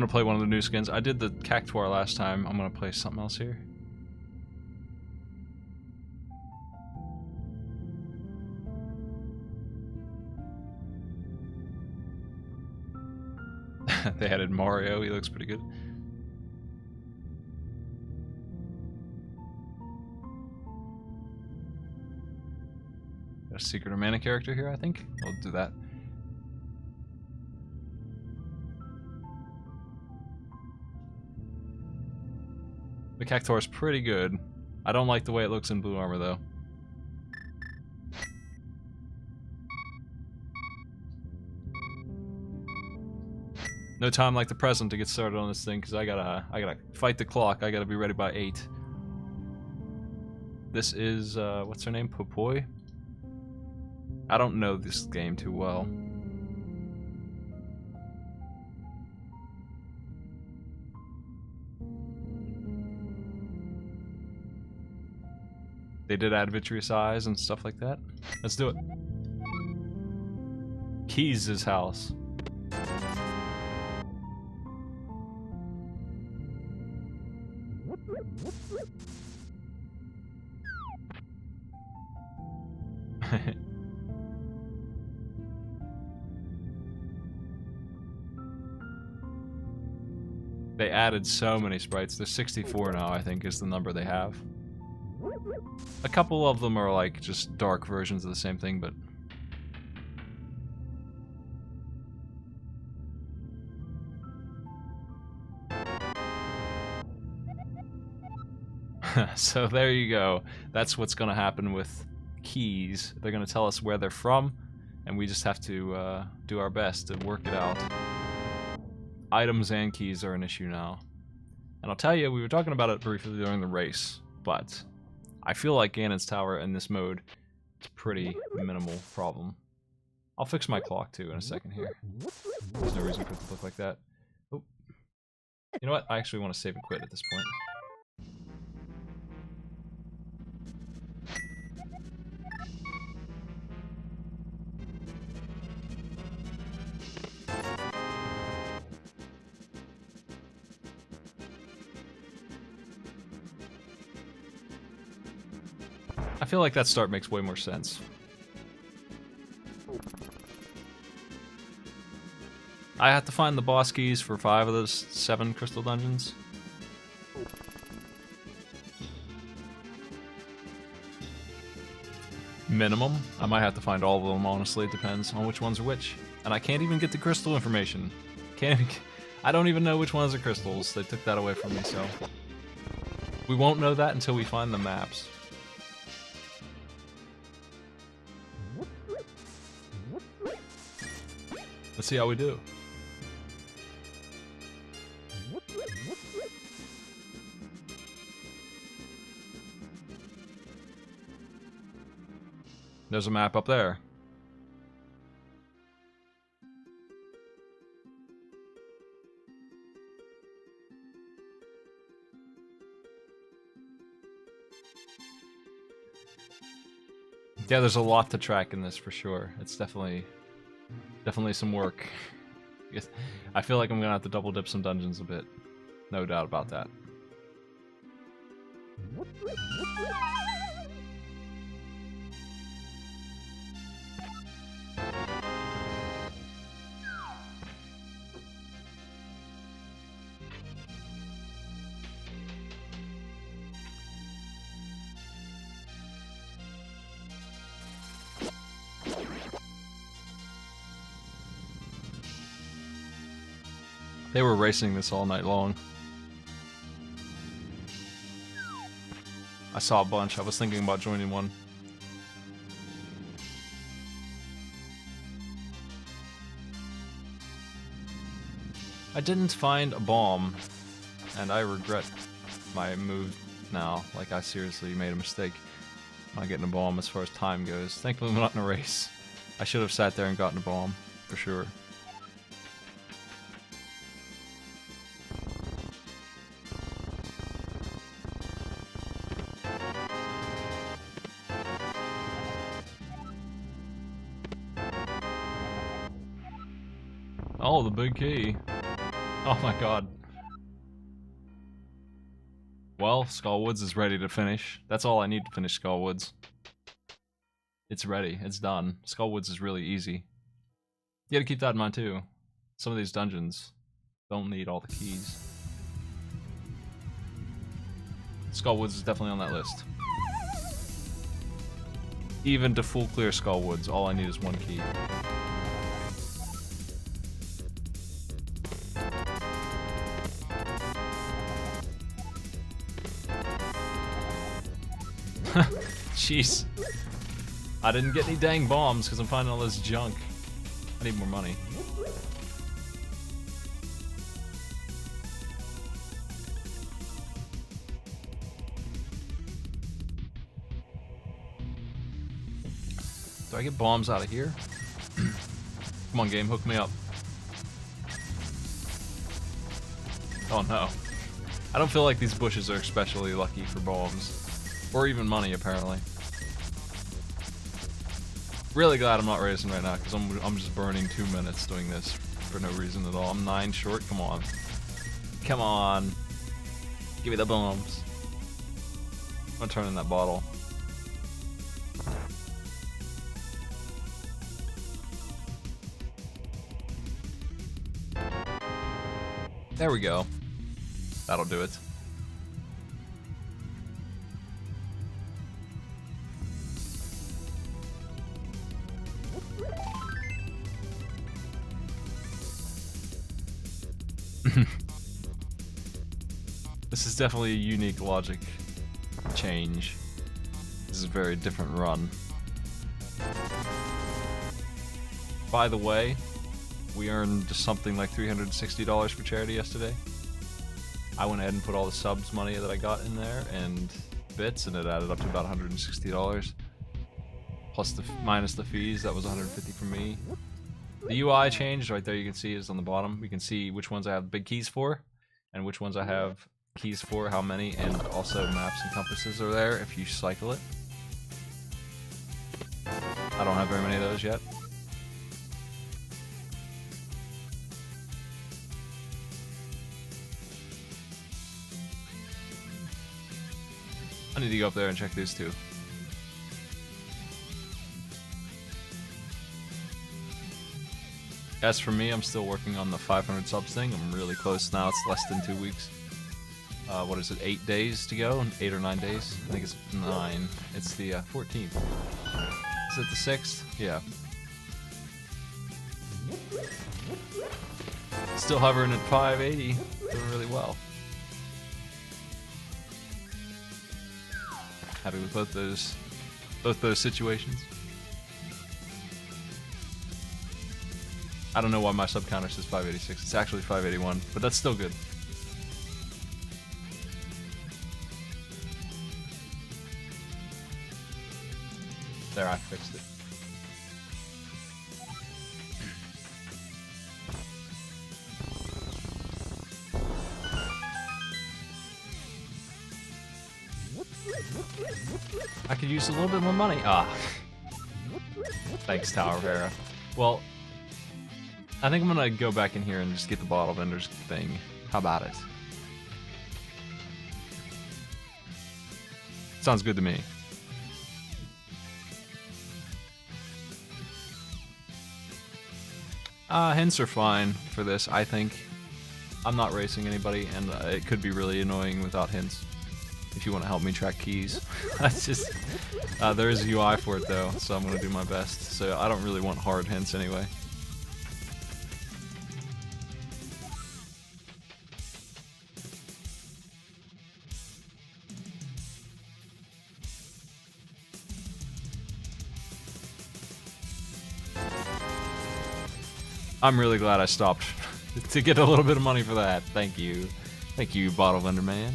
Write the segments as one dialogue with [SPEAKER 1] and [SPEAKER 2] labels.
[SPEAKER 1] gonna play one of the new skins. I did the Cactuar last time. I'm gonna play something else here. They added Mario. He looks pretty good. Got a secret or mana character here, I think. I'll do that. The Cactuar is pretty good. I don't like the way it looks in blue armor, though. No time like the present to get started on this thing, because I gotta fight the clock. I gotta be ready by 8. This is what's her name? Popoi? I don't know this game too well. They did add vitreous eyes and stuff like that. Let's do it. Keys' house. They added so many sprites. There's 64 now, I think, is the number they have. A couple of them are like just dark versions of the same thing, but so there you go. That's what's gonna happen with keys. They're gonna tell us where they're from, and we just have to do our best to work it out. Items and keys are an issue now. And I'll tell you, we were talking about it briefly during the race, but I feel like Ganon's Tower in this mode is a pretty minimal problem. I'll fix my clock too in a second here. There's no reason for it to look like that. Oh. You know what? I actually want to save and quit at this point. I feel like that start makes way more sense. I have to find the boss keys for 5 of those 7 crystal dungeons. Minimum. I might have to find all of them, honestly. It depends on which ones are which. And I can't even get the crystal information. I don't even know which ones are crystals. They took that away from me, so... We won't know that until we find the maps. Let's see how we do. There's a map up there. Yeah, there's a lot to track in this for sure. It's definitely some work. I feel like I'm gonna have to double dip some dungeons a bit. No doubt about that. They were racing this all night long. I saw a bunch. I was thinking about joining one. I didn't find a bomb, and I regret my move now. Like, I seriously made a mistake. Not getting a bomb as far as time goes. Thankfully, I'm not in a race. I should have sat there and gotten a bomb, for sure. Oh, the big key. Oh my god. Well, Skullwoods is ready to finish. That's all I need to finish Skullwoods. It's ready. It's done. Skullwoods is really easy. You gotta keep that in mind too. Some of these dungeons don't need all the keys. Skullwoods is definitely on that list. Even to full clear Skullwoods, all I need is one key. Jeez. I didn't get any dang bombs because I'm finding all this junk. I need more money. Do I get bombs out of here? Come on, game, hook me up. Oh no. I don't feel like these bushes are especially lucky for bombs. Or even money, apparently. Really glad I'm not racing right now, because I'm just burning 2 minutes doing this for no reason at all. I'm 9 short, come on. Come on. Give me the bombs. I'm gonna turn in that bottle. There we go. That'll do it. This is definitely a unique logic change. This is a very different run. By the way, we earned something like $360 for charity yesterday. I went ahead and put all the subs money that I got in there and bits, and it added up to about $160. Plus minus the fees, that was $150 for me. The UI changed right there, you can see is on the bottom. We can see which ones I have big keys for, and which ones I have keys for, how many, and also maps and compasses are there if you cycle it. I don't have very many of those yet. I need to go up there and check these two. As for me, I'm still working on the 500 subs thing. I'm really close now. It's less than 2 weeks. What is it, 8 days to go? 8 or 9 days? I think it's 9. It's the 14th. Is it the 6th? Yeah. Still hovering at 580. Doing really well. Happy with both those situations. I don't know why my sub counter says 586. It's actually 581, but that's still good. There, I fixed it. I could use a little bit more money. Ah. Thanks, Tower Hera. Well, I think I'm gonna go back in here and just get the bottle vendors thing. How about it? Sounds good to me. Hints are fine for this, I think. I'm not racing anybody, and it could be really annoying without hints. If you want to help me track keys. That's just... there is a UI for it though, so I'm going to do my best. So I don't really want hard hints anyway. I'm really glad I stopped to get a little bit of money for that. Thank you. Thank you, Bottle Vendor Man.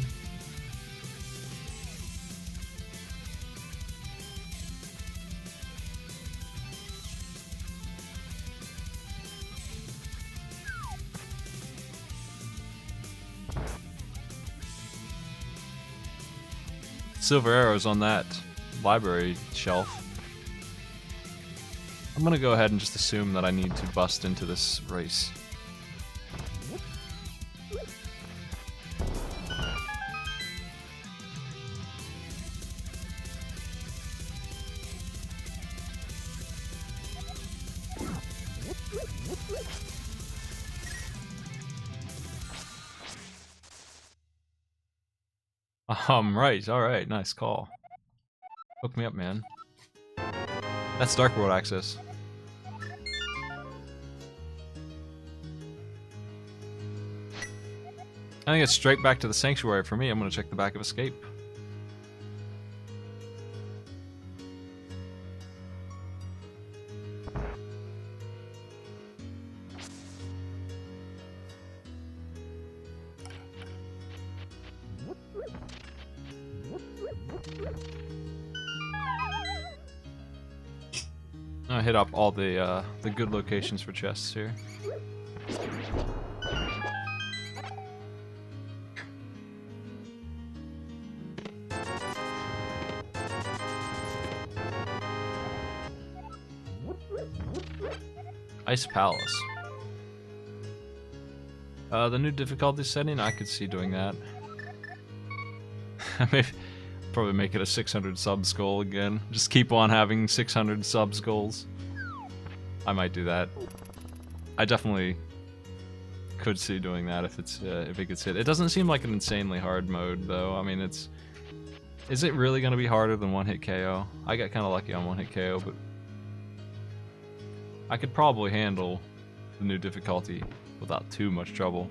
[SPEAKER 1] Silver arrows on that library shelf. I'm gonna go ahead and just assume that I need to bust into this race. Right, alright, nice call. Hook me up, man. That's Dark World access. I think it's straight back to the Sanctuary for me. I'm gonna check the back of Escape. I hit up all the good locations for chests here. Ice Palace. The new difficulty setting, I could see doing that. Maybe probably make it a 600 subs goal again. Just keep on having 600 subs goals. I might do that. I definitely could see doing that if it's if it gets hit. It doesn't seem like an insanely hard mode though. I mean, it's. Is it really gonna be harder than one hit KO? I got kind of lucky on one hit KO, but I could probably handle the new difficulty without too much trouble.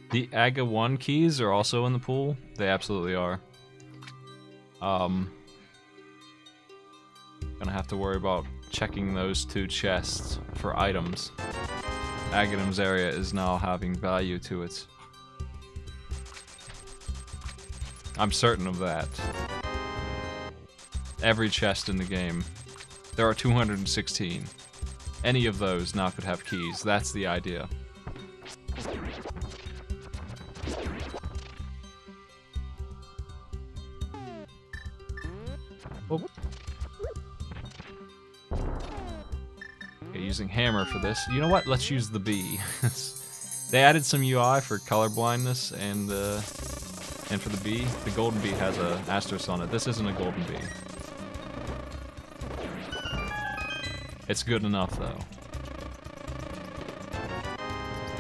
[SPEAKER 1] The AGA 1 keys are also in the pool. They absolutely are. Gonna have to worry about checking those two chests for items. Aghanim's area is now having value to it. I'm certain of that. Every chest in the game. There are 216. Any of those now could have keys. That's the idea. Oh. Okay, using hammer for this. You know what? Let's use the bee. They added some UI for color blindness and for the bee. The golden bee has a asterisk on it. This isn't a golden bee. It's good enough though.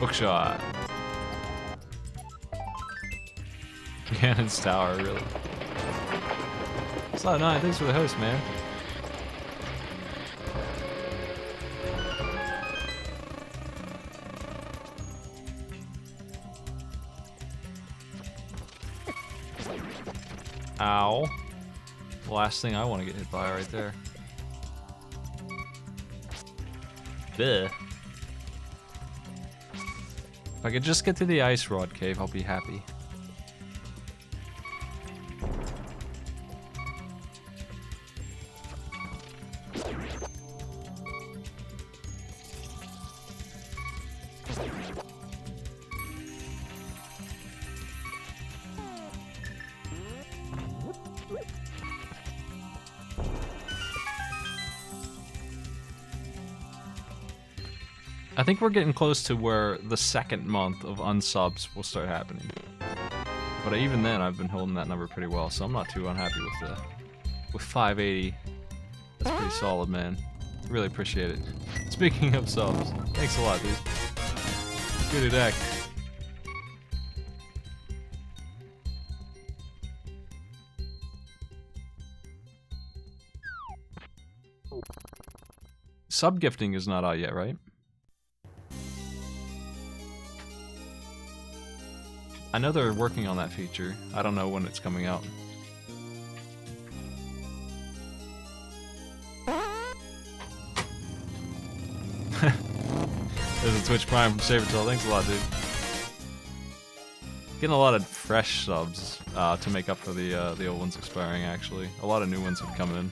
[SPEAKER 1] Hookshot. Cannon's Tower, really. Slot 9, thanks for the host, man. Ow. The last thing I want to get hit by right there. Bleh. If I could just get to the Ice Rod Cave, I'll be happy. I think we're getting close to where the second month of unsubs will start happening. But even then, I've been holding that number pretty well, so I'm not too unhappy with 580. That's pretty solid, man. Really appreciate it. Speaking of subs, thanks a lot, dude. Good deck. Sub gifting is not out yet, right? I know they're working on that feature. I don't know when it's coming out. There's a Twitch Prime from Sabertel. Thanks a lot, dude. Getting a lot of fresh subs to make up for the old ones expiring, actually. A lot of new ones have come in.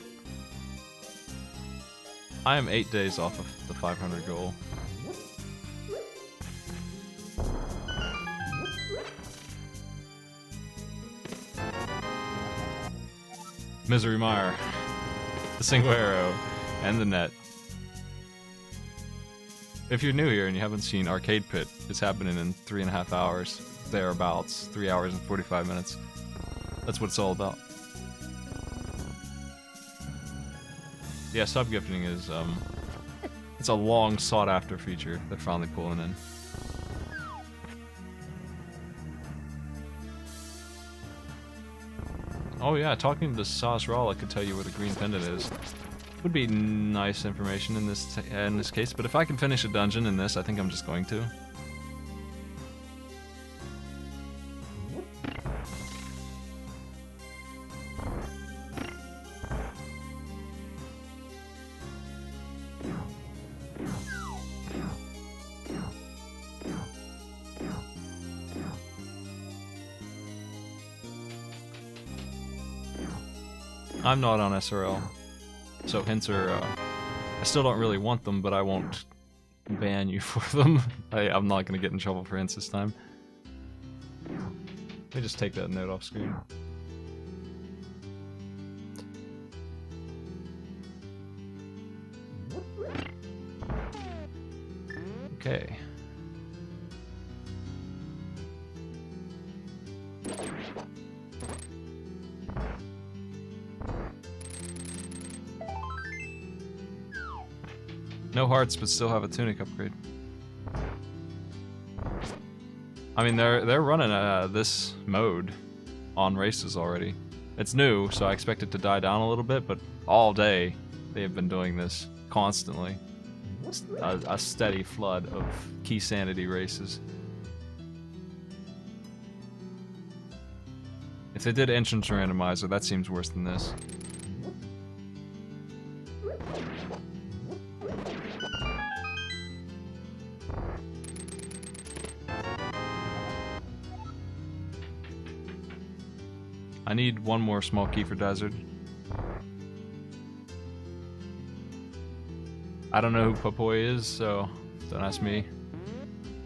[SPEAKER 1] I am 8 days off of the 500 goal. Misery Mire. The single arrow. And the net. If you're new here and you haven't seen Arcade Pit, it's happening in 3.5 hours. Thereabouts. 3 hours and 45 minutes. That's what it's all about. Yeah, sub-gifting is, it's a long sought-after feature they're finally pulling in. Oh yeah, talking to Sauce Raw, I could tell you where the green pendant is. Would be nice information in this case, but if I can finish a dungeon in this, I think I'm just going to. I'm not on SRL, so hints are, I still don't really want them, but I won't ban you for them. I'm not going to get in trouble for hints this time. Let me just take that note off screen. Okay. No hearts, but still have a tunic upgrade. I mean, they're running this mode on races already. It's new, so I expect it to die down a little bit, but all day they have been doing this constantly. A steady flood of Key-sanity races. If they did entrance randomizer, that seems worse than this. I need one more small key for Desert. I don't know who Popoy is, so don't ask me.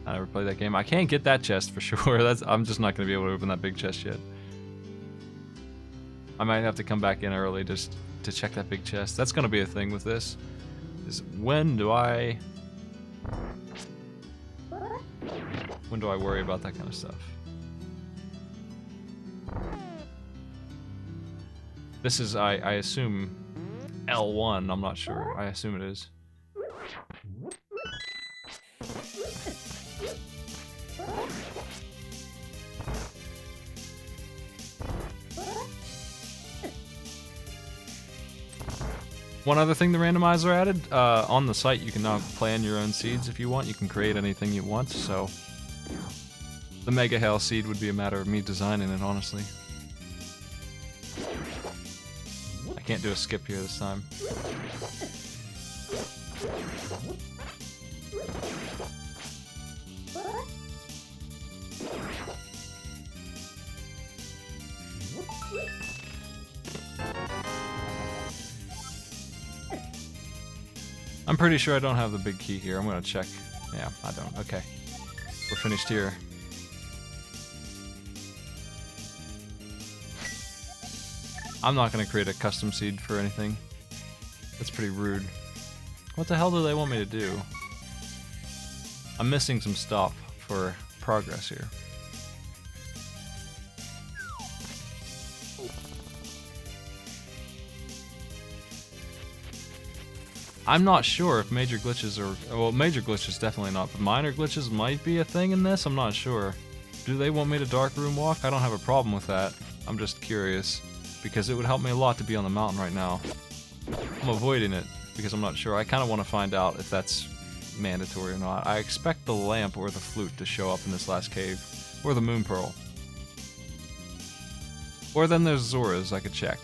[SPEAKER 1] I never played that game. I can't get that chest for sure. I'm just not going to be able to open that big chest yet. I might have to come back in early just to check that big chest. That's going to be a thing with this. Is when do I worry about that kind of stuff? This is, I assume, L1. I'm not sure. I assume it is. One other thing the randomizer added, on the site you can now plan your own seeds if you want. You can create anything you want, so the Mega Hail seed would be a matter of me designing it, honestly. I can't do a skip here this time. I'm pretty sure I don't have the big key here. I'm gonna check. Yeah, I don't. Okay. We're finished here. I'm not gonna create a custom seed for anything. That's pretty rude. What the hell do they want me to do? I'm missing some stuff for progress here. I'm not sure if major glitches are... Well, major glitches definitely not, but minor glitches might be a thing in this. I'm not sure. Do they want me to dark room walk? I don't have a problem with that. I'm just curious, because it would help me a lot to be on the mountain right now. I'm avoiding it, because I'm not sure. I kind of want to find out if that's mandatory or not. I expect the lamp or the flute to show up in this last cave. Or the moon pearl. Or then there's Zora's I could check.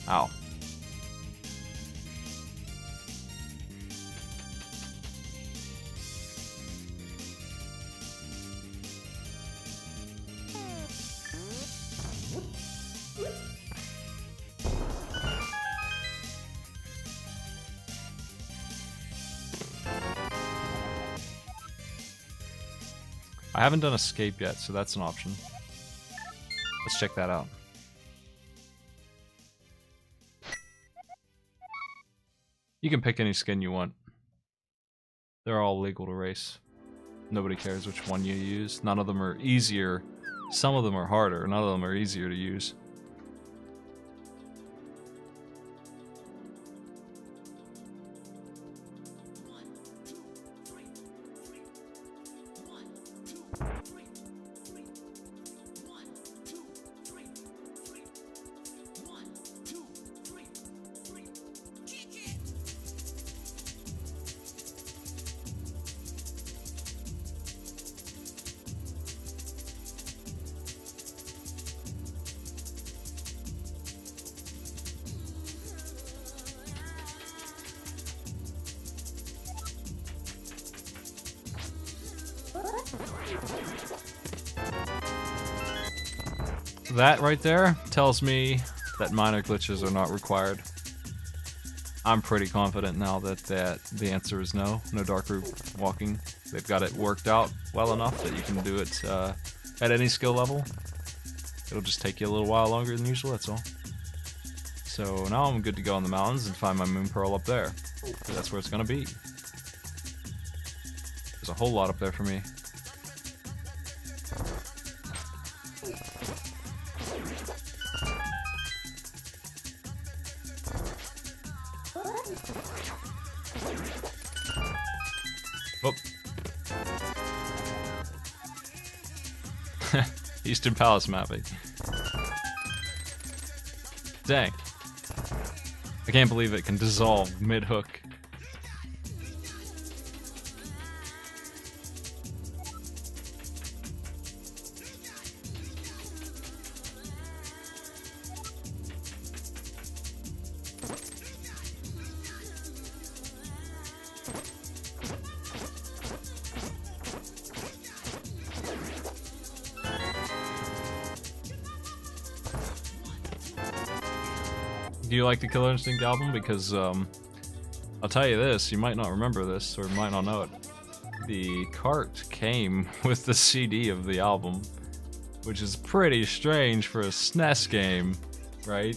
[SPEAKER 1] Ow. I haven't done escape yet, so that's an option. Let's check that out. You can pick any skin you want. They're all legal to race. Nobody cares which one you use. None of them are easier. Some of them are harder. None of them are easier to use. That right there tells me that minor glitches are not required. I'm pretty confident now that the answer is no. No dark route walking. They've got it worked out well enough that you can do it at any skill level. It'll just take you a little while longer than usual, that's all. So now I'm good to go in the mountains and find my moon pearl up there. That's where it's gonna be. There's a whole lot up there for me. Oh. Eastern Palace mapping. Dang. I can't believe it can dissolve mid-hook. Do you like the Killer Instinct album? Because, I'll tell you this, you might not remember this, or might not know it. The cart came with the CD of the album, which is pretty strange for a SNES game, right?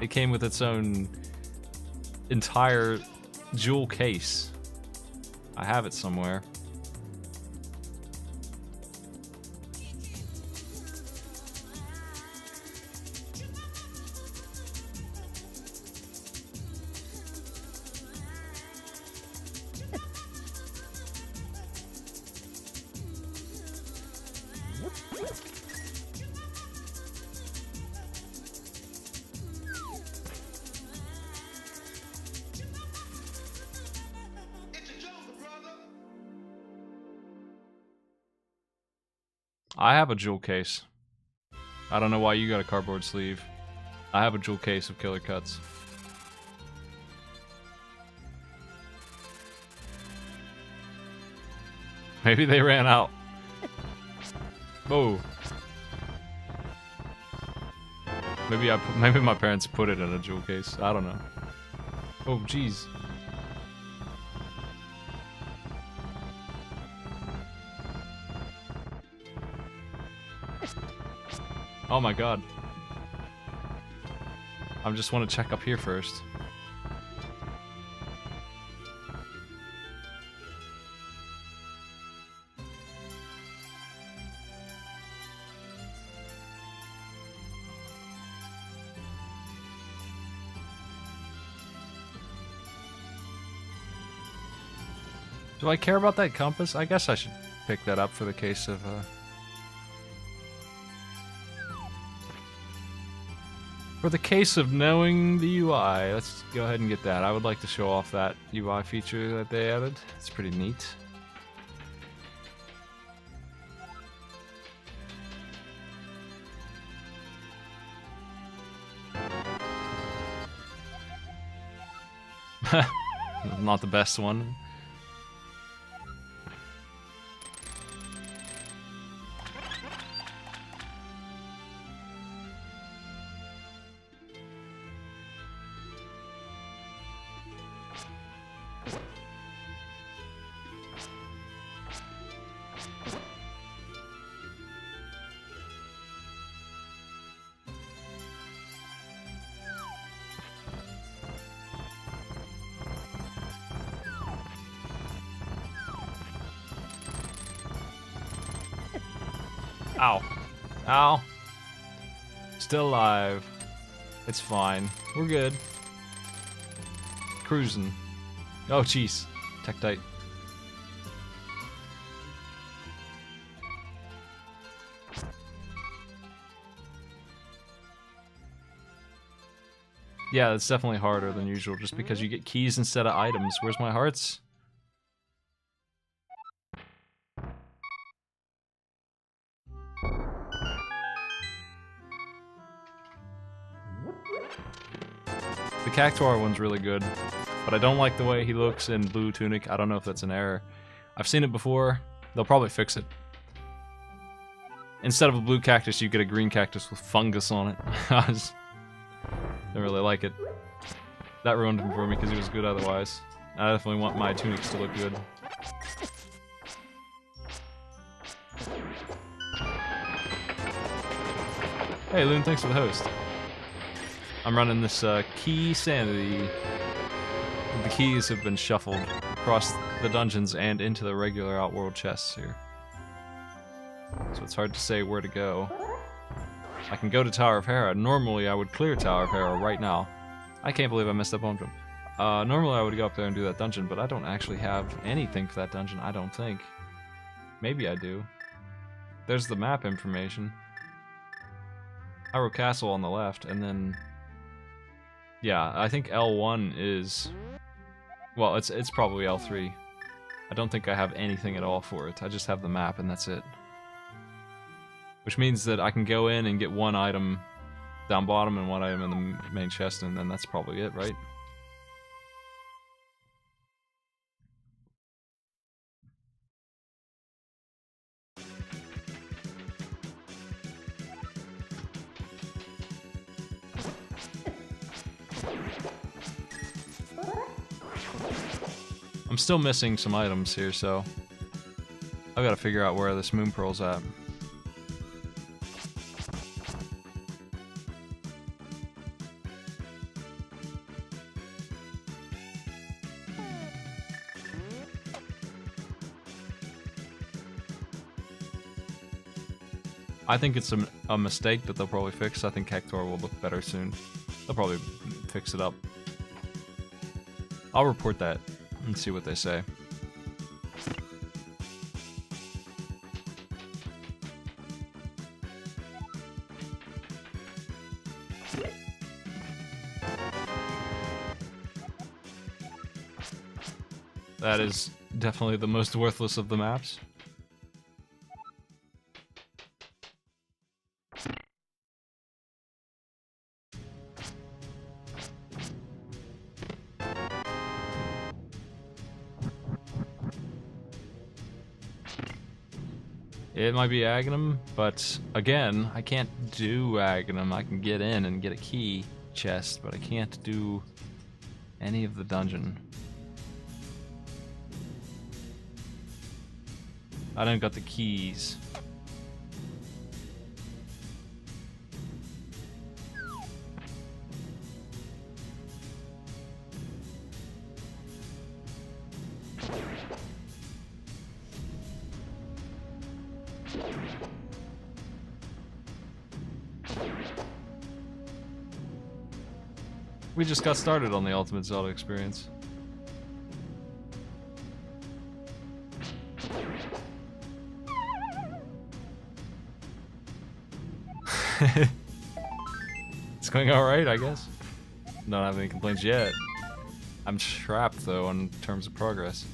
[SPEAKER 1] It came with its own entire jewel case. I have it somewhere. I have a jewel case. I don't know why you got a cardboard sleeve. I have a jewel case of killer cuts. Maybe they ran out. Whoa. Maybe my parents put it in a jewel case. I don't know. Oh, jeez. Oh my god. I just want to check up here first. Do I care about that compass? I guess I should pick that up for the case of, For the case of knowing the UI, let's go ahead and get that. I would like to show off that UI feature that they added. It's pretty neat. Not the best one. Ow. Ow. Still alive. It's fine. We're good. Cruising. Oh, jeez. Tektite. Yeah, it's definitely harder than usual just because you get keys instead of items. Where's my hearts? The Cactuar one's really good, but I don't like the way he looks in blue tunic. I don't know if that's an error. I've seen it before. They'll probably fix it. Instead of a blue cactus, you get a green cactus with fungus on it. I just don't really like it. That ruined him for me because he was good otherwise. I definitely want my tunics to look good. Hey Loon, thanks for the host. I'm running this Key-sanity. The keys have been shuffled across the dungeons and into the regular Outworld chests here. So it's hard to say where to go. I can go to Tower of Hera. Normally I would clear Tower of Hera right now. I can't believe I missed that home jump. Normally I would go up there and do that dungeon, but I don't actually have anything for that dungeon, I don't think. Maybe I do. There's the map information. Hyrule Castle on the left, and then... yeah, I think L1 is... well, it's probably L3. I don't think I have anything at all for it. I just have the map, and that's it. Which means that I can go in and get one item down bottom and one item in the main chest, and then that's probably it, right? I'm still missing some items here, so I've got to figure out where this moon pearl's at. I think it's a mistake that they'll probably fix. I think Cactuar will look better soon. They'll probably fix it up. I'll report that and see what they say. That is definitely the most worthless of the maps. It might be Aghanim, but again, I can't do Aghanim. I can get in and get a key chest, but I can't do any of the dungeon. I don't got the keys. We just got started on the Ultimate Zelda experience. It's going alright, I guess. Don't have any complaints yet. I'm trapped, though, in terms of progress.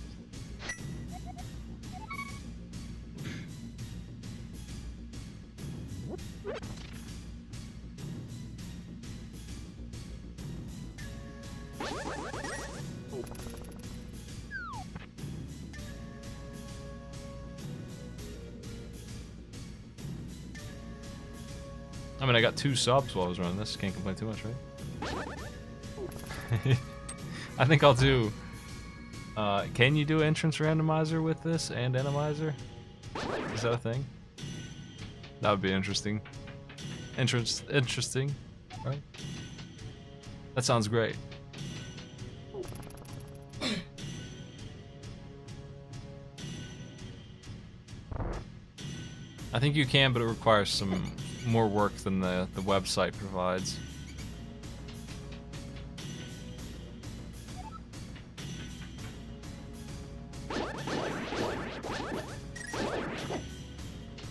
[SPEAKER 1] I mean, I got 2 subs while I was running this. Can't complain too much, right? I think I'll do... can you do entrance randomizer with this and animizer? Is that a thing? That would be interesting. Interesting, right? That sounds great. I think you can, but it requires some more work than the website provides.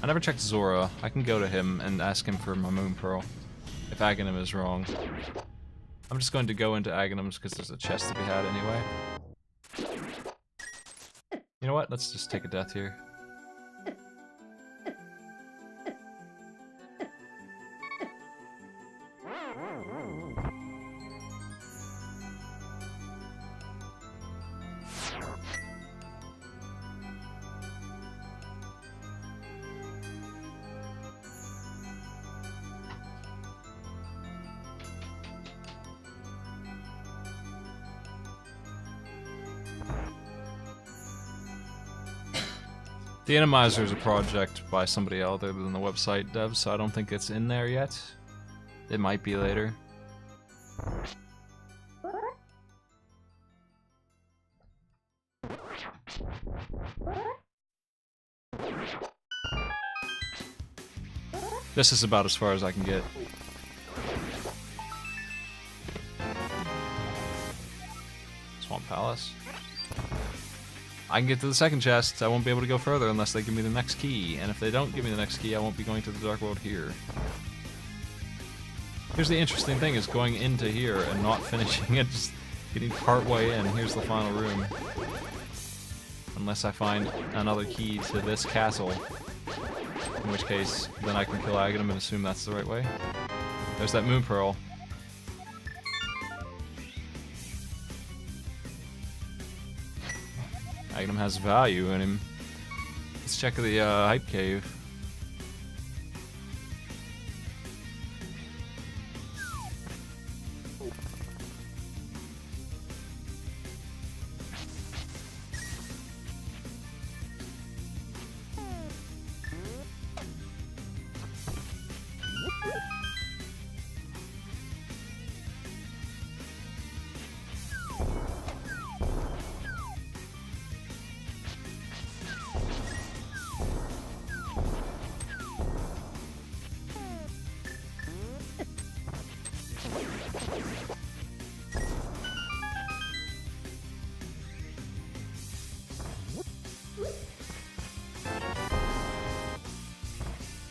[SPEAKER 1] I never checked Zora. I can go to him and ask him for my Moon Pearl, if Aghanim is wrong. I'm just going to go into Aghanim's because there's a chest to be had anyway. You know what? Let's just take a death here. The randomizer is a project by somebody other than the website devs, so I don't think it's in there yet. It might be later. This is about as far as I can get. Swamp Palace. I can get to the second chest. I won't be able to go further unless they give me the next key. And if they don't give me the next key, I won't be going to the Dark World here. Here's the interesting thing, is going into here and not finishing it, just getting part way in. Here's the final room. Unless I find another key to this castle. In which case, then I can kill Aghanim and assume that's the right way. There's that Moon Pearl. Aghanim has value in him. Let's check the hype cave.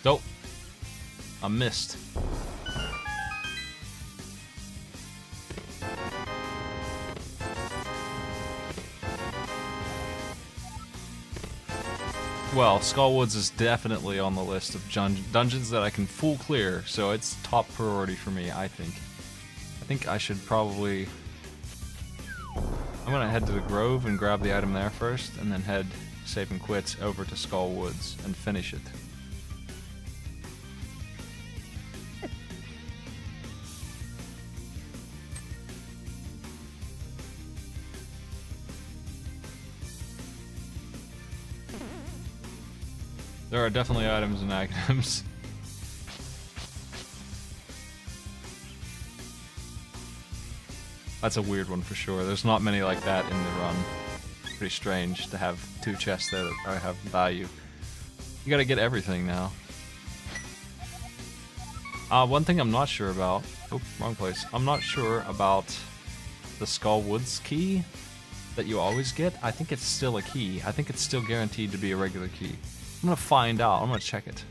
[SPEAKER 1] Nope. I missed. Well, Skullwoods is definitely on the list of dungeons that I can full clear, so it's top priority for me, I think. I think I should probably... I'm gonna head to the Grove and grab the item there first, and then head, save and quit, over to Skullwoods and finish it. There are definitely items and items. That's a weird one for sure. There's not many like that in the run. Pretty strange to have two chests there that have value. You gotta get everything now. One thing I'm not sure about... Oh, wrong place. I'm not sure about the Skullwoods key that you always get. I think it's still a key. I think it's still guaranteed to be a regular key. I'm gonna find out. I'm gonna check it.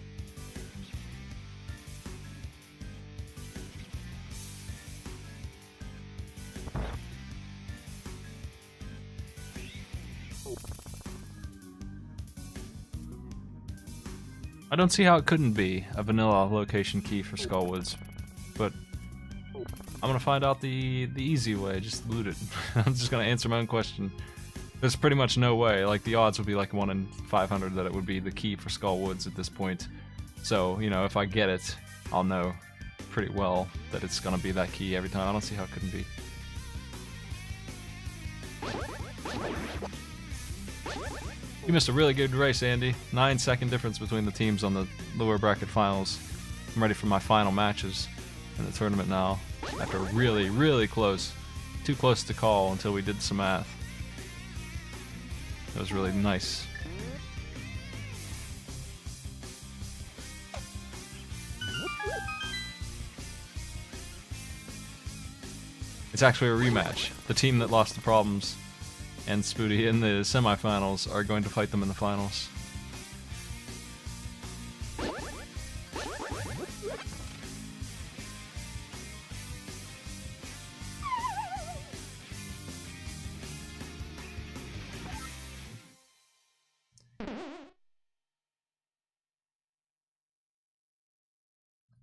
[SPEAKER 1] I don't see how it couldn't be a vanilla location key for Skullwoods, but I'm gonna find out the easy way. Just loot it. I'm just gonna answer my own question. There's pretty much no way. Like, the odds would be like 1 in 500 that it would be the key for Skullwoods at this point. So, you know, if I get it, I'll know pretty well that it's gonna be that key every time. I don't see how it couldn't be. You missed a really good race, Andy. 9-second difference between the teams on the lower bracket finals. I'm ready for my final matches in the tournament now. After really, really close. Too close to call until we did some math. It was really nice. It's actually a rematch. The team that lost the problems and Spooty in the semifinals are going to fight them in the finals.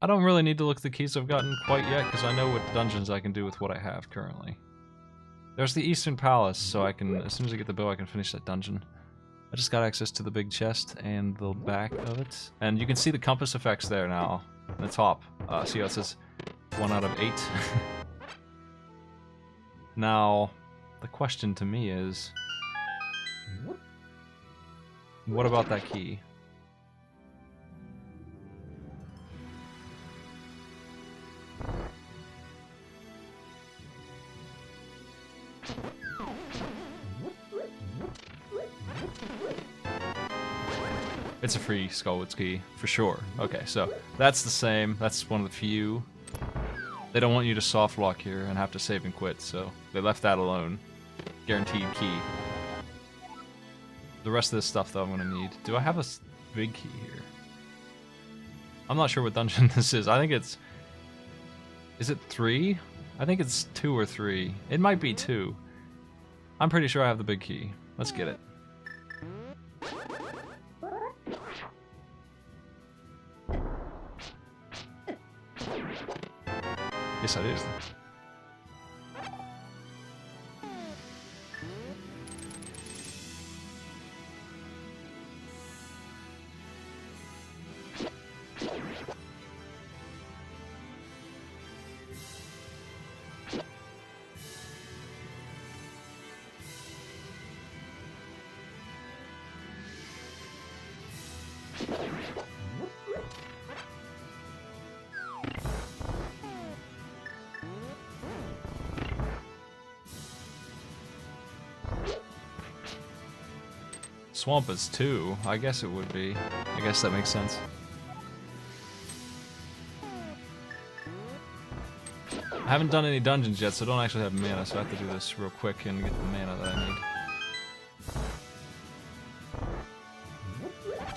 [SPEAKER 1] I don't really need to look at the keys I've gotten quite yet, because I know what dungeons I can do with what I have currently. There's the Eastern Palace, so I can, as soon as I get the bow, I can finish that dungeon. I just got access to the big chest and the back of it. And you can see the compass effects there now, at the top. See how it says 1 out of 8? Now, the question to me is, what about that key? It's a free Skullwoods key, for sure. Okay, so that's the same. That's one of the few. They don't want you to soft lock here and have to save and quit, so they left that alone. Guaranteed key. The rest of this stuff, though, I'm going to need. Do I have a big key here? I'm not sure what dungeon this is. I think it's... Is it 3? I think it's 2 or 3. It might be 2. I'm pretty sure I have the big key. Let's get it. Yes, I do. Swamp is 2. I guess it would be. I guess that makes sense. I haven't done any dungeons yet, so I don't actually have mana, so I have to do this real quick and get the mana that I need.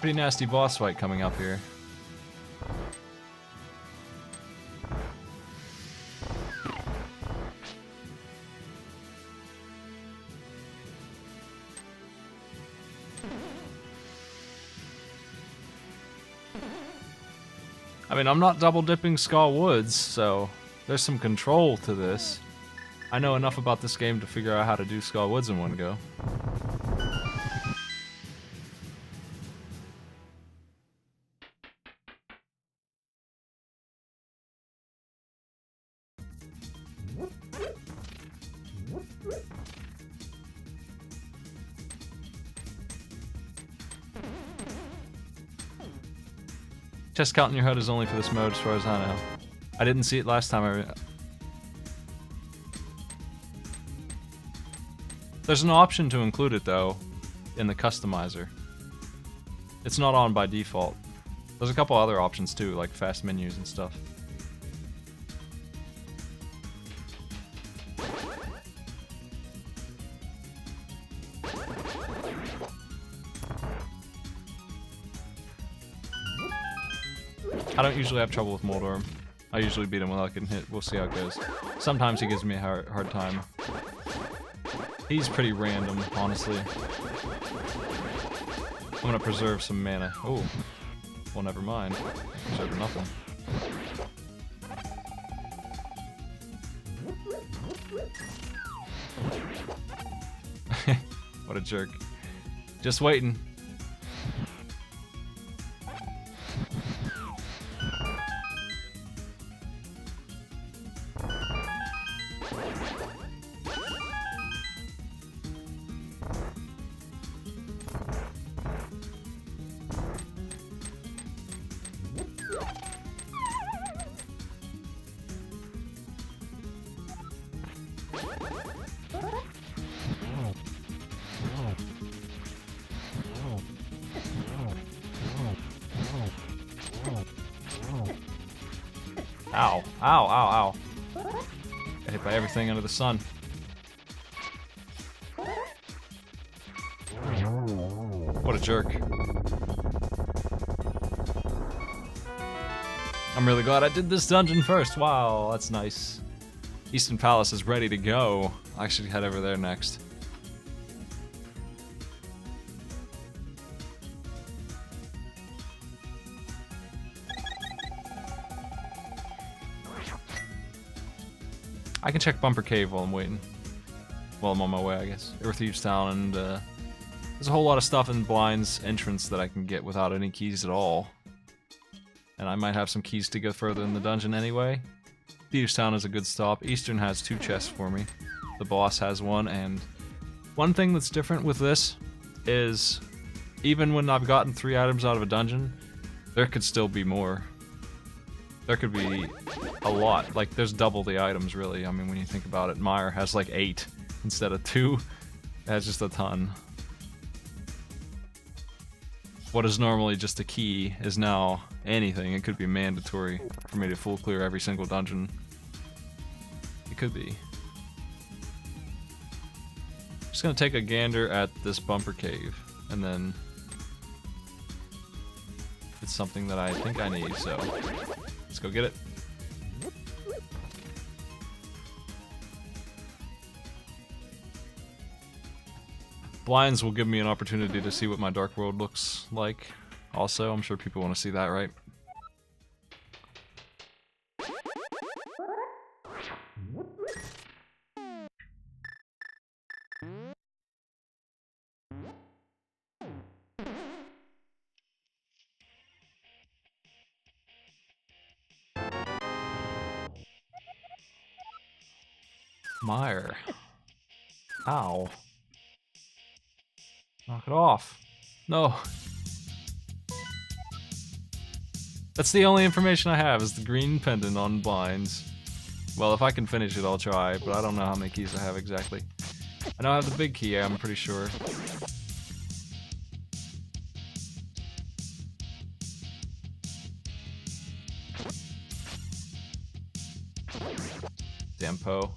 [SPEAKER 1] Pretty nasty boss fight coming up here. I mean, I'm not double dipping Skullwoods, so there's some control to this. I know enough about this game to figure out how to do Skullwoods in one go. Chest count in your HUD is only for this mode as far as I know. I didn't see it last time. There's an option to include it though, in the customizer. It's not on by default. There's a couple other options too, like fast menus and stuff. I don't usually have trouble with Moldorm. I usually beat him without getting hit. We'll see how it goes. Sometimes he gives me a hard time. He's pretty random, honestly. I'm gonna preserve some mana. Oh. Well, never mind. Preserve nothing. What a jerk. Just waiting. Ow. Ow, ow, ow. I hit by everything under the sun. What a jerk. I'm really glad I did this dungeon first. Wow, that's nice. Eastern Palace is ready to go. I should head over there next. I can check Bumper Cave while I'm waiting. While I'm on my way, I guess. Or Thieves Town, and there's a whole lot of stuff in Blind's entrance that I can get without any keys at all. And I might have some keys to go further in the dungeon anyway. Thieves Town is a good stop. Eastern has 2 chests for me. The boss has 1, and one thing that's different with this is even when I've gotten 3 items out of a dungeon, there could still be more. There could be a lot. Like, there's double the items, really. I mean, when you think about it, Meyer has like 8 instead of 2. It has just a ton. What is normally just a key is now anything. It could be mandatory for me to full clear every single dungeon. It could be. Just gonna take a gander at this Bumper Cave, and then it's something that I think I need, so let's go get it. Blinds will give me an opportunity to see what my Dark World looks like. Also, I'm sure people want to see that, right? Meyer. Ow. Knock it off. No. That's the only information I have, is the green pendant on Blinds. Well, if I can finish it, I'll try, but I don't know how many keys I have exactly. I know I have the big key, I'm pretty sure. Damn Poe.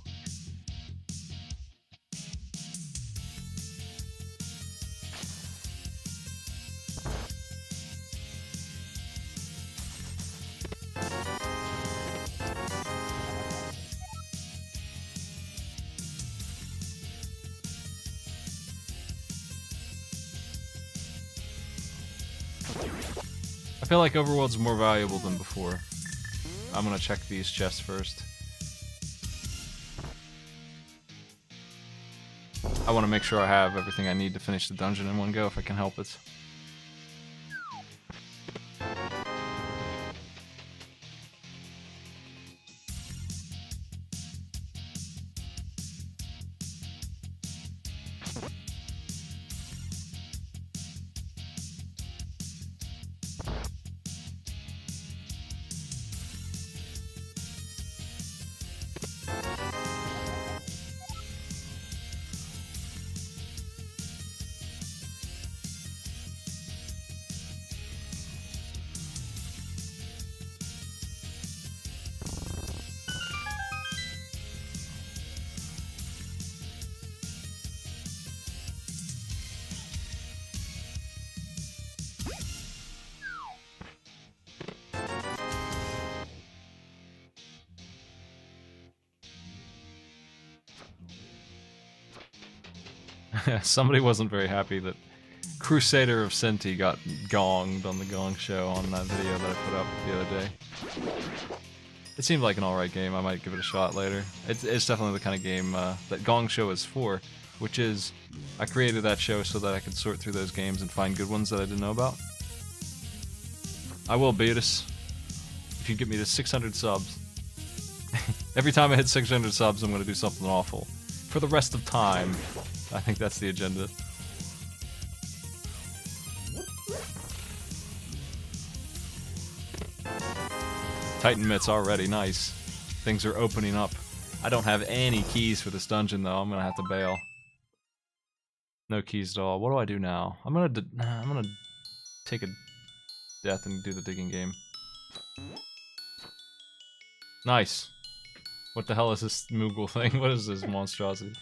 [SPEAKER 1] I feel like Overworld's more valuable than before. I'm gonna check these chests first. I want to make sure I have everything I need to finish the dungeon in one go if I can help it. Somebody wasn't very happy that Crusader of Senti got gonged on the Gong Show on that video that I put up the other day. It seemed like an alright game. I might give it a shot later. It's definitely the kind of game that Gong Show is for, which is, I created that show so that I could sort through those games and find good ones that I didn't know about. I will beat us if you get me to 600 subs. Every time I hit 600 subs, I'm going to do something awful. For the rest of time. I think that's the agenda. Titan mitts already, nice. Things are opening up. I don't have any keys for this dungeon though, I'm gonna have to bail. No keys at all. What do I do now? I'm gonna take a death and do the digging game. Nice. What the hell is this Moogle thing? What is this monstrosity?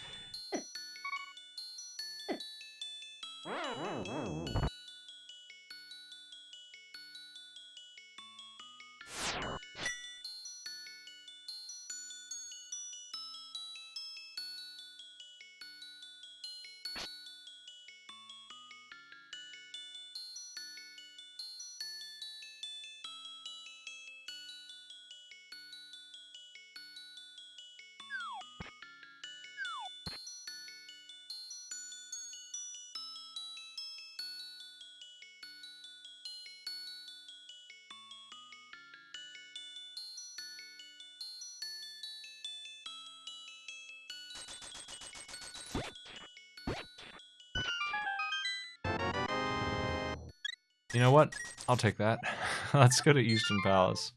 [SPEAKER 1] You know what? I'll take that. Let's go to Eastern Palace.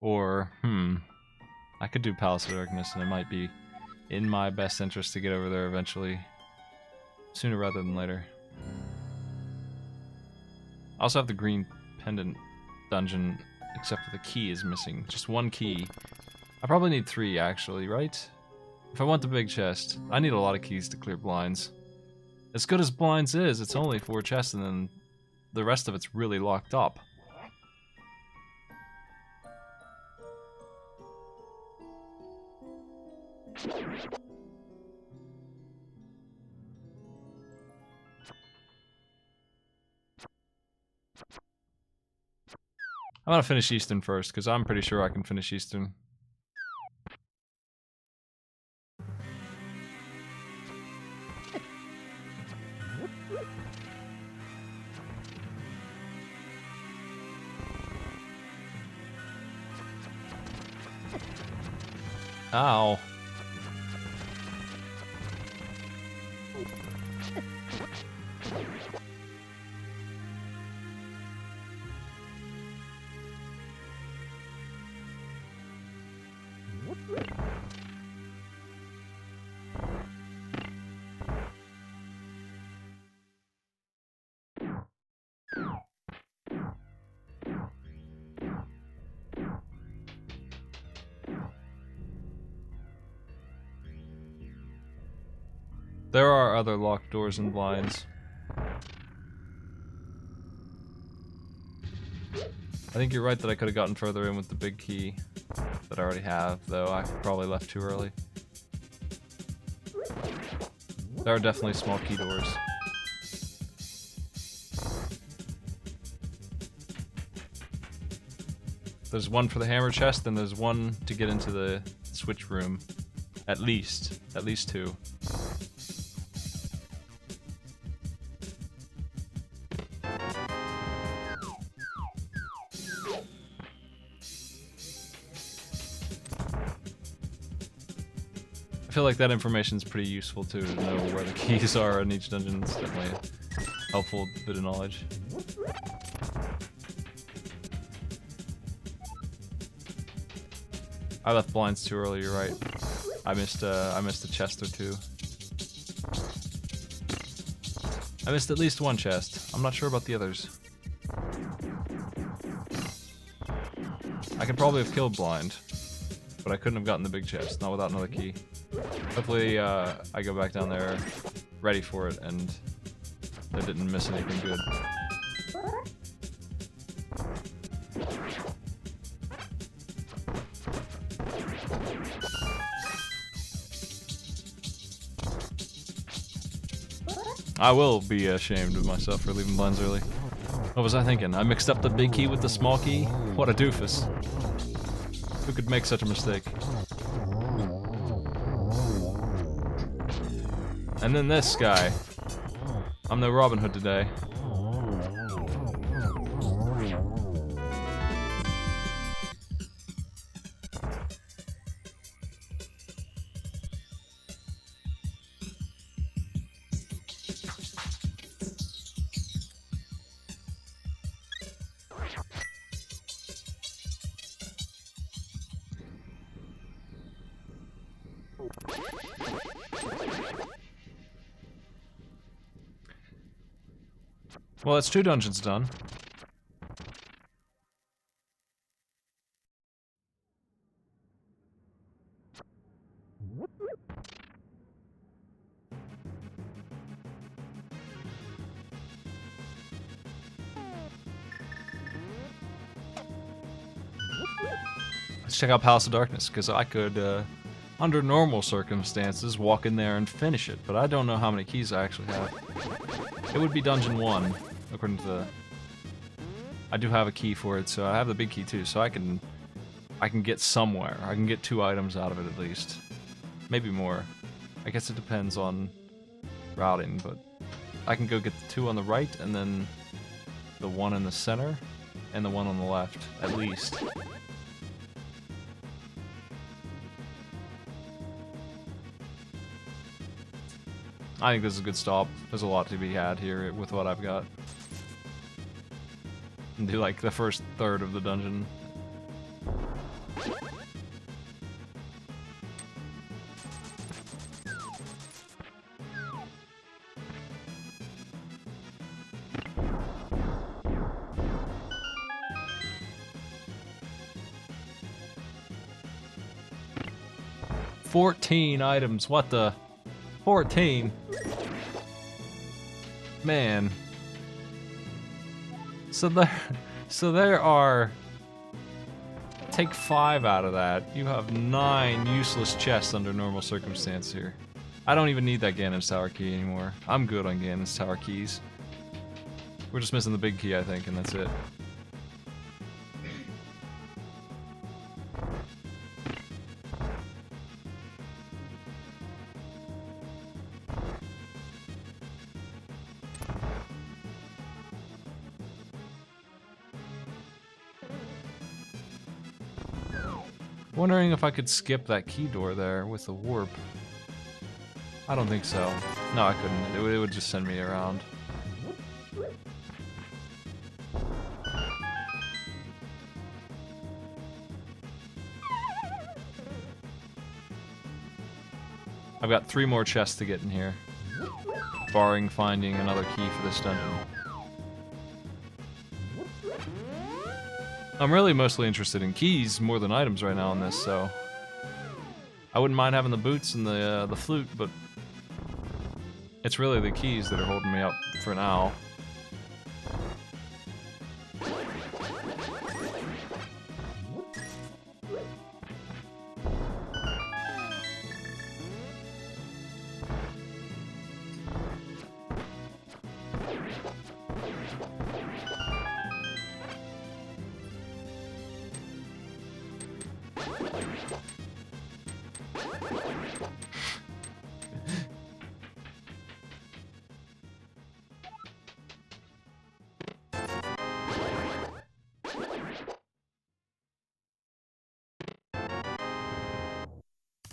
[SPEAKER 1] Or, I could do Palace of Darkness, and it might be in my best interest to get over there eventually. Sooner rather than later. I also have the green pendant dungeon, except for the key is missing. Just one key. I probably need 3, actually, right? If I want the big chest, I need a lot of keys to clear blinds. As good as blinds is, it's only 4 chests, and then the rest of it's really locked up. I'm gonna finish Eastern first, because I'm pretty sure I can finish Eastern. Ow. There are other locked doors and blinds. I think you're right that I could have gotten further in with the big key that I already have, though I probably left too early. There are definitely small key doors. There's one for the hammer chest, and there's one to get into the switch room. At least 2. I feel like that information is pretty useful too, to know where the keys are in each dungeon. It's definitely a helpful bit of knowledge. I left blinds too early, you're right. I missed a chest or 2. I missed at least 1 chest. I'm not sure about the others. I could probably have killed blind, but I couldn't have gotten the big chest, not without another key. Hopefully, I go back down there ready for it, and I didn't miss anything good. I will be ashamed of myself for leaving blinds early. What was I thinking? I mixed up the big key with the small key? What a doofus. Who could make such a mistake? And then this guy. I'm no Robin Hood today. Well, that's 2 dungeons done. Let's check out Palace of Darkness, because I could, under normal circumstances, walk in there and finish it, but I don't know how many keys I actually have. It would be Dungeon 1, according to the... I do have a key for it, so I have the big key too, so I can get somewhere. I can get 2 items out of it at least. Maybe more. I guess it depends on routing, but I can go get the 2 on the right, and then the 1 in the center, and the 1 on the left, at least. I think this is a good stop. There's a lot to be had here with what I've got. And do like the first third of the dungeon. "14 items, what the? 14? Man. So there are... Take 5 out of that. You have 9 useless chests under normal circumstance here. I don't even need that Ganon's Tower key anymore. I'm good on Ganon's Tower keys. We're just missing the big key, I think, and that's it. Wondering if I could skip that key door there with the warp. I don't think so. No, I couldn't. It would just send me around. I've got 3 more chests to get in here, barring finding another key for this dungeon. I'm really mostly interested in keys more than items right now in this, so I wouldn't mind having the boots and the flute, but it's really the keys that are holding me up for now.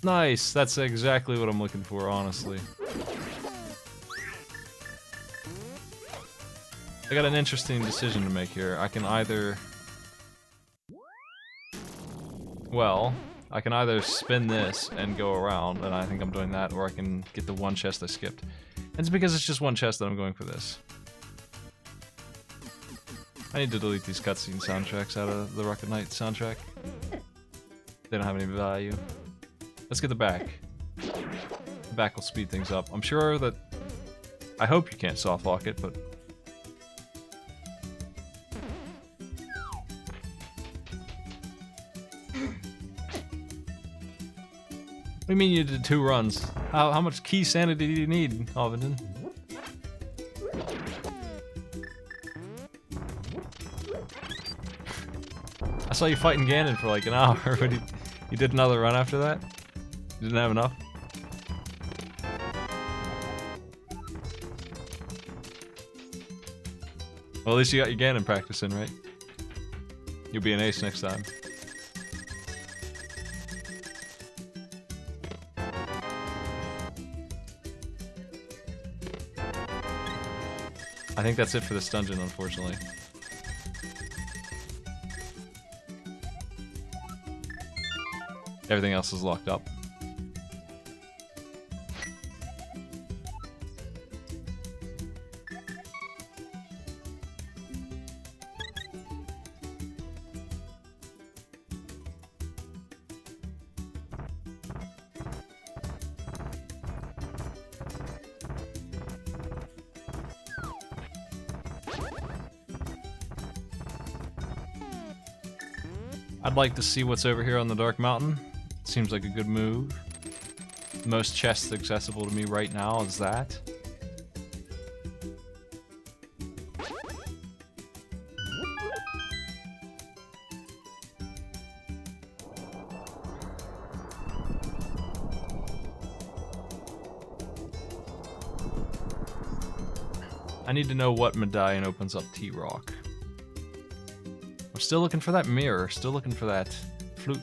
[SPEAKER 1] Nice, that's exactly what I'm looking for, honestly. I got an interesting decision to make here. I can either... Well, I can either spin this and go around, and I think I'm doing that, or I can get the 1 chest I skipped. And it's because it's just 1 chest that I'm going for this. I need to delete these cutscene soundtracks out of the Rocket Knight soundtrack. They don't have any value. Let's get the back. The back will speed things up. I'm sure that... I hope you can't soft lock it, but... What do you mean you did 2 runs? How much key sanity do you need, Alvin? I saw you fighting Ganon for like an hour, but you did another run after that? You didn't have enough? Well, at least you got your Ganon practice in, right? You'll be an ace next time. I think that's it for this dungeon, unfortunately. Everything else is locked up. I'd like to see what's over here on the Dark Mountain. Seems like a good move. Most chests accessible to me right now is that. I need to know what medallion opens up T-Rock. I'm still looking for that mirror, still looking for that flute.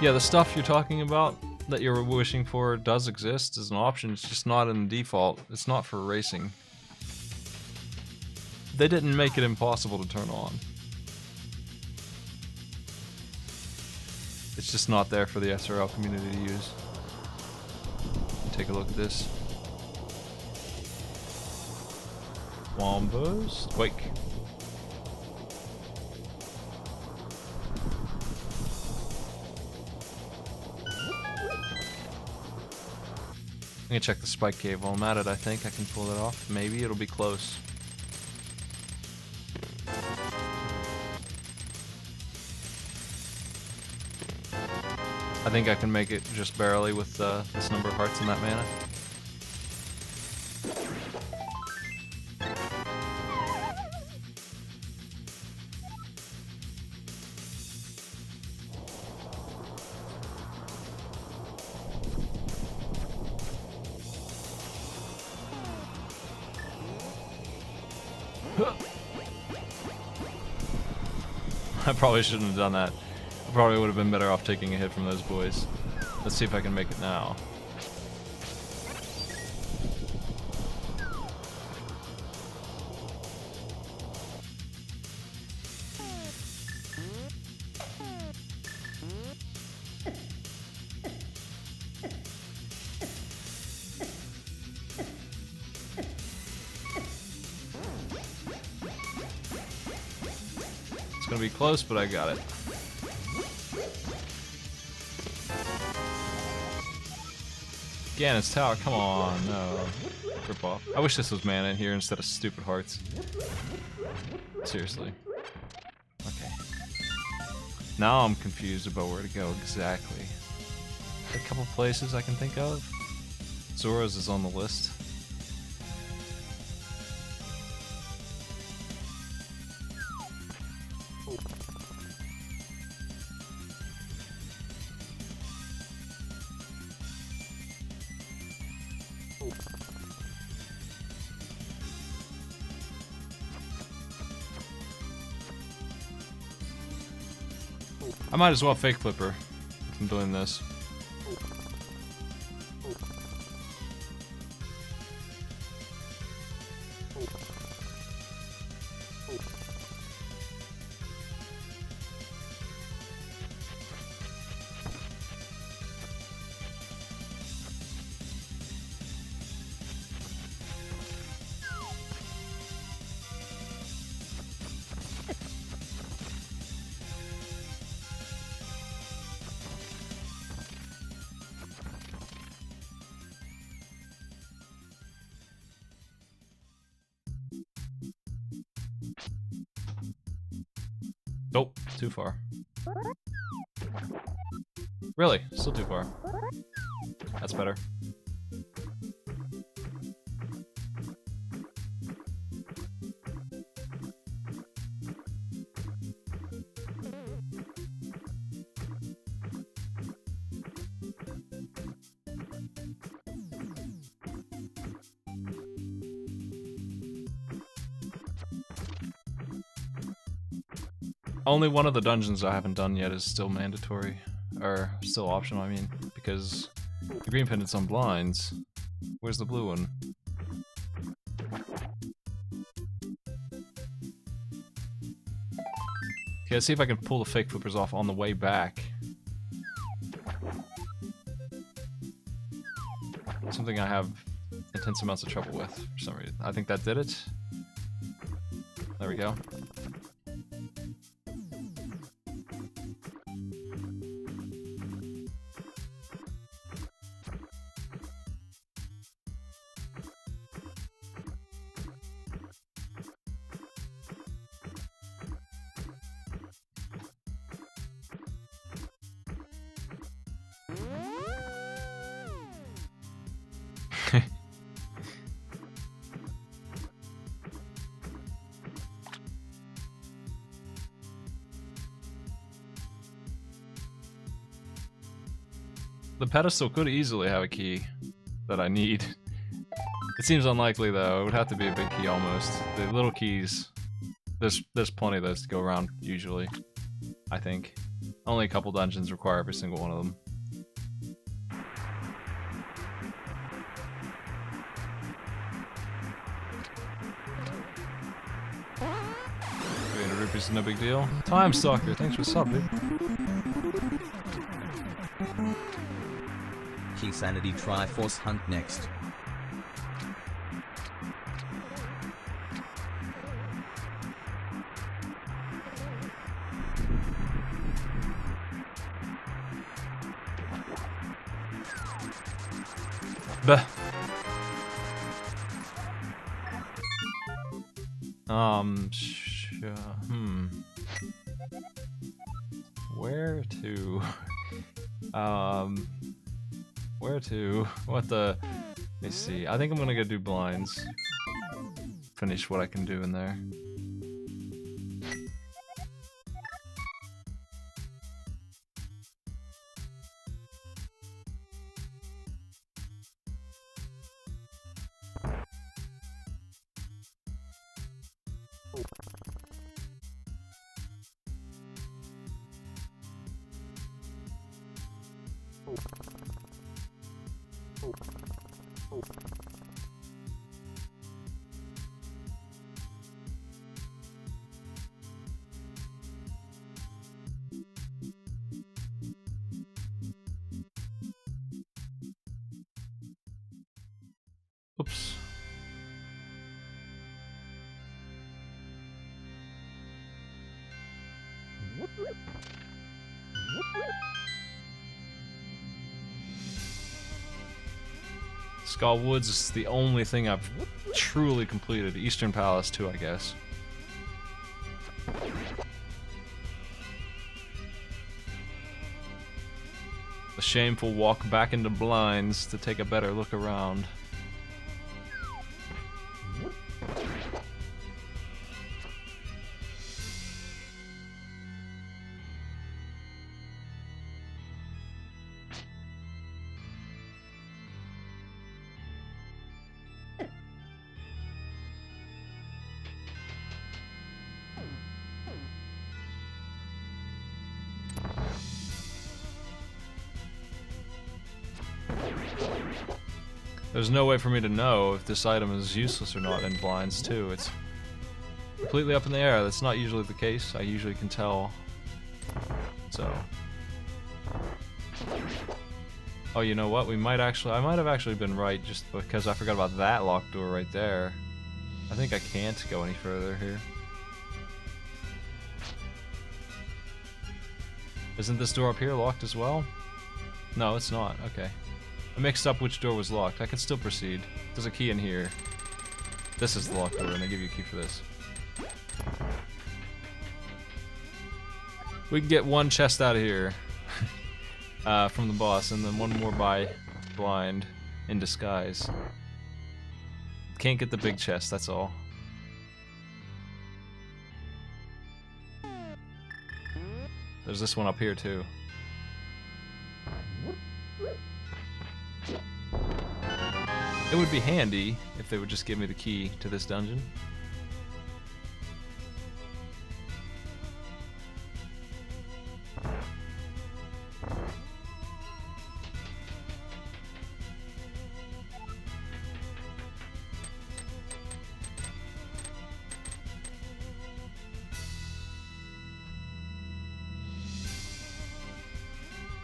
[SPEAKER 1] Yeah, the stuff you're talking about that you're wishing for does exist as an option. It's just not in the default. It's not for racing. They didn't make it impossible to turn on. It's just not there for the SRL community to use. Take a look at this. Wombos. Quake. I'm gonna check the spike cave while I'm at it. I think I can pull it off. Maybe it'll be close. I think I can make it just barely with this number of hearts and that mana. I probably shouldn't have done that. I probably would have been better off taking a hit from those boys. Let's see if I can make it now. It's gonna be close, but I got it. Ganon's Tower, come on, no. Rip off. I wish this was mana in here instead of stupid hearts. Seriously. Okay. Now I'm confused about where to go exactly. A couple places I can think of. Zora's is on the list. I might as well fake flipper if I'm doing this. Nope, too far. Really? Still too far. That's better. Only one of the dungeons I haven't done yet is still mandatory, or still optional, I mean, because the green pendant's on blinds. Where's the blue one? Okay, let's see if I can pull the fake flippers off on the way back. Something I have intense amounts of trouble with for some reason. I think that did it. There we go. The pedestal could easily have a key that I need. It seems unlikely though. It would have to be a big key almost. The little keys, there's plenty of those to go around usually, I think. Only a couple dungeons require every single one of them. 300 rupees is no big deal. Time Stalker, thanks for sub, dude.
[SPEAKER 2] Key-sanity Triforce Hunt next.
[SPEAKER 1] Bah. Where to? Where to? What the? Let me see. I think I'm gonna go do blinds. Finish what I can do in there. Oops. Skull Woods is the only thing I've truly completed. Eastern Palace too, I guess. The shameful walk back into blinds to take a better look around. There's no way for me to know if this item is useless or not in blinds too. It's completely up in the air. That's not usually the case. I usually can tell. So. Oh, you know what? I might have actually been right just because I forgot about that locked door right there. I think I can't go any further here. Isn't this door up here locked as well? No, it's not. Okay. I mixed up which door was locked. I can still proceed. There's a key in here. This is the locked door, and they give you a key for this. We can get one chest out of here from the boss, and then one more by blind in disguise. Can't get the big chest, that's all. There's this one up here, too. It would be handy if they would just give me the key to this dungeon.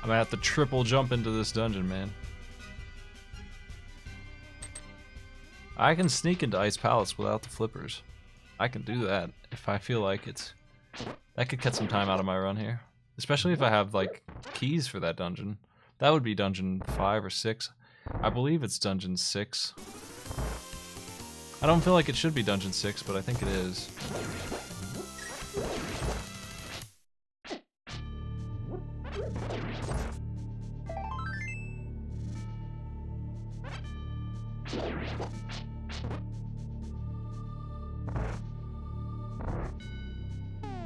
[SPEAKER 1] I'm gonna have to triple jump into this dungeon, man. I can sneak into ice palace without the flippers. I can do that if I feel like it. That could cut some time out of my run here. Especially if I have, like, keys for that dungeon. That would be dungeon 5 or 6. I believe it's dungeon 6. I don't feel like it should be dungeon 6, but I think it is.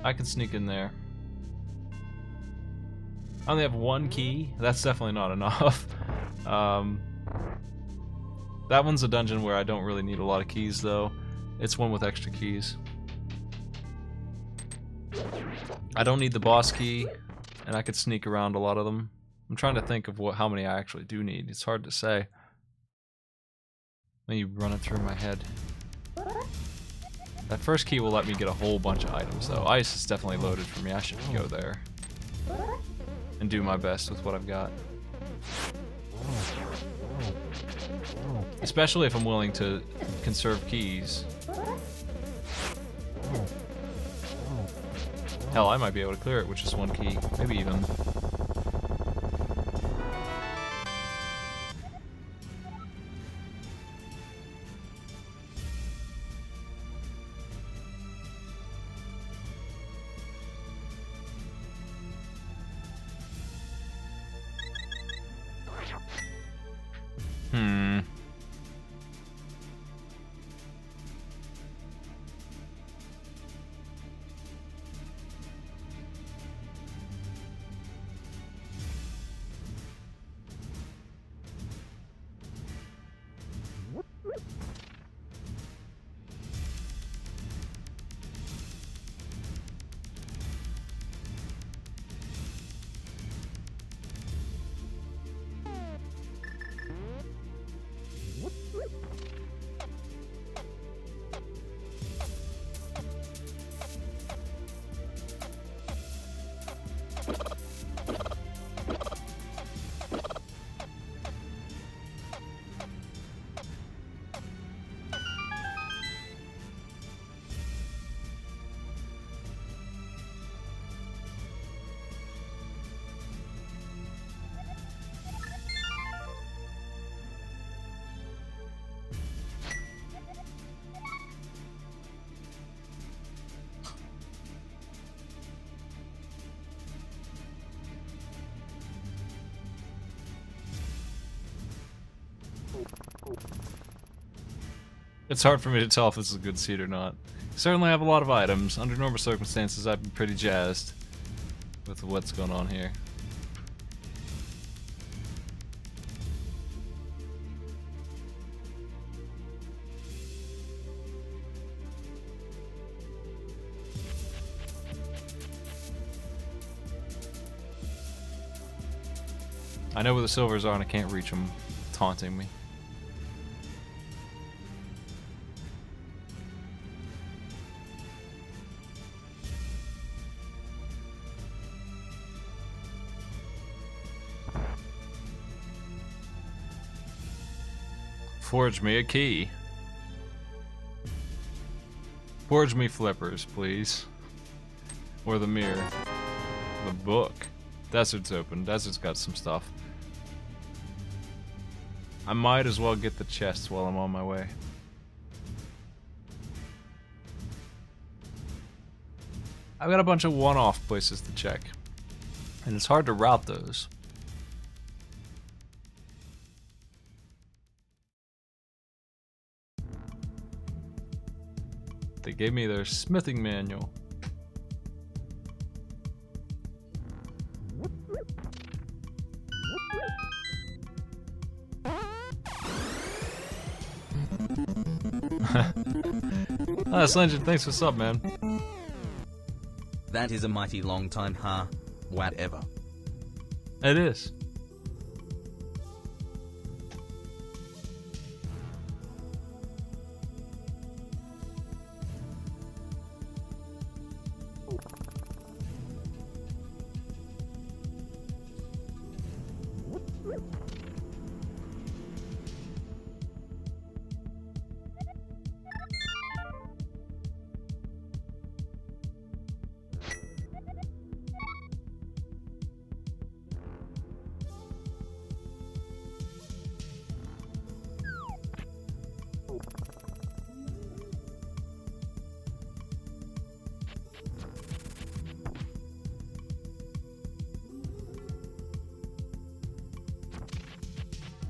[SPEAKER 1] I can sneak in there. I only have 1 key. That's definitely not enough. That one's a dungeon where I don't really need a lot of keys, though. It's one with extra keys. I don't need the boss key, and I could sneak around a lot of them. I'm trying to think of how many I actually do need. It's hard to say. Let me run it through my head. That first key will let me get a whole bunch of items, though. Ice is definitely loaded for me. I should go there and do my best with what I've got. Especially if I'm willing to conserve keys. Hell, I might be able to clear it with just 1 key. Maybe even. It's hard for me to tell if this is a good seed or not. I certainly have a lot of items. Under normal circumstances, I'd be pretty jazzed with what's going on here. I know where the silvers are and I can't reach them, taunting me. Forge me a key. Forge me flippers, please. Or the mirror. The book. Desert's open. Desert's got some stuff. I might as well get the chests while I'm on my way. I've got a bunch of one-off places to check. And it's hard to route those. They gave me their smithing manual. Legend, thanks for sub, man.
[SPEAKER 2] That is a mighty long time, huh? Whatever.
[SPEAKER 1] It is.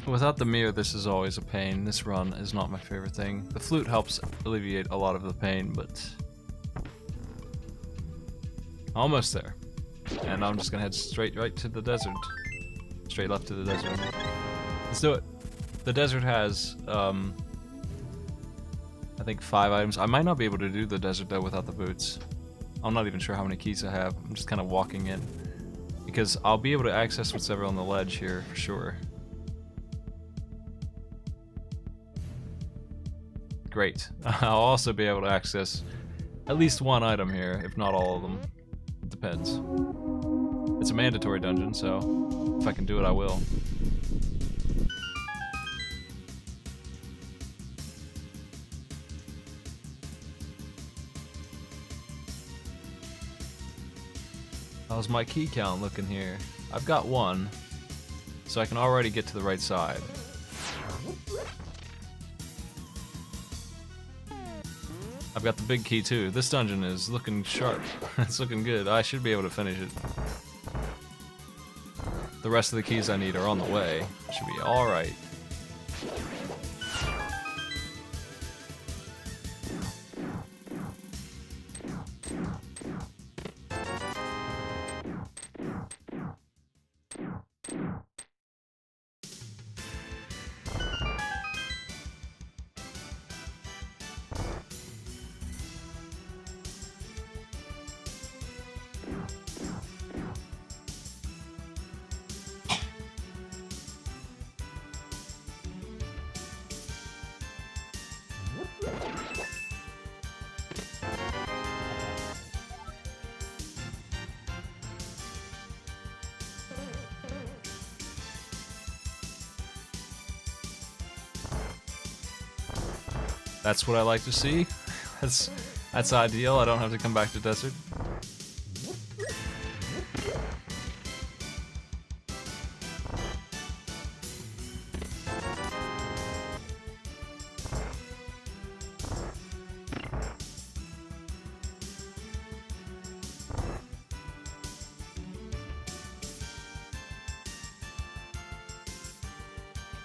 [SPEAKER 1] Without the mirror, this is always a pain. This run is not my favorite thing. The flute helps alleviate a lot of the pain, but... almost there. And I'm just gonna head straight right to the desert. Straight left to the desert. Let's do it. The desert has, I think 5 items. I might not be able to do the desert though without the boots. I'm not even sure how many keys I have. I'm just kind of walking in. Because I'll be able to access what's ever on the ledge here, for sure. Great. I'll also be able to access at least one item here, if not all of them. It depends. It's a mandatory dungeon, so if I can do it, I will. How's my key count looking here? I've got 1, so I can already get to the right side. I've got the big key too. This dungeon is looking sharp. It's looking good. I should be able to finish it. The rest of the keys I need are on the way. Should be alright. That's what I like to see. That's ideal. I don't have to come back to desert.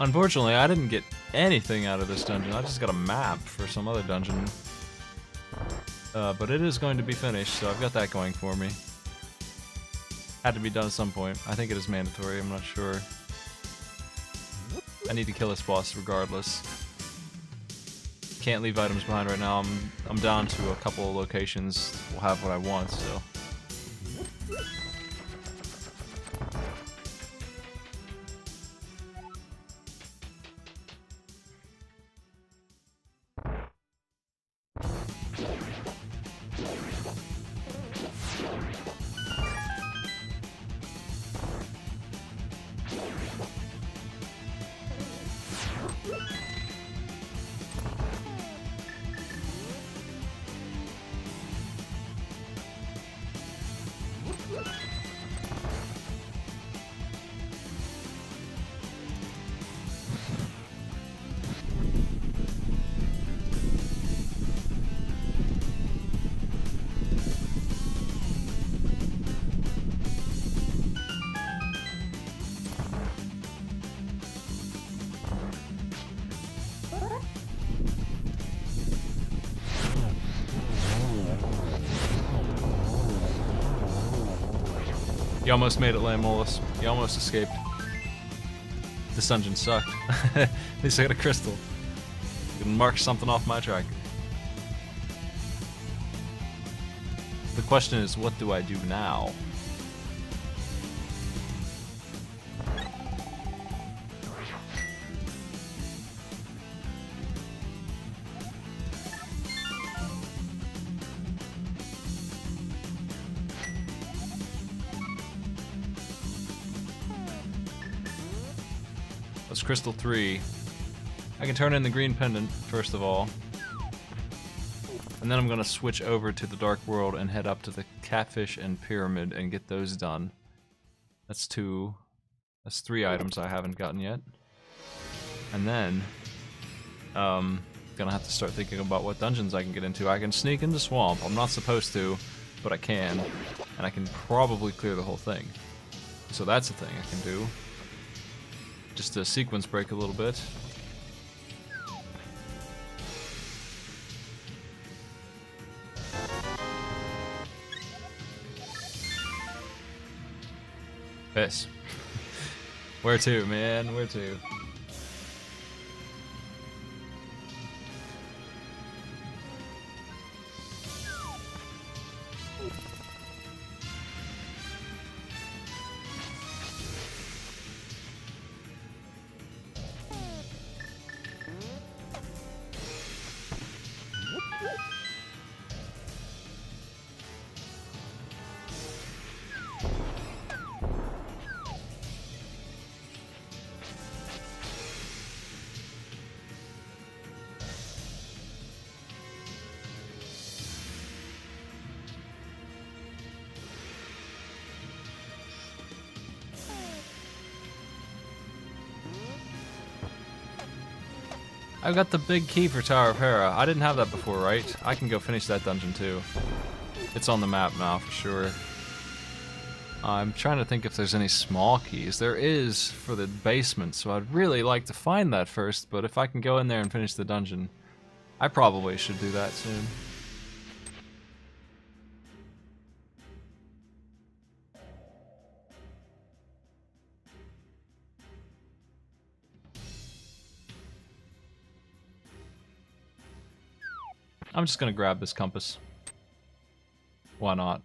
[SPEAKER 1] Unfortunately, I didn't get anything out of this dungeon. I just got a map for some other dungeon. But it is going to be finished, so I've got that going for me. Had to be done at some point. I think it is mandatory, I'm not sure. I need to kill this boss regardless. Can't leave items behind right now. I'm down to a couple of locations. Will have what I want, so. You almost made it, Lamolus. You almost escaped. This dungeon sucked. At least I got a crystal. You can mark something off my track. The question is, what do I do now? That's crystal 3. I can turn in the green pendant, first of all. And then I'm gonna switch over to the Dark World and head up to the Catfish and Pyramid and get those done. That's 2. That's 3 items I haven't gotten yet. And then, gonna have to start thinking about what dungeons I can get into. I can sneak into Swamp. I'm not supposed to, but I can. And I can probably clear the whole thing. So that's a thing I can do. Just to sequence break a little bit. Piss. Where to, man? Where to? I've got the big key for Tower of Hera. I didn't have that before, right? I can go finish that dungeon too. It's on the map now for sure. I'm trying to think if there's any small keys. There is for the basement, so I'd really like to find that first, but if I can go in there and finish the dungeon, I probably should do that soon. I'm just gonna grab this compass. Why not?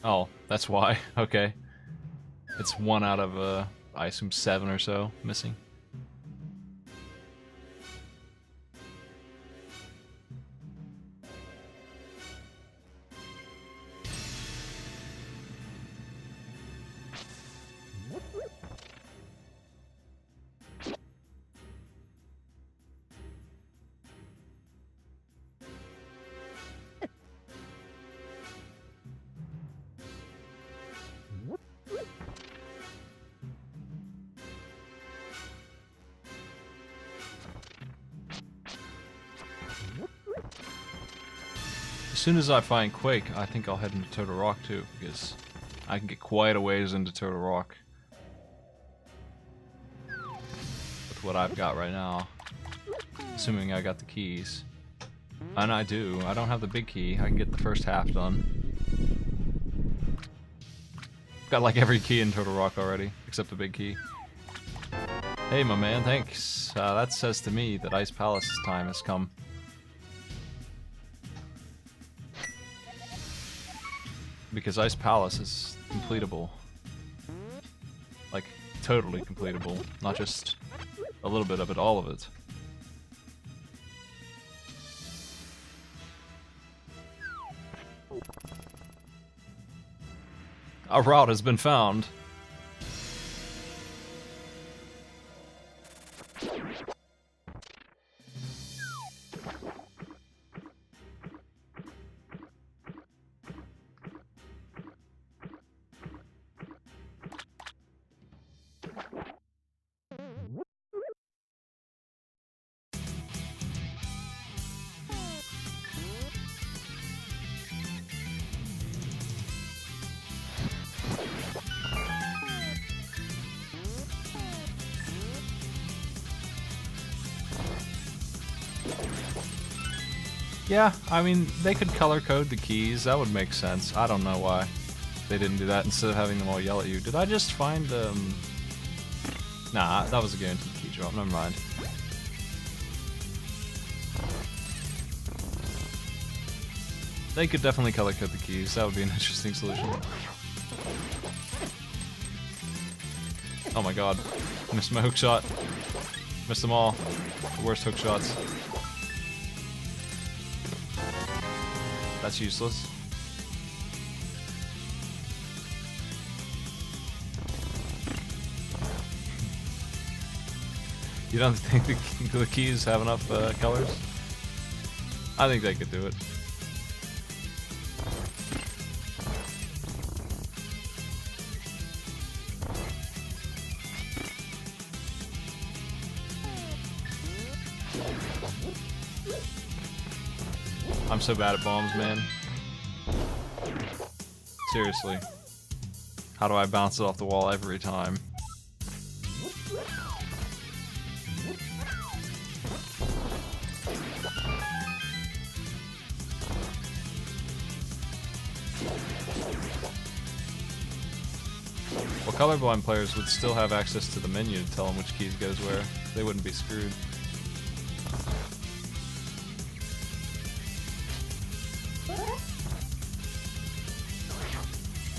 [SPEAKER 1] Oh, that's why. Okay. It's 1 out of, I assume 7 or so missing. As soon as I find Quake, I think I'll head into Turtle Rock too, because I can get quite a ways into Turtle Rock with what I've got right now. Assuming I got the keys. And I do. I don't have the big key. I can get the first half done. Got like every key in Turtle Rock already, except the big key. Hey my man, thanks. That says to me that Ice Palace's time has come. Because Ice Palace is completable. Like, totally completable. Not just a little bit of it, all of it. A route has been found. Yeah, I mean, they could color code the keys. That would make sense. I don't know why they didn't do that instead of having them all yell at you. Did I just find, Nah, that was a guaranteed key drop. Never mind. They could definitely color code the keys. That would be an interesting solution. Oh my god. Missed my hook shot. Missed them all. The worst hook shots. That's useless. You don't think the keys have enough colors? I think they could do it. I'm so bad at bombs, man. Seriously. How do I bounce it off the wall every time? Well, colorblind players would still have access to the menu to tell them which keys goes where. They wouldn't be screwed.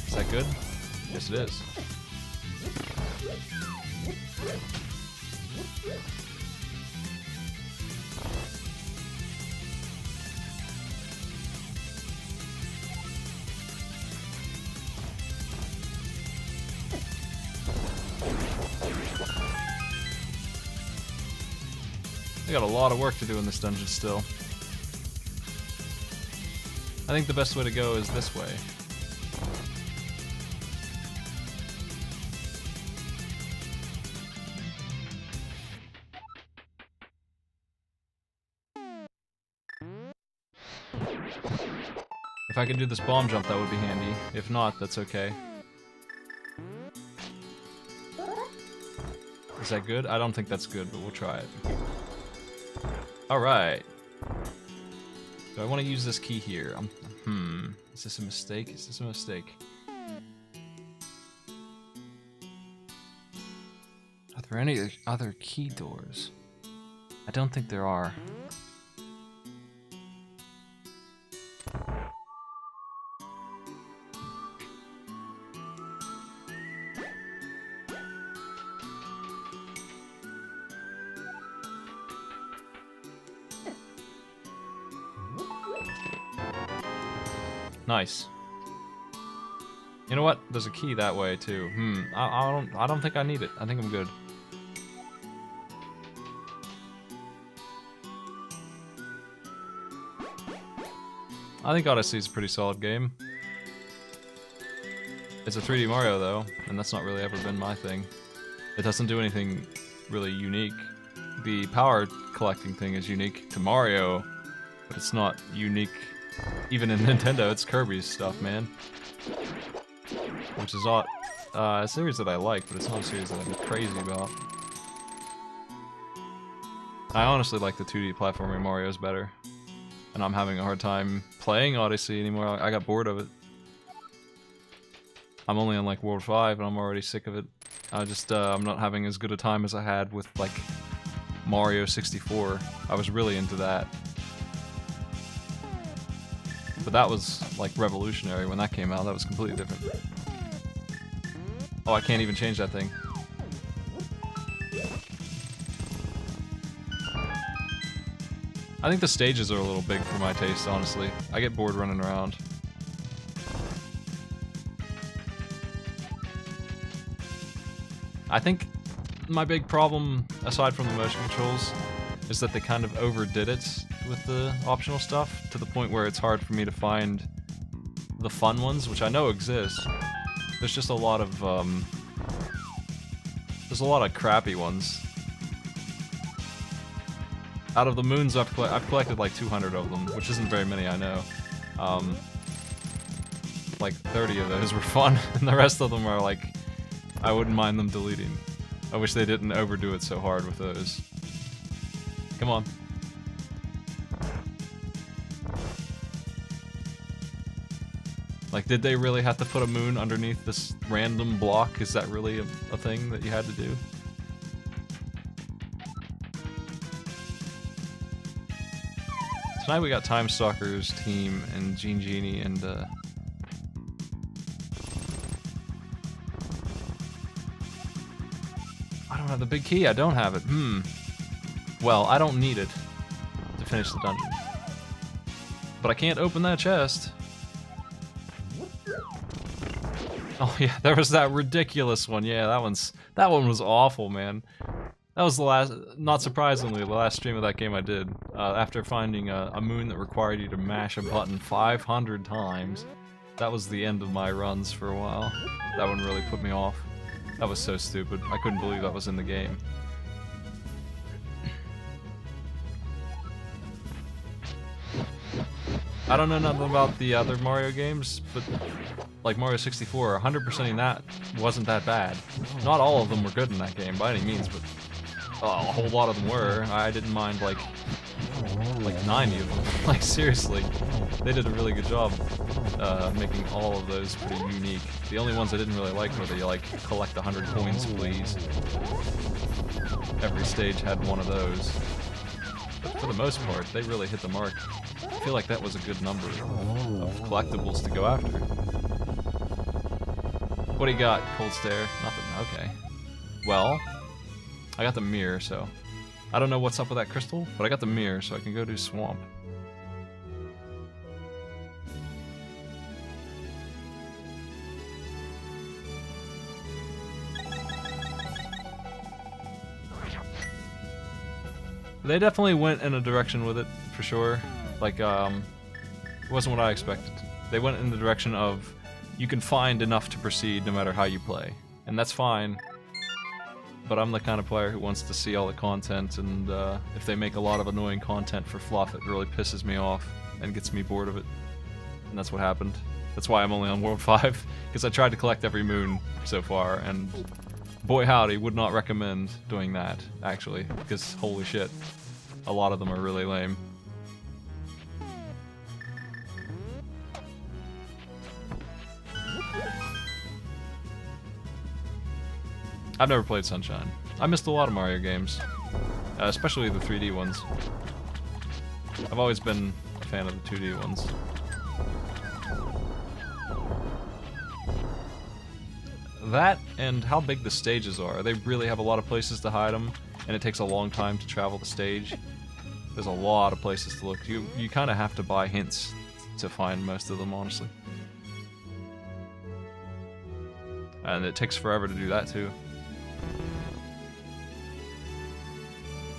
[SPEAKER 1] Is that good? Yes, it is. I got a lot of work to do in this dungeon still. I think the best way to go is this way. If I could do this bomb jump, that would be handy. If not, that's okay. Is that good? I don't think that's good, but we'll try it. Alright. Do I want to use this key here? Is this a mistake? Is this a mistake? Are there any other key doors? I don't think there are. Nice. You know what? There's a key that way too. I don't think I need it. I think I'm good. I think Odyssey is a pretty solid game. It's a 3D Mario though, and that's not really ever been my thing. It doesn't do anything really unique. The power collecting thing is unique to Mario, but it's not unique. Even in Nintendo, it's Kirby's stuff, man. Which is not a series that I like, but it's not a series that I'm crazy about. I honestly like the 2D platforming Marios better. And I'm having a hard time playing Odyssey anymore. I got bored of it. I'm only on like World 5 and I'm already sick of it. I'm not having as good a time as I had with like Mario 64. I was really into that. But that was like revolutionary when that came out. That was completely different. Oh, I can't even change that thing. I think the stages are a little big for my taste, honestly. I get bored running around. I think my big problem, aside from the motion controls, is that they kind of overdid it with the optional stuff to the point where it's hard for me to find the fun ones, which I know exist. There's just a lot of crappy ones. Out of the moons I've collected like 200 of them, which isn't very many, I know. Like 30 of those were fun, and the rest of them are like, I wouldn't mind them deleting. I wish they didn't overdo it so hard with those. Come on. Like, did they really have to put a moon underneath this random block? Is that really a thing that you had to do? Tonight we got Time Stalker's team and Gene Genie and I don't have the big key. I don't have it. Well, I don't need it to finish the dungeon. But I can't open that chest. Oh yeah, there was that ridiculous one. Yeah, that one was awful, man. That was the last, not surprisingly, the last stream of that game I did. After finding a moon that required you to mash a button 500 times. That was the end of my runs for a while. That one really put me off. That was so stupid. I couldn't believe that was in the game. I don't know nothing about the other Mario games, but like Mario 64, 100%ing that wasn't that bad. Not all of them were good in that game by any means, but a whole lot of them were. I didn't mind like 90 of them. Like seriously, they did a really good job making all of those pretty unique. The only ones I didn't really like were the like collect 100 coins please. Every stage had one of those. But for the most part, they really hit the mark. I feel like that was a good number of collectibles to go after. What do you got, Cold Stare? Nothing. Okay. Well, I got the mirror, so I don't know what's up with that crystal, but I got the mirror, so I can go do Swamp. They definitely went in a direction with it, for sure. Like, it wasn't what I expected. They went in the direction of, you can find enough to proceed no matter how you play. And that's fine. But I'm the kind of player who wants to see all the content, and if they make a lot of annoying content for fluff, it really pisses me off and gets me bored of it. And that's what happened. That's why I'm only on World 5, because I tried to collect every moon so far, and boy howdy, would not recommend doing that, actually, because holy shit, a lot of them are really lame. I've never played Sunshine. I missed a lot of Mario games, especially the 3D ones. I've always been a fan of the 2D ones. That and how big the stages are. They really have a lot of places to hide them, and it takes a long time to travel the stage. There's a lot of places to look. You kind of have to buy hints to find most of them, honestly. And it takes forever to do that, too.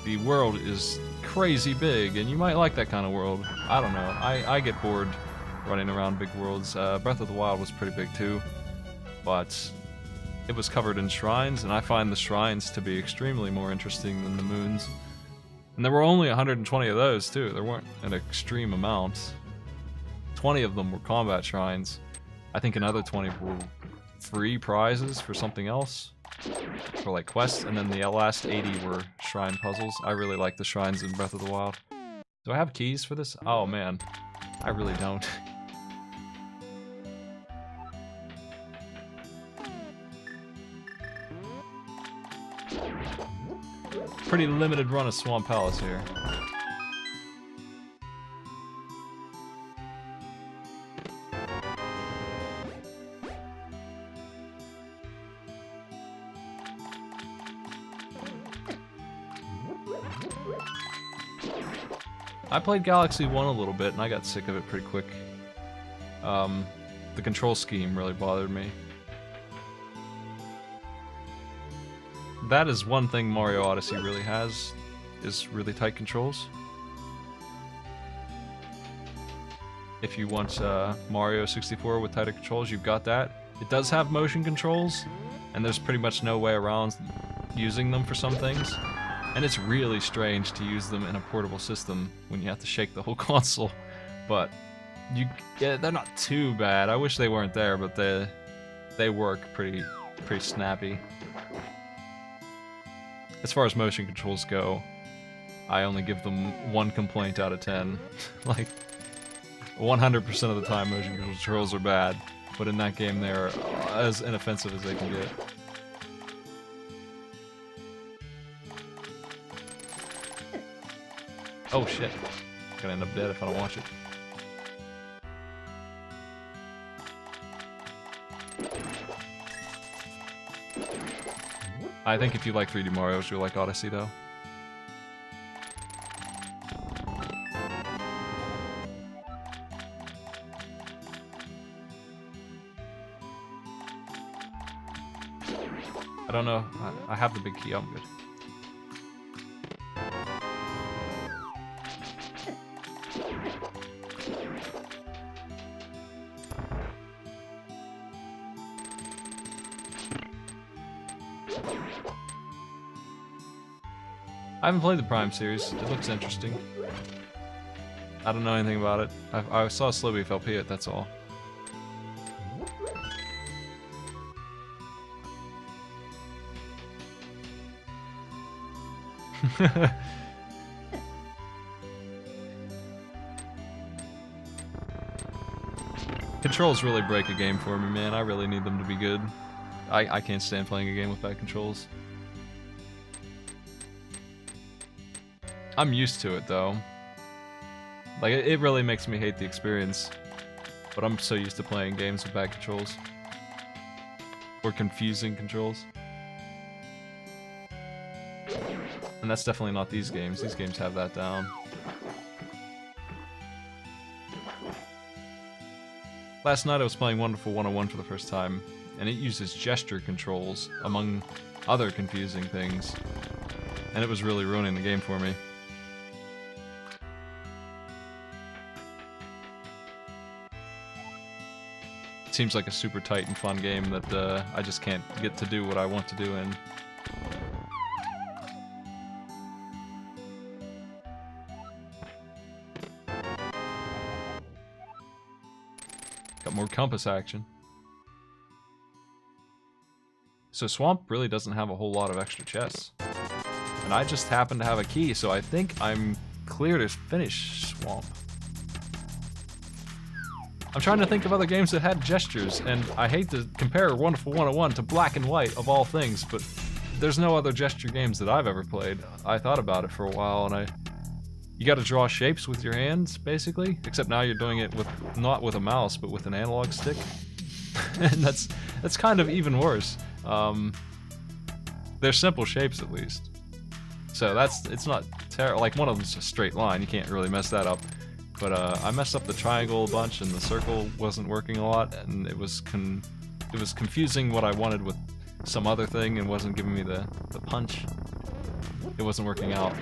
[SPEAKER 1] The world is crazy big, and you might like that kind of world. I don't know. I get bored running around big worlds. Breath of the Wild was pretty big, too. But it was covered in shrines, and I find the shrines to be extremely more interesting than the moons. And there were only 120 of those, too. There weren't an extreme amount. 20 of them were combat shrines. I think another 20 were free prizes for something else. For like quests, and then the last 80 were shrine puzzles. I really like the shrines in Breath of the Wild. Do I have keys for this? Oh man, I really don't. Pretty limited run of Swamp Palace here. I played Galaxy 1 a little bit, and I got sick of it pretty quick. The control scheme really bothered me. That is one thing Mario Odyssey really has, is really tight controls. If you want Mario 64 with tighter controls, you've got that. It does have motion controls, and there's pretty much no way around using them for some things. And it's really strange to use them in a portable system when you have to shake the whole console. But they're not too bad. I wish they weren't there, but they work pretty snappy. As far as motion controls go, I only give them 1 complaint out of 10. Like, 100% of the time motion controls are bad, but in that game they're as inoffensive as they can get. Oh shit. I'm gonna end up dead if I don't watch it. I think if you like 3D Marios, you'll like Odyssey though. I don't know. I have the big key. I'm good. I haven't played the Prime series. It looks interesting. I don't know anything about it. I saw Slowbeef LP it, that's all. Controls really break a game for me, man. I really need them to be good. I can't stand playing a game with bad controls. I'm used to it, though. Like, it really makes me hate the experience. But I'm so used to playing games with bad controls. Or confusing controls. And that's definitely not these games. These games have that down. Last night I was playing Wonderful 101 for the first time, and it uses gesture controls, among other confusing things. And it was really ruining the game for me. It seems like a super tight and fun game that I just can't get to do what I want to do in. Got more compass action. So Swamp really doesn't have a whole lot of extra chests. And I just happen to have a key, so I think I'm clear to finish Swamp. I'm trying to think of other games that had gestures, and I hate to compare Wonderful 101 to Black and White of all things, but there's no other gesture games that I've ever played. I thought about it for a while, and you gotta draw shapes with your hands, basically, except now you're doing it with not with a mouse, but with an analog stick. And that's kind of even worse. They're simple shapes at least. So it's not terrible. Like, one of them's a straight line, you can't really mess that up. But I messed up the triangle a bunch, and the circle wasn't working a lot, and it was confusing what I wanted with some other thing, and wasn't giving me the punch. It wasn't working out.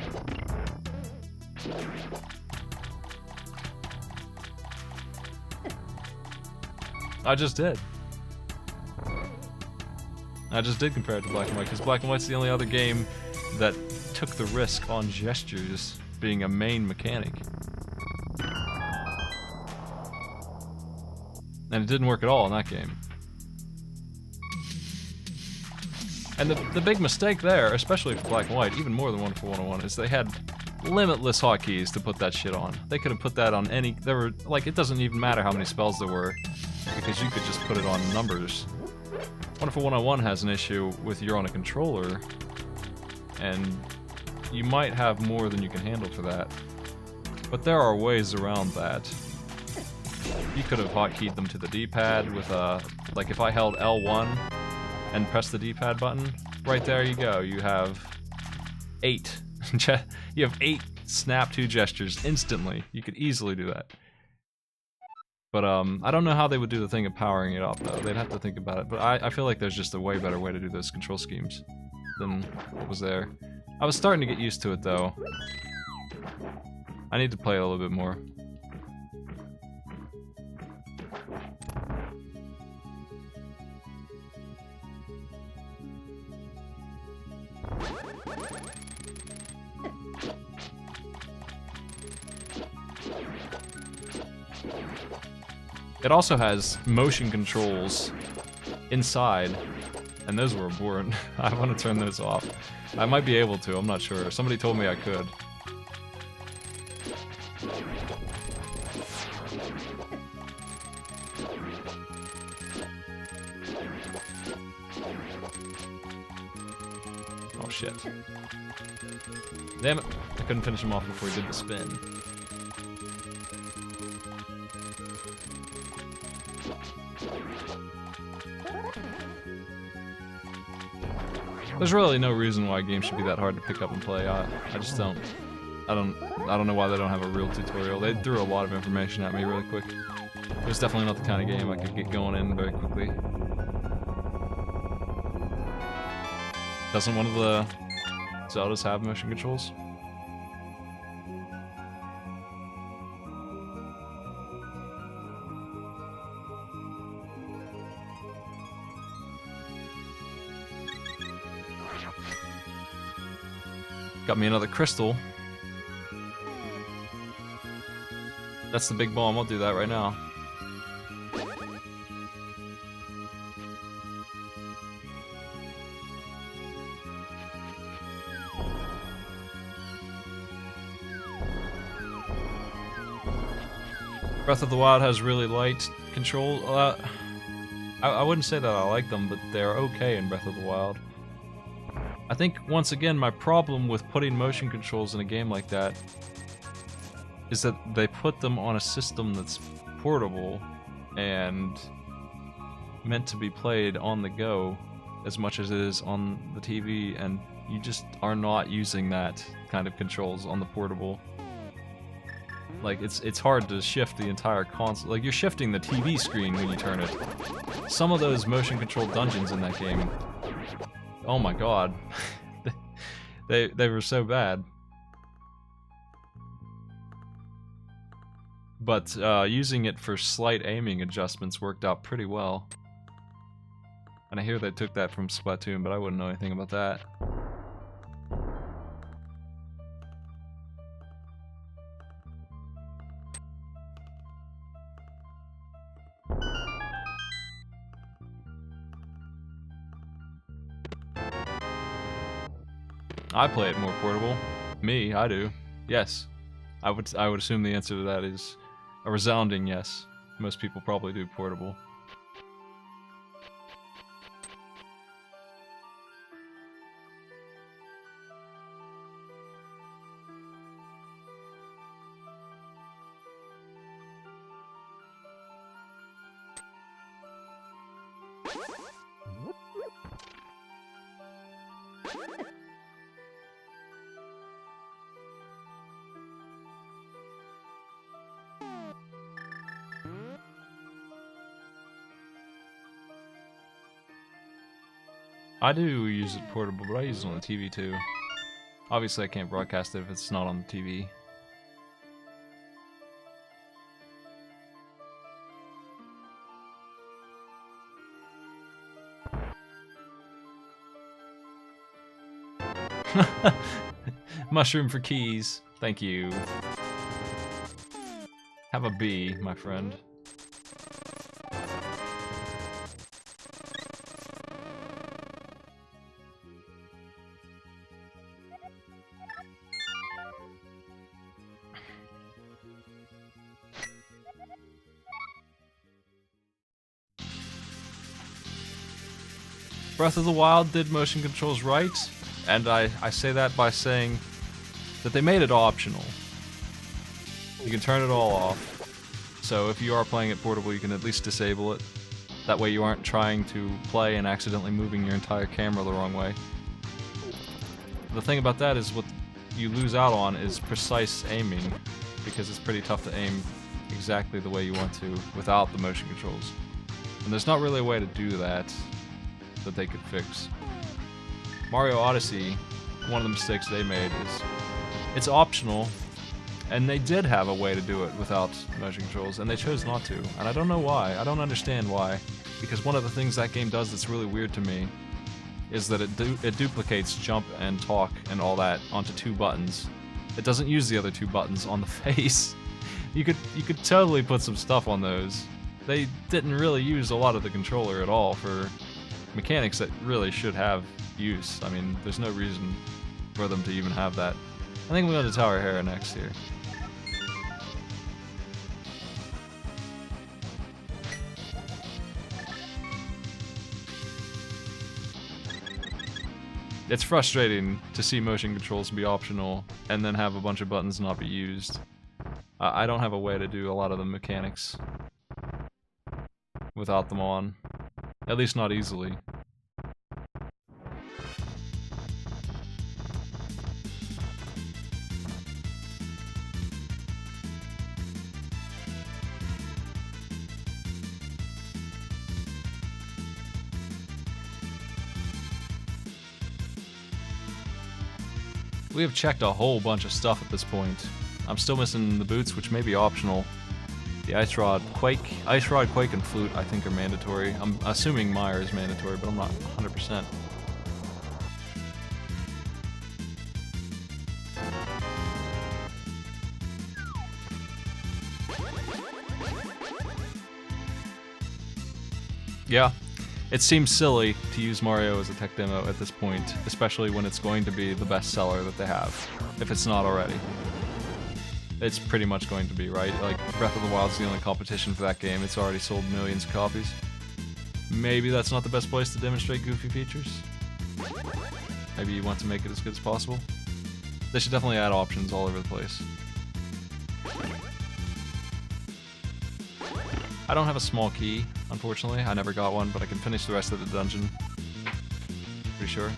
[SPEAKER 1] I just did. I just did compare it to Black and White, because Black and White's the only other game that took the risk on gestures being a main mechanic. And it didn't work at all in that game. And the big mistake there, especially for Black and White, even more than Wonderful 101, is they had limitless hotkeys to put that shit on. They could have put that on any... There were... Like, it doesn't even matter how many spells there were, because you could just put it on numbers. Wonderful 101 has an issue with you're on a controller, and you might have more than you can handle for that. But there are ways around that. You could have hotkeyed them to the D-pad with like if I held L1 and pressed the D-pad button, right there you go. You have 8. You have 8 snap to gestures instantly. You could easily do that. But I don't know how they would do the thing of powering it up though. They'd have to think about it. But I feel like there's just a way better way to do those control schemes than what was there. I was starting to get used to it though. I need to play it a little bit more. It also has motion controls inside, and those were abhorrent. I want to turn those off. I might be able to, I'm not sure. Somebody told me I could. Oh shit. Damn it, I couldn't finish him off before he did the spin. There's really no reason why games should be that hard to pick up and play. I just don't. I don't know why they don't have a real tutorial. They threw a lot of information at me really quick. It was definitely not the kind of game I could get going in very quickly. Doesn't one of the Zeldas have motion controls? Got me another crystal. That's the big bomb. I'll do that right now. Breath of the Wild has really light control. I wouldn't say that I like them, but they're okay in Breath of the Wild. I think, once again, my problem with putting motion controls in a game like that is that they put them on a system that's portable and meant to be played on the go as much as it is on the TV, and you just are not using that kind of controls on the portable. Like, it's hard to shift the entire console. Like, you're shifting the TV screen when you turn it. Some of those motion-controlled dungeons in that game, oh my god, they were so bad. But using it for slight aiming adjustments worked out pretty well. And I hear they took that from Splatoon, but I wouldn't know anything about that. I play it more portable. Me, I do. Yes. I would assume the answer to that is a resounding yes. Most people probably do portable. I do use it portable, but I use it on the TV too. Obviously I can't broadcast it if it's not on the TV. Mushroom for keys. Thank you. Have a B, my friend. Breath of the Wild did motion controls right, and I say that by saying that they made it optional. You can turn it all off, so if you are playing it portable you can at least disable it. That way you aren't trying to play and accidentally moving your entire camera the wrong way. The thing about that is what you lose out on is precise aiming, because it's pretty tough to aim exactly the way you want to without the motion controls. And there's not really a way to do that they could fix. Mario Odyssey, one of the mistakes they made is it's optional, and they did have a way to do it without motion controls, and they chose not to. And I don't know why. I don't understand why. Because one of the things that game does that's really weird to me is that it duplicates jump and talk and all that onto 2 buttons. It doesn't use the other 2 buttons on the face. You could totally put some stuff on those. They didn't really use a lot of the controller at all for mechanics that really should have use. I mean, there's no reason for them to even have that. I think we'll go to Tower Hera next here. It's frustrating to see motion controls be optional and then have a bunch of buttons not be used. I don't have a way to do a lot of the mechanics without them on. At least not easily. We have checked a whole bunch of stuff at this point. I'm still missing the boots, which may be optional. The Ice Rod, Quake, and Flute I think are mandatory. I'm assuming Mire is mandatory, but I'm not 100%. Yeah, it seems silly to use Mario as a tech demo at this point, especially when it's going to be the best seller that they have, if it's not already. It's pretty much going to be, right? Like, Breath of the Wild's the only competition for that game. It's already sold millions of copies. Maybe that's not the best place to demonstrate goofy features. Maybe you want to make it as good as possible. They should definitely add options all over the place. I don't have a small key, unfortunately. I never got one, but I can finish the rest of the dungeon. Pretty sure.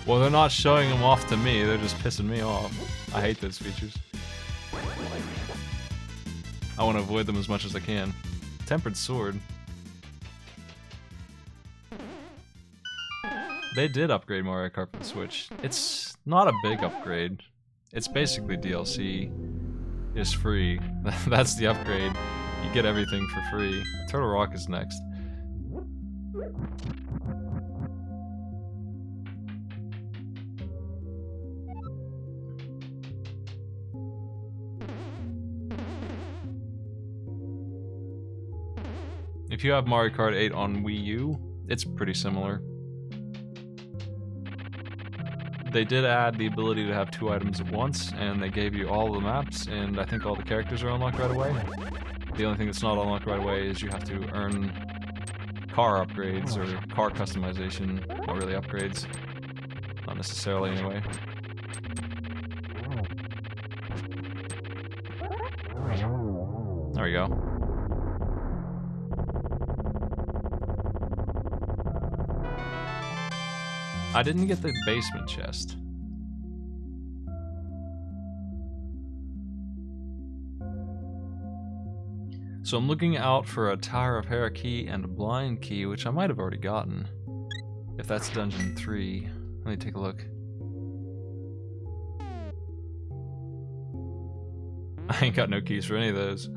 [SPEAKER 1] Well, they're not showing them off to me, they're just pissing me off. I hate those features. I want to avoid them as much as I can. Tempered sword. They did upgrade Mario Kart for the Switch. It's not a big upgrade. It's basically DLC. It's free. That's the upgrade. You get everything for free. Turtle Rock is next. If you have Mario Kart 8 on Wii U, it's pretty similar. They did add the ability to have 2 items at once, and they gave you all the maps, and I think all the characters are unlocked right away. The only thing that's not unlocked right away is you have to earn car upgrades, or car customization. Not really upgrades. Not necessarily, anyway. There we go. I didn't get the basement chest. So I'm looking out for a Tower of Hera key and a blind key, which I might have already gotten. If that's dungeon 3. Let me take a look. I ain't got no keys for any of those.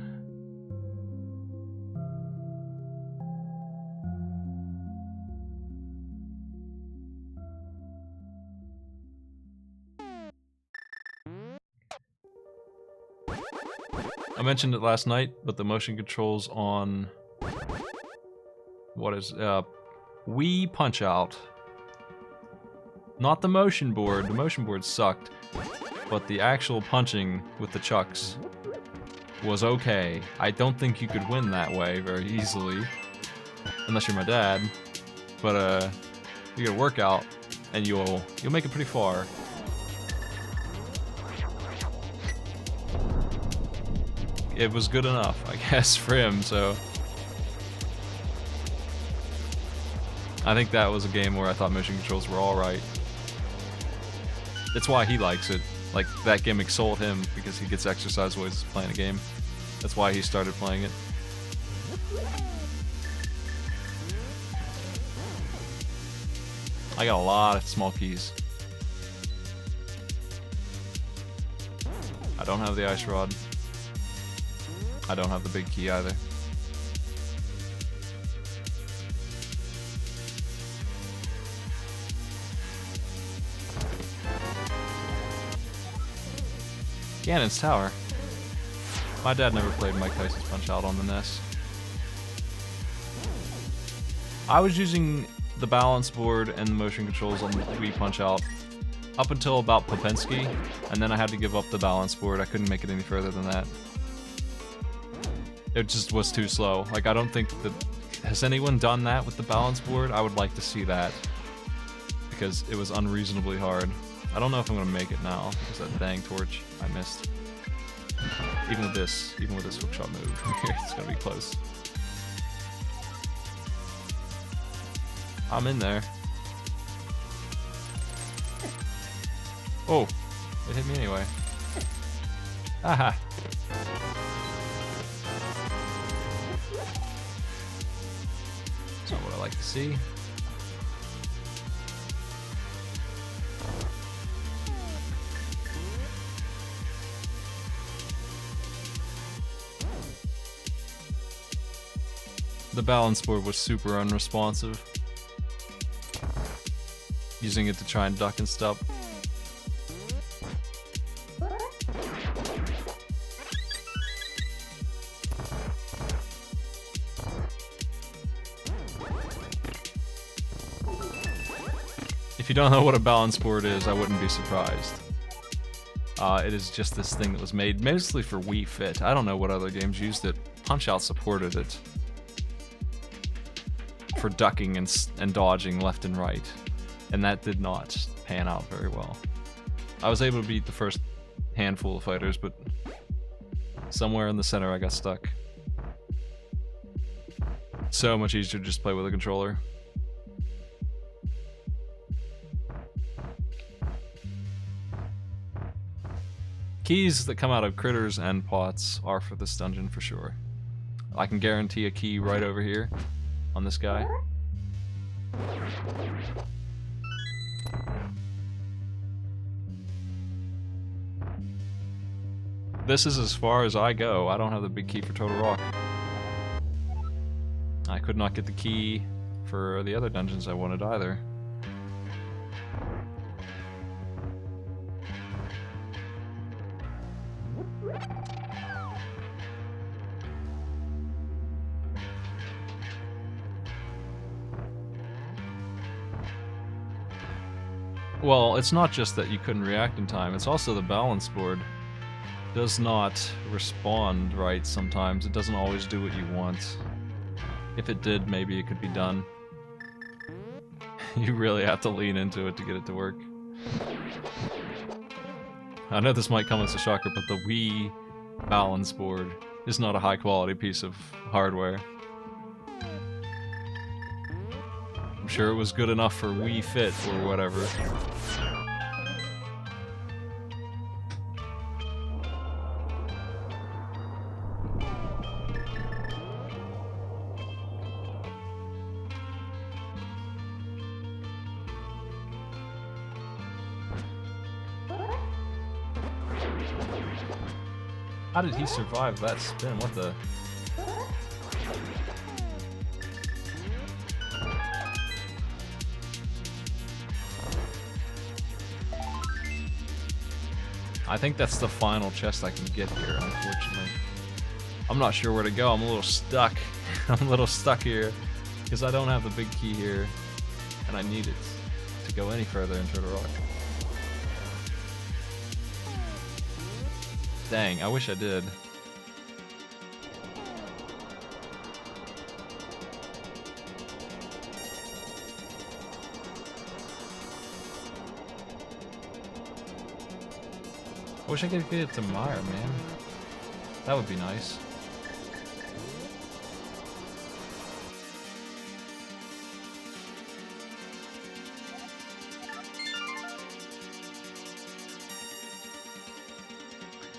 [SPEAKER 1] I mentioned it last night, but the motion controls on Wii Punch-Out. Not the motion board. The motion board sucked, but the actual punching with the chucks was okay. I don't think you could win that way very easily, unless you're my dad. But you get a workout, and you'll make it pretty far. It was good enough, I guess, for him, so... I think that was a game where I thought motion controls were alright. That's why he likes it. Like, that gimmick sold him, because he gets exercise while he's playing a game. That's why he started playing it. I got a lot of small keys. I don't have the ice rod. I don't have the big key either. Ganon's Tower. My dad never played Mike Tyson's Punch-Out on the NES. I was using the balance board and the motion controls on the Wii Punch-Out up until about Popensky, and then I had to give up the balance board. I couldn't make it any further than that. It just was too slow. Like, I don't think that... Has anyone done that with the balance board? I would like to see that. Because it was unreasonably hard. I don't know if I'm gonna make it now, because that dang torch I missed. Even with this hookshot move, it's gonna be close. I'm in there. Oh! It hit me anyway. Aha! That's not what I like to see. The balance board was super unresponsive. Using it to try and duck and stuff. If you don't know what a balance board is, I wouldn't be surprised. It is just this thing that was made mostly for Wii Fit. I don't know what other games used it. Punch-Out supported it for ducking and dodging left and right, and that did not pan out very well. I was able to beat the first handful of fighters, but somewhere in the center I got stuck. So much easier to just play with a controller. Keys that come out of critters and pots are for this dungeon for sure. I can guarantee a key right over here on this guy. This is as far as I go. I don't have the big key for Total Rock. I could not get the key for the other dungeons I wanted either. Well, it's not just that you couldn't react in time, it's also the balance board does not respond right sometimes. It doesn't always do what you want. If it did, maybe it could be done. You really have to lean into it to get it to work. I know this might come as a shocker, but the Wii balance board is not a high quality piece of hardware. I'm sure it was good enough for Wii Fit or whatever. How did he survive that spin? What the... I think that's the final chest I can get here, unfortunately. I'm not sure where to go. I'm a little stuck. I'm a little stuck here because I don't have the big key here, and I need it to go any further into the rock. Dang, I wish I did. I wish I could get it to Meyer, man. That would be nice.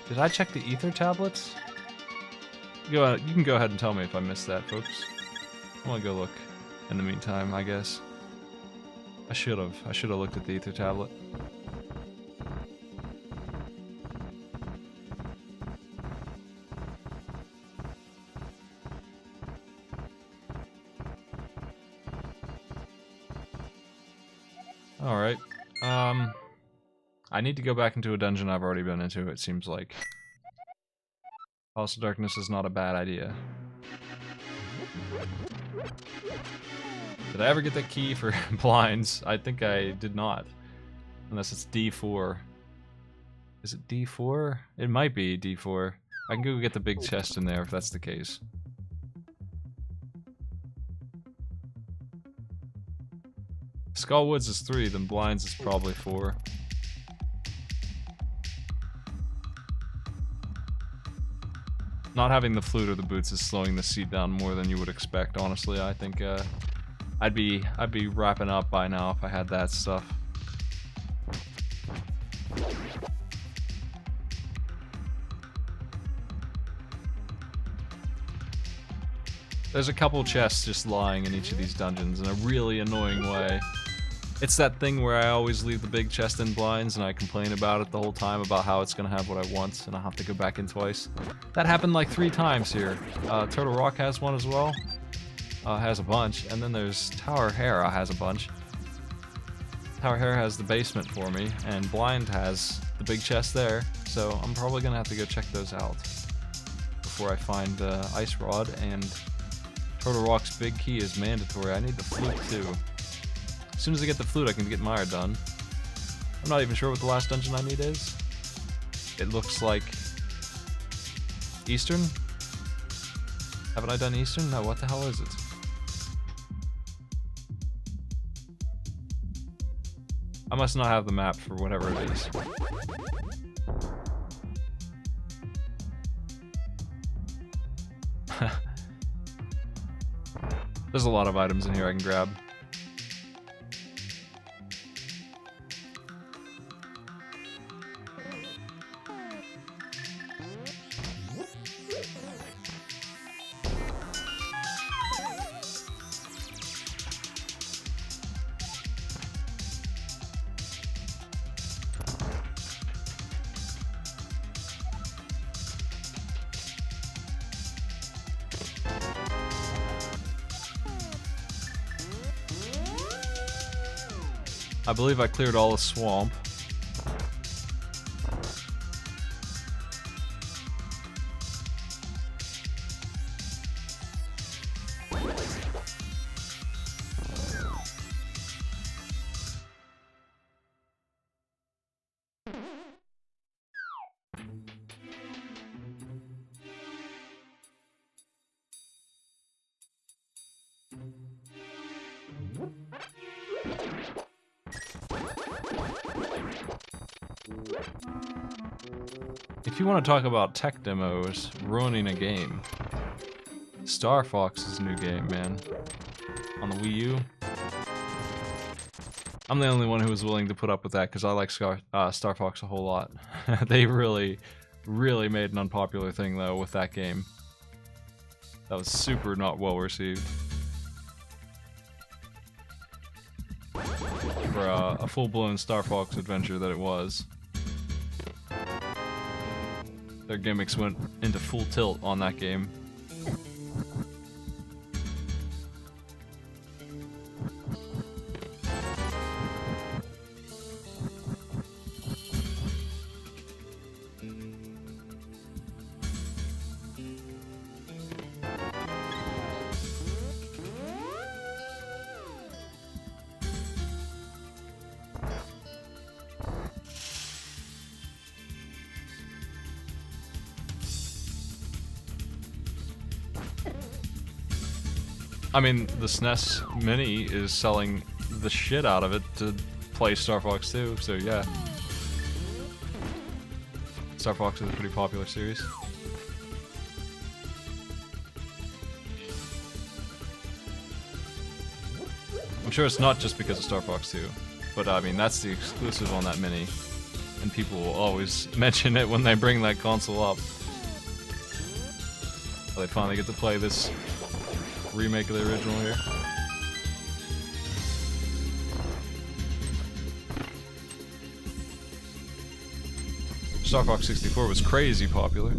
[SPEAKER 1] Did I check the ether tablets? You can go ahead and tell me if I missed that, folks. I'm gonna go look in the meantime, I guess. I should have looked at the ether tablet. Alright. I need to go back into a dungeon I've already been into, it seems like. Palace of Darkness is not a bad idea. Did I ever get that key for blinds? I think I did not. Unless it's D4. Is it D4? It might be D4. I can go get the big chest in there if that's the case. Skullwoods is 3, then blinds is probably 4. Not having the flute or the boots is slowing the seat down more than you would expect, honestly. I think I'd be wrapping up by now if I had that stuff. There's a couple chests just lying in each of these dungeons in a really annoying way. It's that thing where I always leave the big chest in blinds and I complain about it the whole time about how it's gonna have what I want and I'll have to go back in twice. That happened like 3 times here. Turtle Rock has one as well. has a bunch, and then there's Tower Hera has a bunch. Tower Hera has the basement for me, and Blind has the big chest there, so I'm probably gonna have to go check those out before I find Ice Rod, and Turtle Rock's big key is mandatory. I need the flute too. As soon as I get the flute, I can get Mire done. I'm not even sure what the last dungeon I need is. It looks like Eastern? Haven't I done Eastern? No, what the hell is it? I must not have the map for whatever it is. There's a lot of items in here I can grab. I believe I cleared all the swamp. If you want to talk about tech demos ruining a game, Star Fox is a new game, man. On the Wii U. I'm the only one who was willing to put up with that because I like Star Fox a whole lot. They really made an unpopular thing though with that game. That was super not well received. For a full-blown Star Fox adventure that it was. Their gimmicks went into full tilt on that game. I mean, the SNES Mini is selling the shit out of it to play Star Fox 2, so yeah. Star Fox is a pretty popular series. I'm sure it's not just because of Star Fox 2, but I mean, that's the exclusive on that Mini, and people will always mention it when they bring that console up. So they finally get to play this remake of the original here. Star Fox 64 was crazy popular.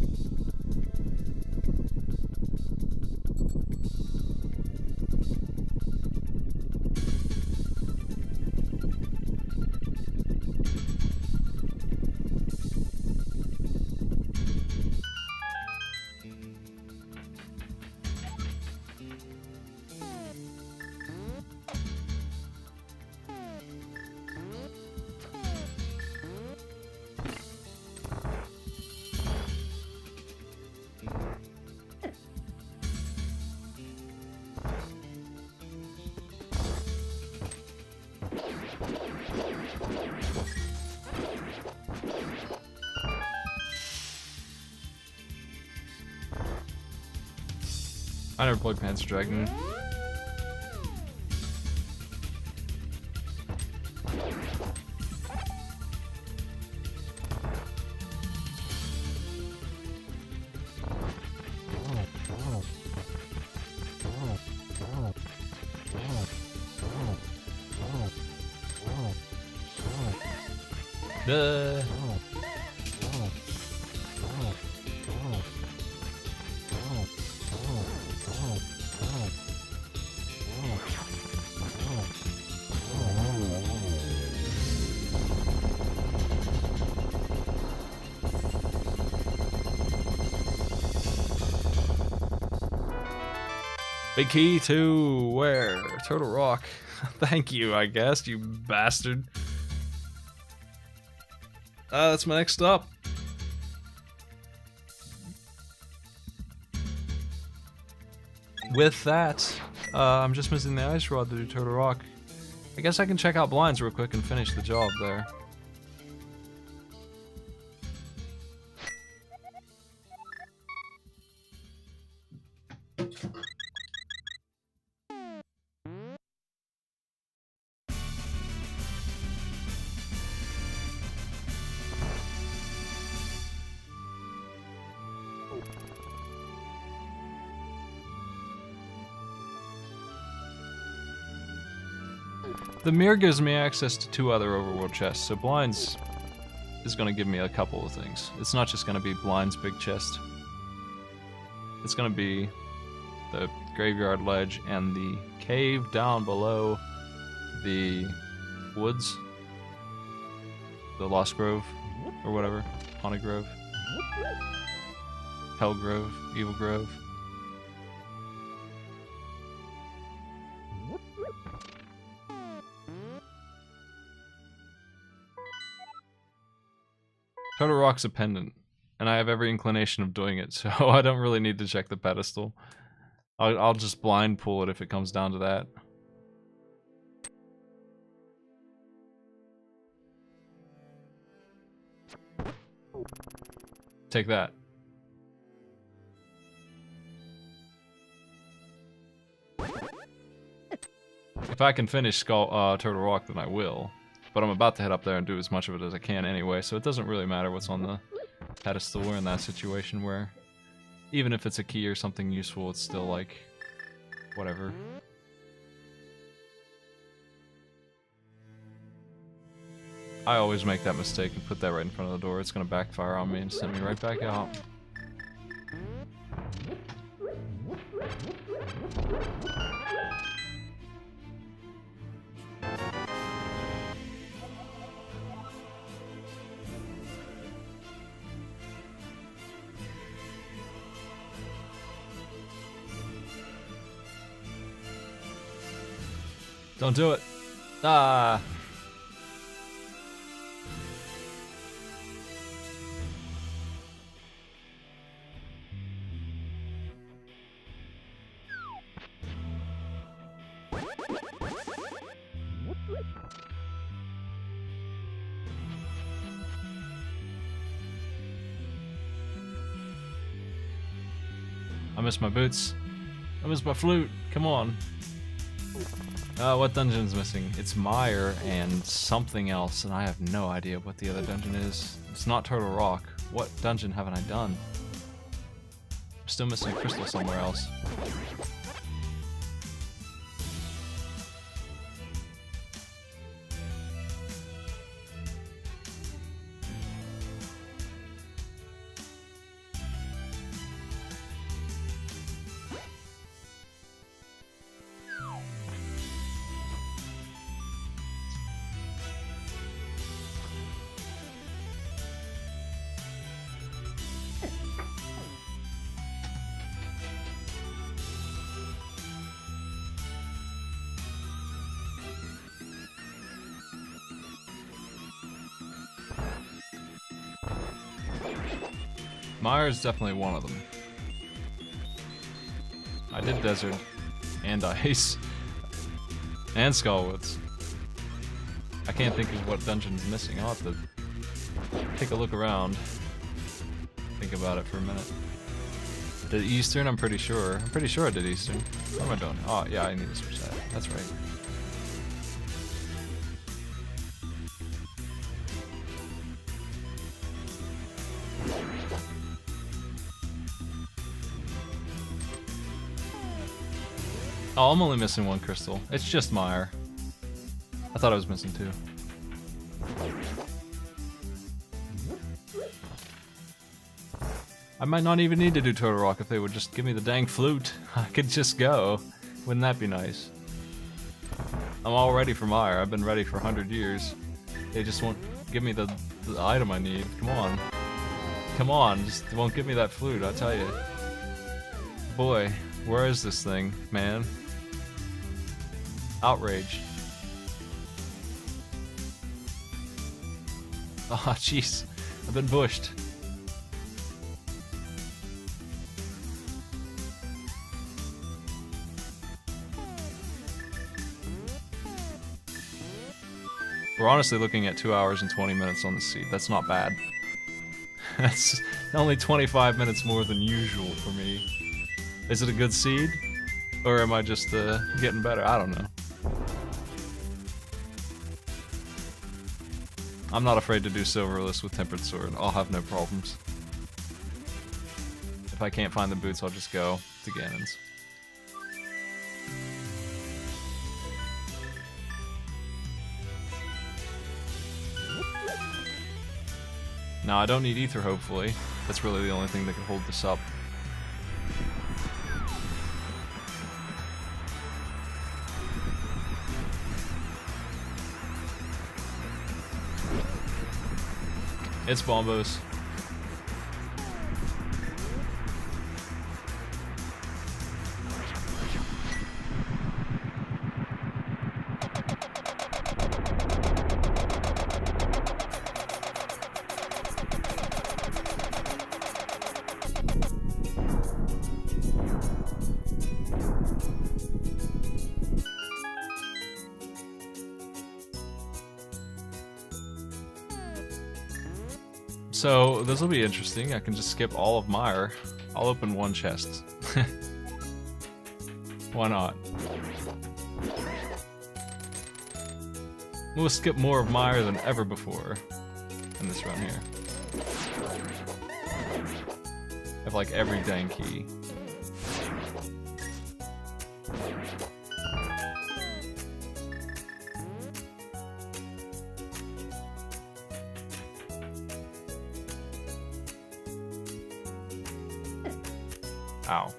[SPEAKER 1] I never played Panzer Dragoon. Duh. Big key to where? Turtle Rock. Thank you, I guess, you bastard. That's my next stop. With that, I'm just missing the ice rod to do Turtle Rock. I guess I can check out blinds real quick and finish the job there. The mirror gives me access to 2 other overworld chests, so blinds is going to give me a couple of things. It's not just going to be blinds big chest. It's going to be the graveyard ledge and the cave down below the woods. The Lost Grove, or whatever. Haunted Grove. Hell Grove. Evil Grove. Turtle Rock's a pendant, and I have every inclination of doing it, so I don't really need to check the pedestal. I'll just blind pull it if it comes down to that. Take that. If I can finish Turtle Rock, then I will. But I'm about to head up there and do as much of it as I can anyway, so it doesn't really matter what's on the pedestal. We're in that situation where even if it's a key or something useful, it's still like, whatever. I always make that mistake and put that right in front of the door. It's gonna backfire on me and send me right back out. Don't do it. Ah. I miss my boots. I miss my flute. Come on. What dungeon's missing? It's Mire and something else, and I have no idea what the other dungeon is. It's not Turtle Rock. What dungeon haven't I done? I'm still missing a crystal somewhere else. Mire's definitely one of them. I did Desert, and Ice, and Skullwoods. I can't think of what dungeon's missing. I'll have to take a look around. Think about it for a minute. Did Eastern? I'm pretty sure. I'm pretty sure I did Eastern. What am I doing? Oh, yeah, I need to switch that. That's right. Oh, I'm only missing 1 crystal. It's just Mire. I thought I was missing 2. I might not even need to do Turtle Rock if they would just give me the dang flute. I could just go. Wouldn't that be nice? I'm all ready for Mire. I've been ready for 100 years. They just won't give me the item I need. Come on. Come on, just won't give me that flute, I tell you. Boy, Where is this thing, man? Outrage. Oh, jeez. I've been bushed. We're honestly looking at 2 hours and 20 minutes on the seed. That's not bad. That's only 25 minutes more than usual for me. Is it a good seed? Or am I just getting better? I don't know. I'm not afraid to do silverless with tempered sword. I'll have no problems. If I can't find the boots, I'll just go to Ganon's. Now, I don't need ether, hopefully. That's really the only thing that can hold this up. It's Bombos. So, this will be interesting. I can just skip all of Mire. I'll open one chest. Why not? We'll skip more of Mire than ever before in this run here. I have like every dang key. Ow.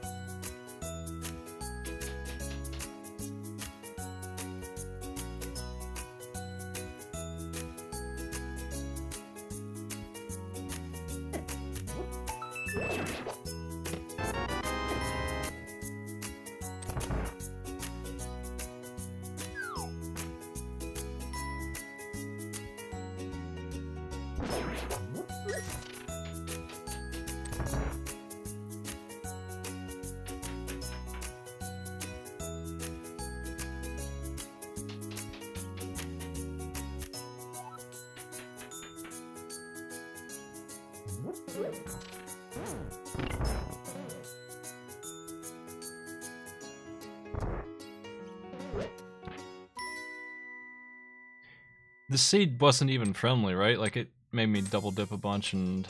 [SPEAKER 1] The seed wasn't even friendly, right? Like, it made me double dip a bunch and...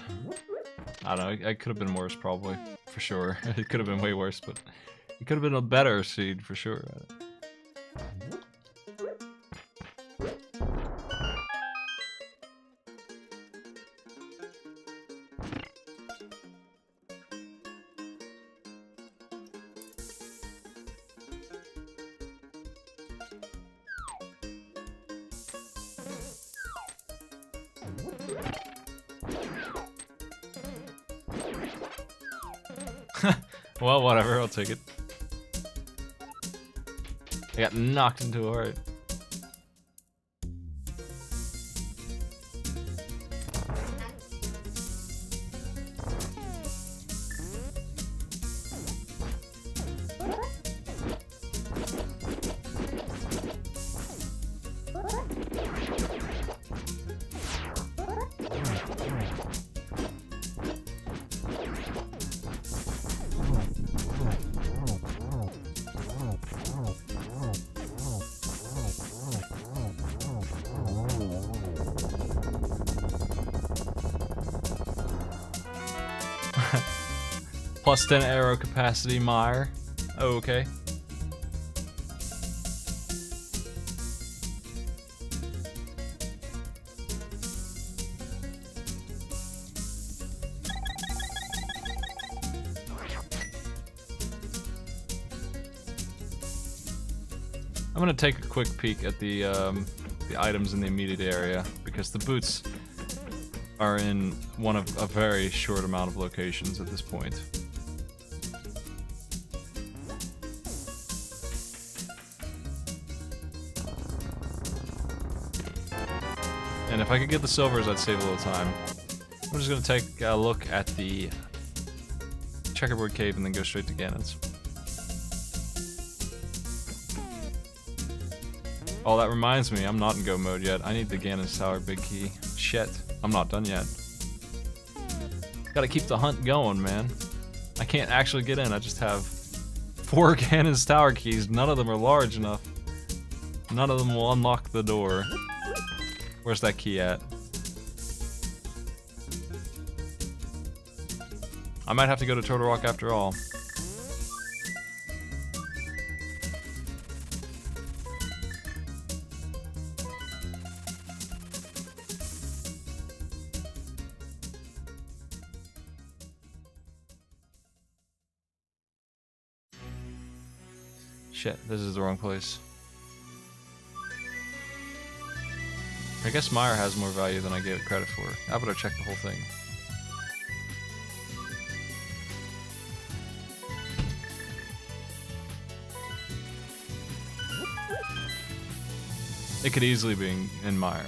[SPEAKER 1] I don't know, it could have been worse probably, for sure. It could have been way worse, but it could have been a better seed for sure. Well, whatever, I'll take it. I got knocked into a heart. Plus 10 arrow capacity, Mire. Oh, okay. I'm gonna take a quick peek at the items in the immediate area, because the boots are in one of a very short amount of locations at this point. And if I could get the silvers, I'd save a little time. I'm just gonna take a look at the checkerboard cave and then go straight to Ganon's. Oh, that reminds me, I'm not in go mode yet. I need the Ganon's Tower big key. Shit, I'm not done yet. Gotta keep the hunt going, man. I can't actually get in, I just have 4 Ganon's Tower keys. None of them are large enough. None of them will unlock the door. Where's that key at? I might have to go to Turtle Rock after all. Shit, this is the wrong place. I guess Meyer has more value than I gave it credit for. I better check the whole thing. It could easily be in Meyer.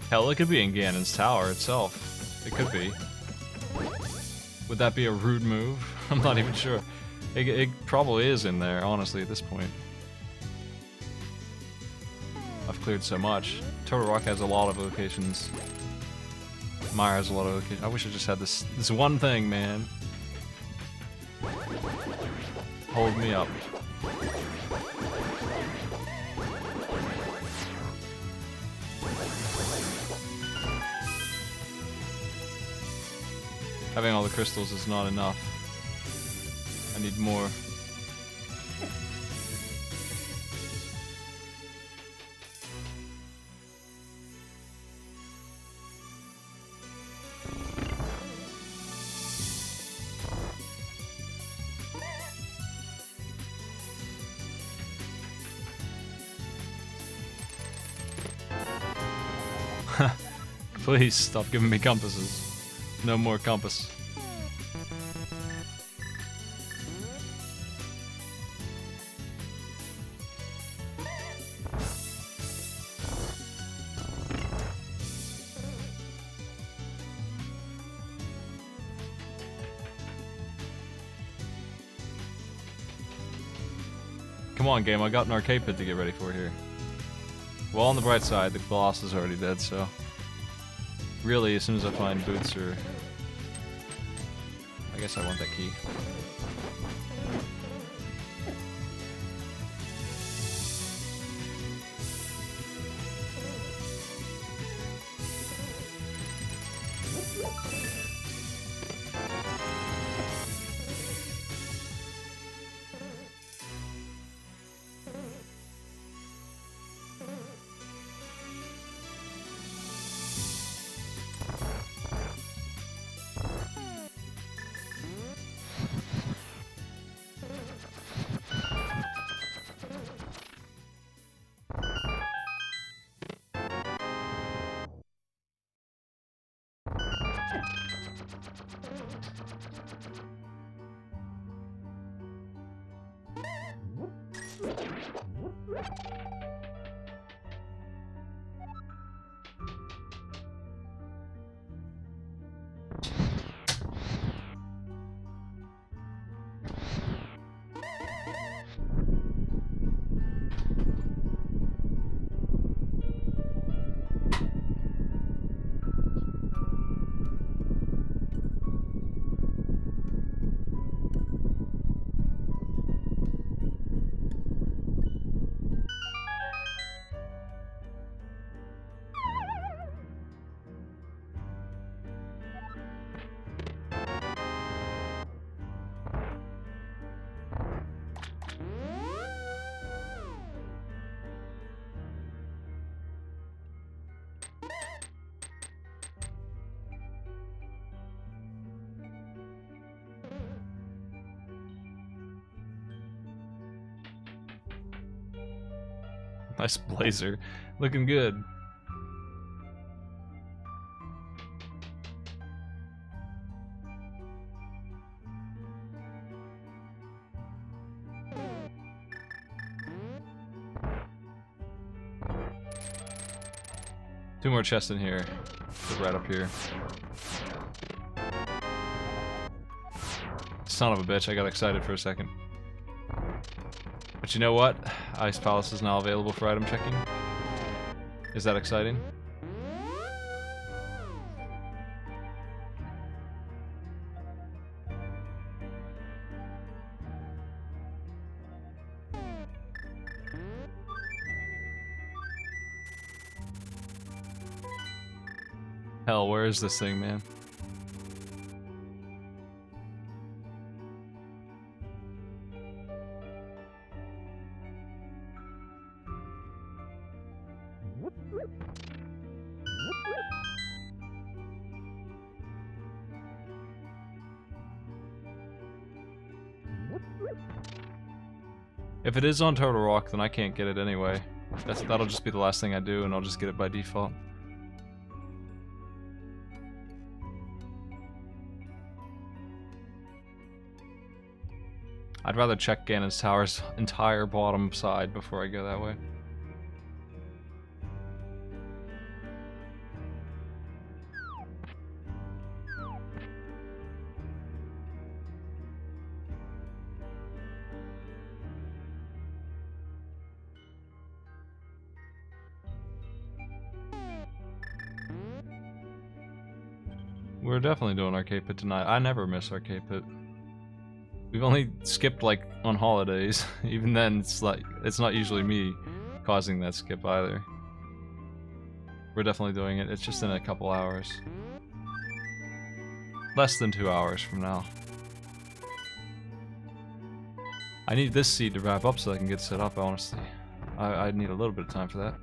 [SPEAKER 1] Hell, it could be in Ganon's Tower itself. It could be. Would that be a rude move? I'm not even sure. It probably is in there, honestly, at this point. I've cleared so much. Turtle Rock has a lot of locations. Meyer has a lot of locations. I wish I just had this one thing, man. Hold me up. Having all the crystals is not enough. I need more. Please stop giving me compasses. No more compass. Come on, game, I got an arcade pit to get ready for here. Well, on the bright side, the boss is already dead, so... Really, as soon as I find boots or... I guess I want that key. Nice blazer. Looking good. 2 more chests in here. Right up here. Son of a bitch, I got excited for a second. But you know what? Ice Palace is now available for item checking. Is that exciting? Hell, where is this thing, man? If it is on Turtle Rock, then I can't get it anyway. That'll just be the last thing I do, and I'll just get it by default. I'd rather check Ganon's Tower's entire bottom side before I go that way. We're definitely doing Arcade Pit tonight. I never miss Arcade Pit. We've only skipped like on holidays. Even then, it's not usually me causing that skip either. We're definitely doing it. It's just in a couple hours. Less than 2 hours from now. I need this seed to wrap up so I can get set up, honestly. I need a little bit of time for that.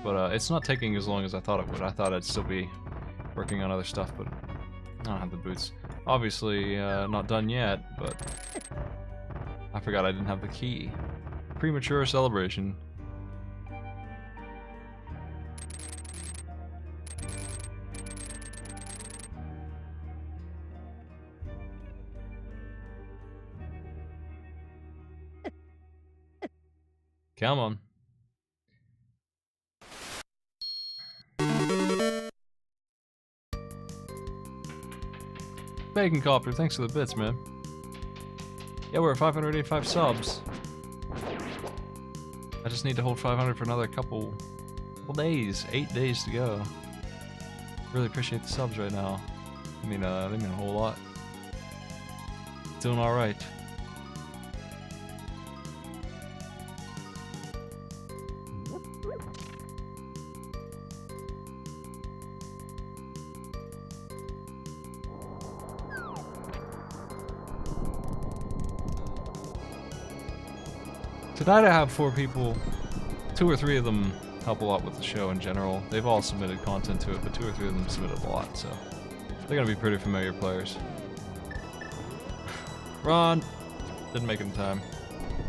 [SPEAKER 1] But it's not taking as long as I thought it would. I thought I'd still be working on other stuff, but I don't have the boots. Obviously, not done yet, but I forgot I didn't have the key. Premature celebration. Come on. Bacon Copter, thanks for the bits, man. Yeah, we're at 585 subs. I just need to hold 500 for another couple days. 8 days to go. Really appreciate the subs right now. I mean, they mean a whole lot. Doing alright. Tonight I have 4 people. 2 or 3 of them help a lot with the show in general. They've all submitted content to it, but 2 or 3 of them submitted a lot, so they're gonna be pretty familiar players. Run! Didn't make it in time.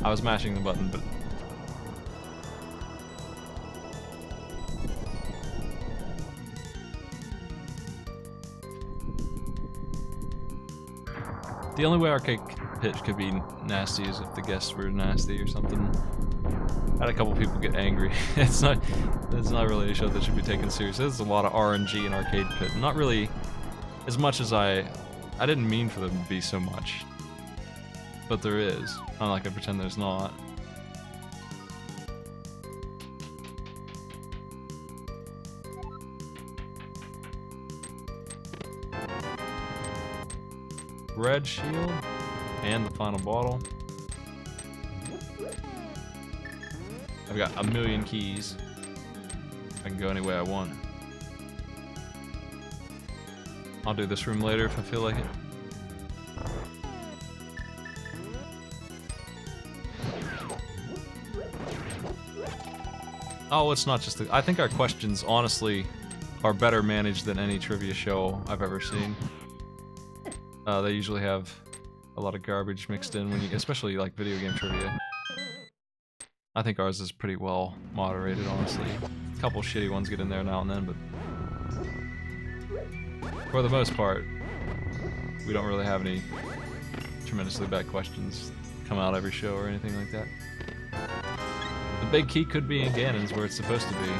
[SPEAKER 1] I was mashing the button, but... The only way Arcade Pit could be nasty is if the guests were nasty or something. I had a couple people get angry. It's not really a show that should be taken seriously. There's a lot of RNG in Arcade Pit. Not really as much as I didn't mean for them to be so much. But there is. I'm not gonna pretend there's not. Red shield and the final bottle. I've got 1,000,000 keys. I can go any way I want. I'll do this room later if I feel like it. Oh, it's not just I think our questions, honestly, are better managed than any trivia show I've ever seen. They usually have a lot of garbage mixed in, especially like video game trivia. I think ours is pretty well moderated, honestly. A couple shitty ones get in there now and then, but for the most part, we don't really have any tremendously bad questions come out every show or anything like that. The big key could be in Ganon's, where it's supposed to be.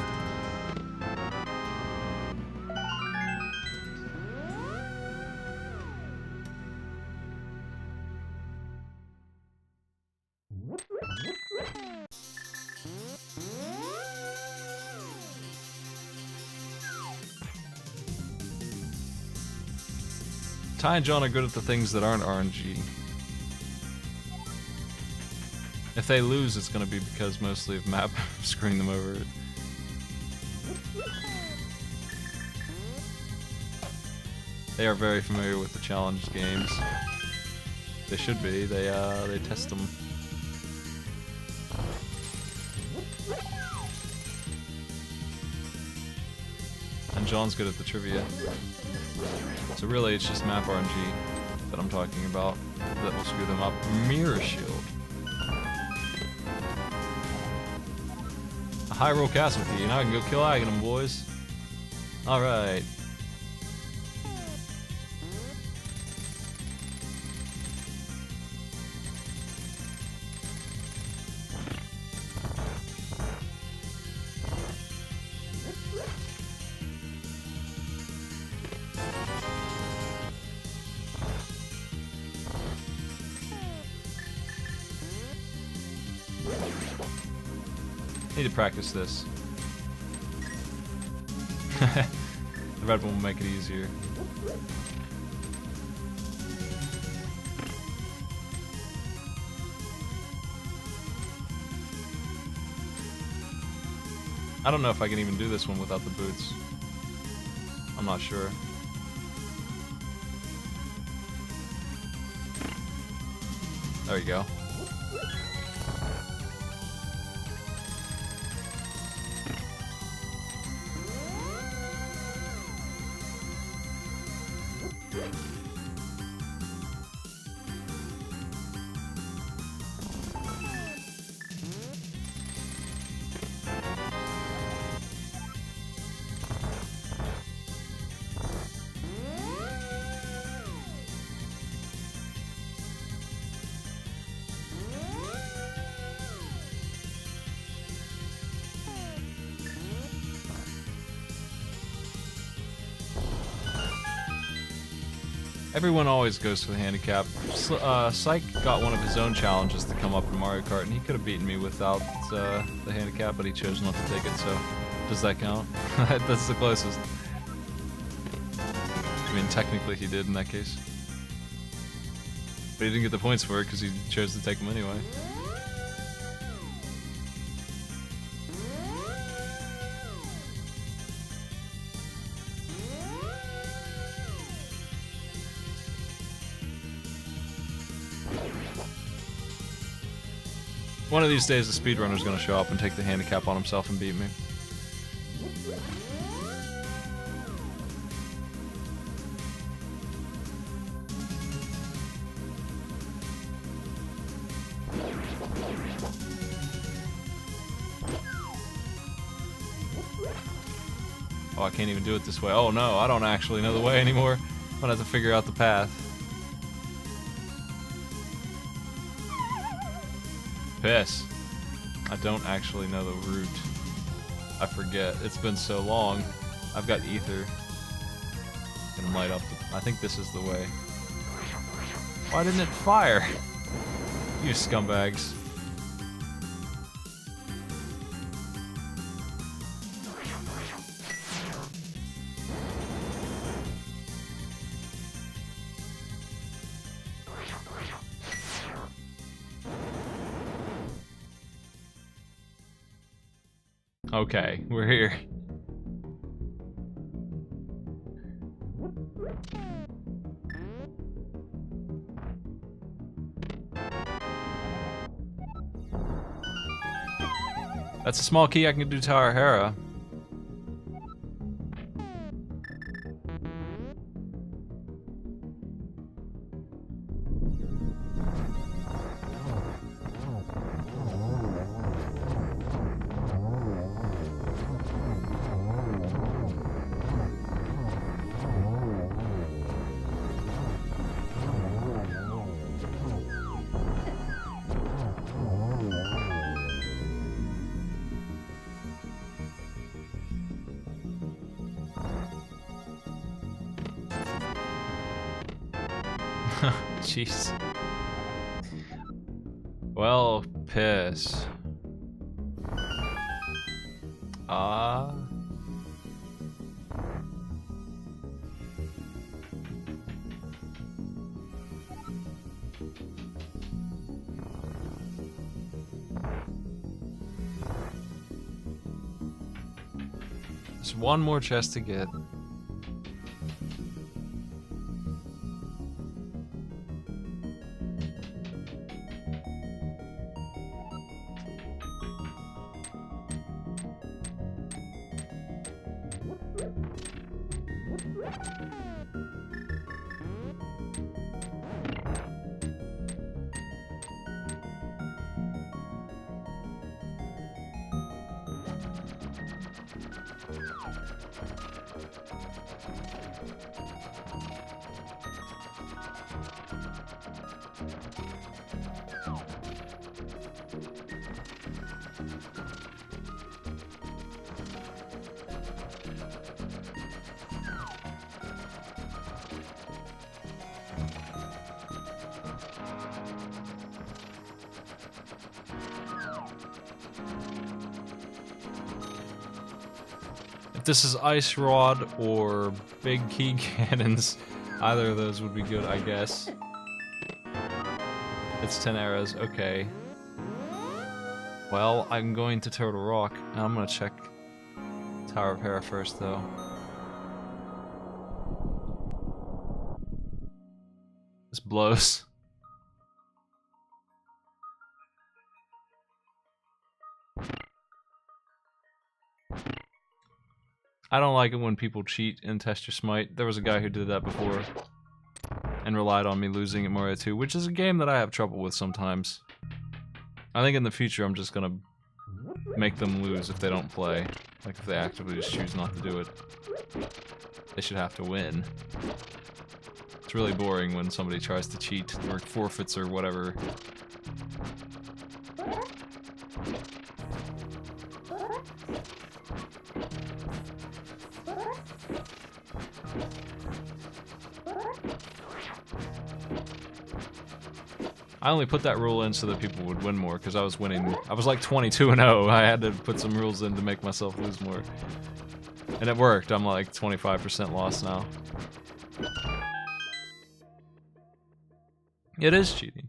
[SPEAKER 1] Ty and John are good at the things that aren't RNG. If they lose, it's gonna be because mostly of map screwing them over. They are very familiar with the challenge games. They should be. They test them. And John's good at the trivia. So really, it's just map RNG that I'm talking about that will screw them up. Mirror shield. A high roll castle key, and I can go kill Aghanim, boys. All right. Need to practice this. The red one will make it easier. I don't know if I can even do this one without the boots. I'm not sure. There you go. Everyone always goes for the handicap. Psych got one of his own challenges to come up in Mario Kart, and he could have beaten me without the handicap, but he chose not to take it, so does that count? That's the closest. I mean, technically he did in that case. But he didn't get the points for it because he chose to take them anyway. One of these days, the speedrunner's gonna show up and take the handicap on himself and beat me. Oh, I can't even do it this way. Oh no, I don't actually know the way anymore. I'm gonna have to figure out the path. Piss. I don't actually know the route. I forget. It's been so long. I've got ether. Can light up the... I think this is the way. Why didn't it fire? You scumbags. Okay, we're here. That's a small key I can do Tower Hera. Jeez. Well, piss. There's one more chest to get. If this is ice rod or big key cannons, either of those would be good, I guess. It's 10 arrows, okay. Well, I'm going to Turtle Rock, and I'm gonna check Tower of Hera first, though. This blows. I don't like it when people cheat and test your smite. There was a guy who did that before and relied on me losing at Mario 2, which is a game that I have trouble with sometimes. I think in the future I'm just gonna make them lose if they don't play. Like if they actively just choose not to do it. They should have to win. It's really boring when somebody tries to cheat or forfeits or whatever. I only put that rule in so that people would win more, because I was winning. I was like 22-0. I had to put some rules in to make myself lose more. And it worked. I'm like 25% loss now. It is cheating.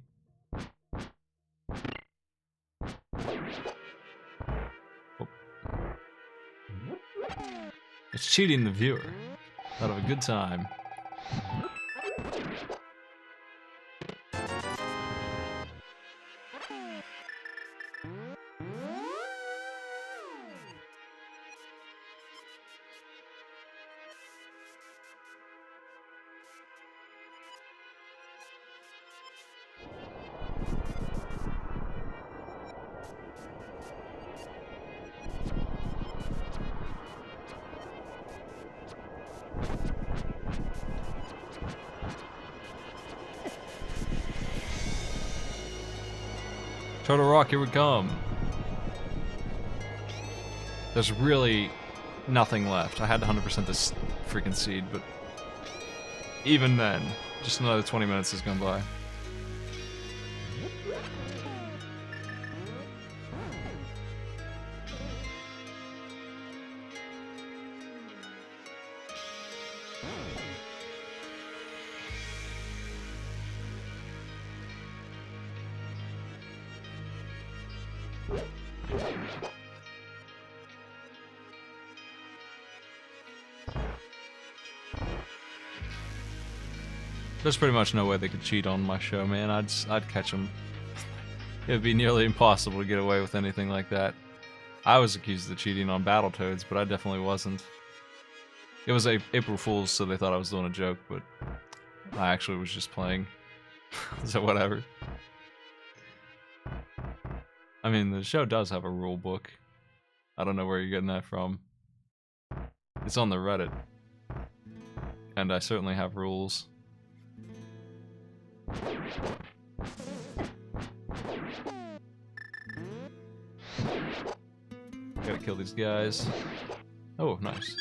[SPEAKER 1] Oh. It's cheating the viewer out of a good time. Turtle Rock, here we come. There's really nothing left. I had to 100% this freaking seed, but even then, just another 20 minutes has gone by. There's pretty much no way they could cheat on my show, man. I'd catch them. It would be nearly impossible to get away with anything like that. I was accused of cheating on Battletoads, but I definitely wasn't. It was April Fool's, so they thought I was doing a joke, but I actually was just playing. So whatever. I mean, the show does have a rule book. I don't know where you're getting that from. It's on the Reddit. And I certainly have rules. Gotta kill these guys. Oh, nice.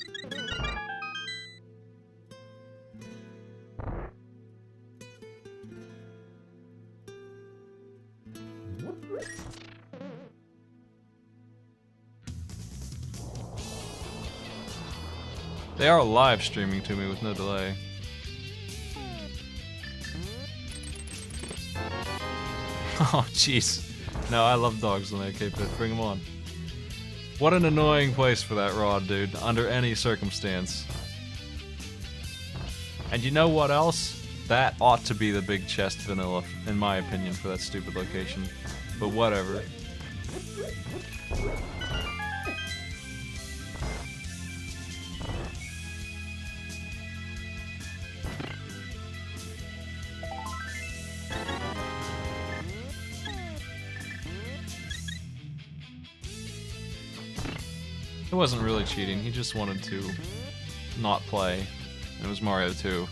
[SPEAKER 1] They are live streaming to me with no delay. Oh, jeez. No, I love dogs on AK Pit. Bring them on. What an annoying place for that rod, dude. Under any circumstance. And you know what else? That ought to be the big chest vanilla, in my opinion, for that stupid location. But whatever. It wasn't really cheating, he just wanted to not play. It was Mario 2.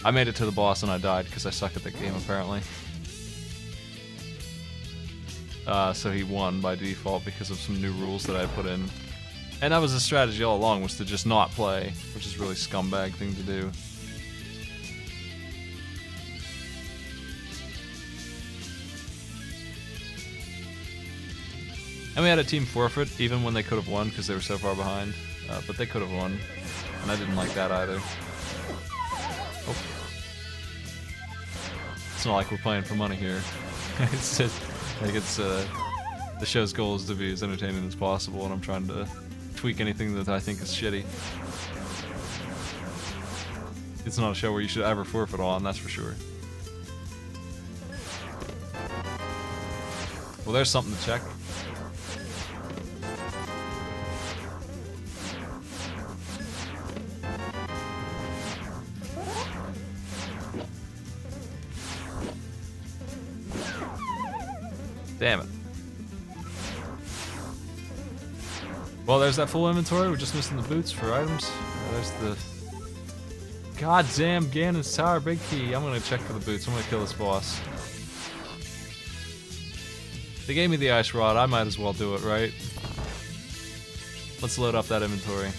[SPEAKER 1] I made it to the boss and I died because I suck at the game apparently. So he won by default because of some new rules that I put in. And that was the strategy all along, was to just not play, which is a really scumbag thing to do. And we had a team forfeit, even when they could have won because they were so far behind. But they could have won, and I didn't like that either. Oh. It's not like we're playing for money here. It's just, like the show's goal is to be as entertaining as possible, and I'm trying to tweak anything that I think is shitty. It's not a show where you should ever forfeit on, that's for sure. Well, there's something to check. Damn it. Well, there's that full inventory. We're just missing the boots for items. There's the goddamn Ganon's Tower big key. I'm gonna check for the boots. I'm gonna kill this boss. They gave me the ice rod. I might as well do it, right? Let's load up that inventory.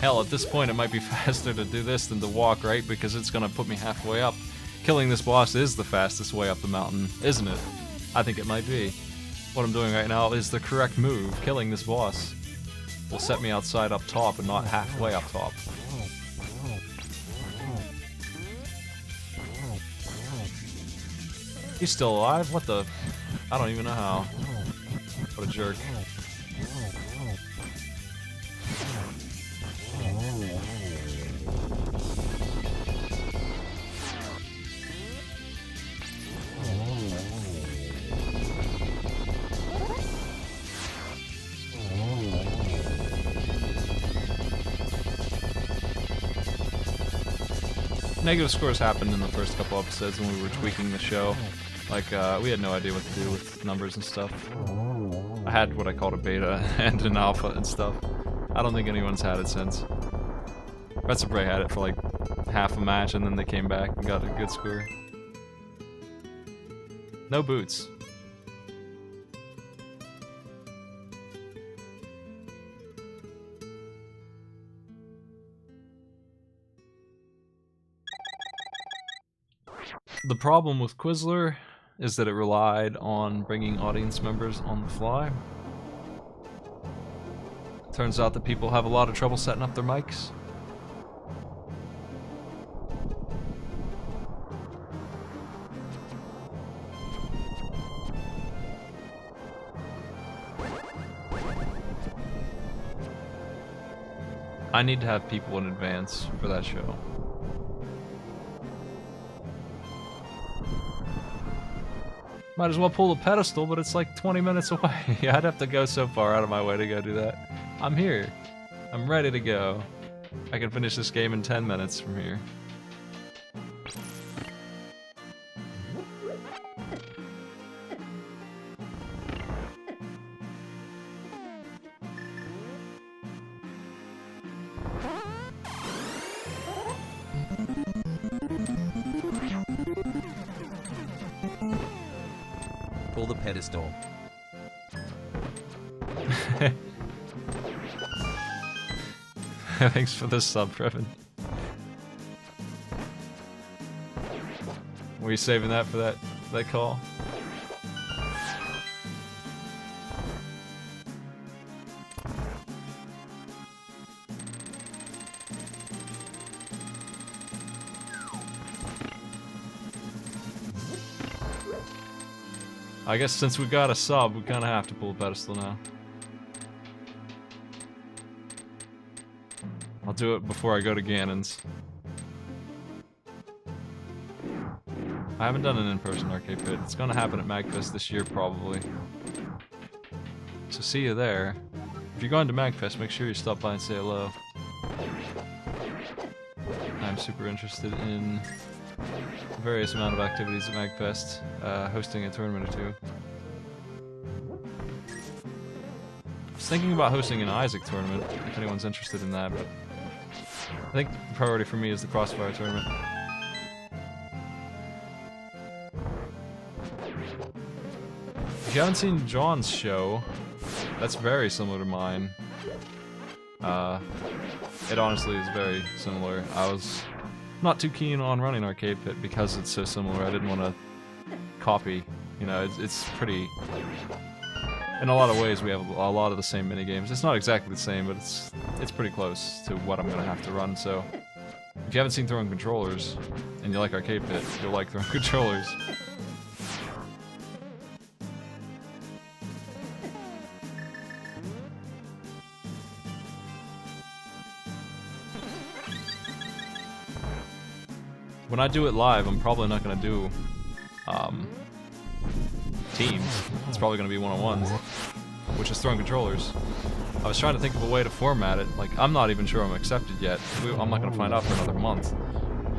[SPEAKER 1] Hell, at this point it might be faster to do this than to walk, right? Because it's gonna put me halfway up. Killing this boss is the fastest way up the mountain, isn't it? I think it might be. What I'm doing right now is the correct move. Killing this boss will set me outside up top and not halfway up top. He's still alive? What the? I don't even know how. What a jerk. Negative scores happened in the first couple episodes when we were tweaking the show. Like, we had no idea what to do with numbers and stuff. I had what I called a beta and an alpha and stuff. I don't think anyone's had it since. Rets of Bray had it for like half a match and then they came back and got a good score. No boots. The problem with Quizler is that it relied on bringing audience members on the fly. Turns out that people have a lot of trouble setting up their mics. I need to have people in advance for that show. Might as well pull the pedestal, but it's like 20 minutes away. I'd have to go so far out of my way to go do that. I'm here. I'm ready to go. I can finish this game in 10 minutes from here.
[SPEAKER 2] Pull the pedestal.
[SPEAKER 1] Thanks for the sub, Previn. Were you saving that for that call? I guess since we got a sub, we kind of have to pull a pedestal now. I'll do it before I go to Ganon's. I haven't done an in-person arcade pit. It's gonna happen at MagFest this year, probably. So see you there. If you're going to MagFest, make sure you stop by and say hello. I'm super interested in various amount of activities at MagFest, hosting a tournament or two. I was thinking about hosting an Isaac tournament, if anyone's interested in that, but I think the priority for me is the Crossfire tournament. If you haven't seen John's show, that's very similar to mine. It honestly is very similar. I was not too keen on running Arcade Pit because it's so similar. I didn't want to copy. You know, it's pretty... In a lot of ways, we have a lot of the same minigames. It's not exactly the same, but it's pretty close to what I'm going to have to run, so... If you haven't seen Throwing Controllers, and you like Arcade Pit, you'll like Throwing Controllers. When I do it live, I'm probably not going to do teams. It's probably going to be one-on-ones, which is Throwing Controllers. I was trying to think of a way to format it. Like, I'm not even sure I'm accepted yet. I'm not going to find out for another month.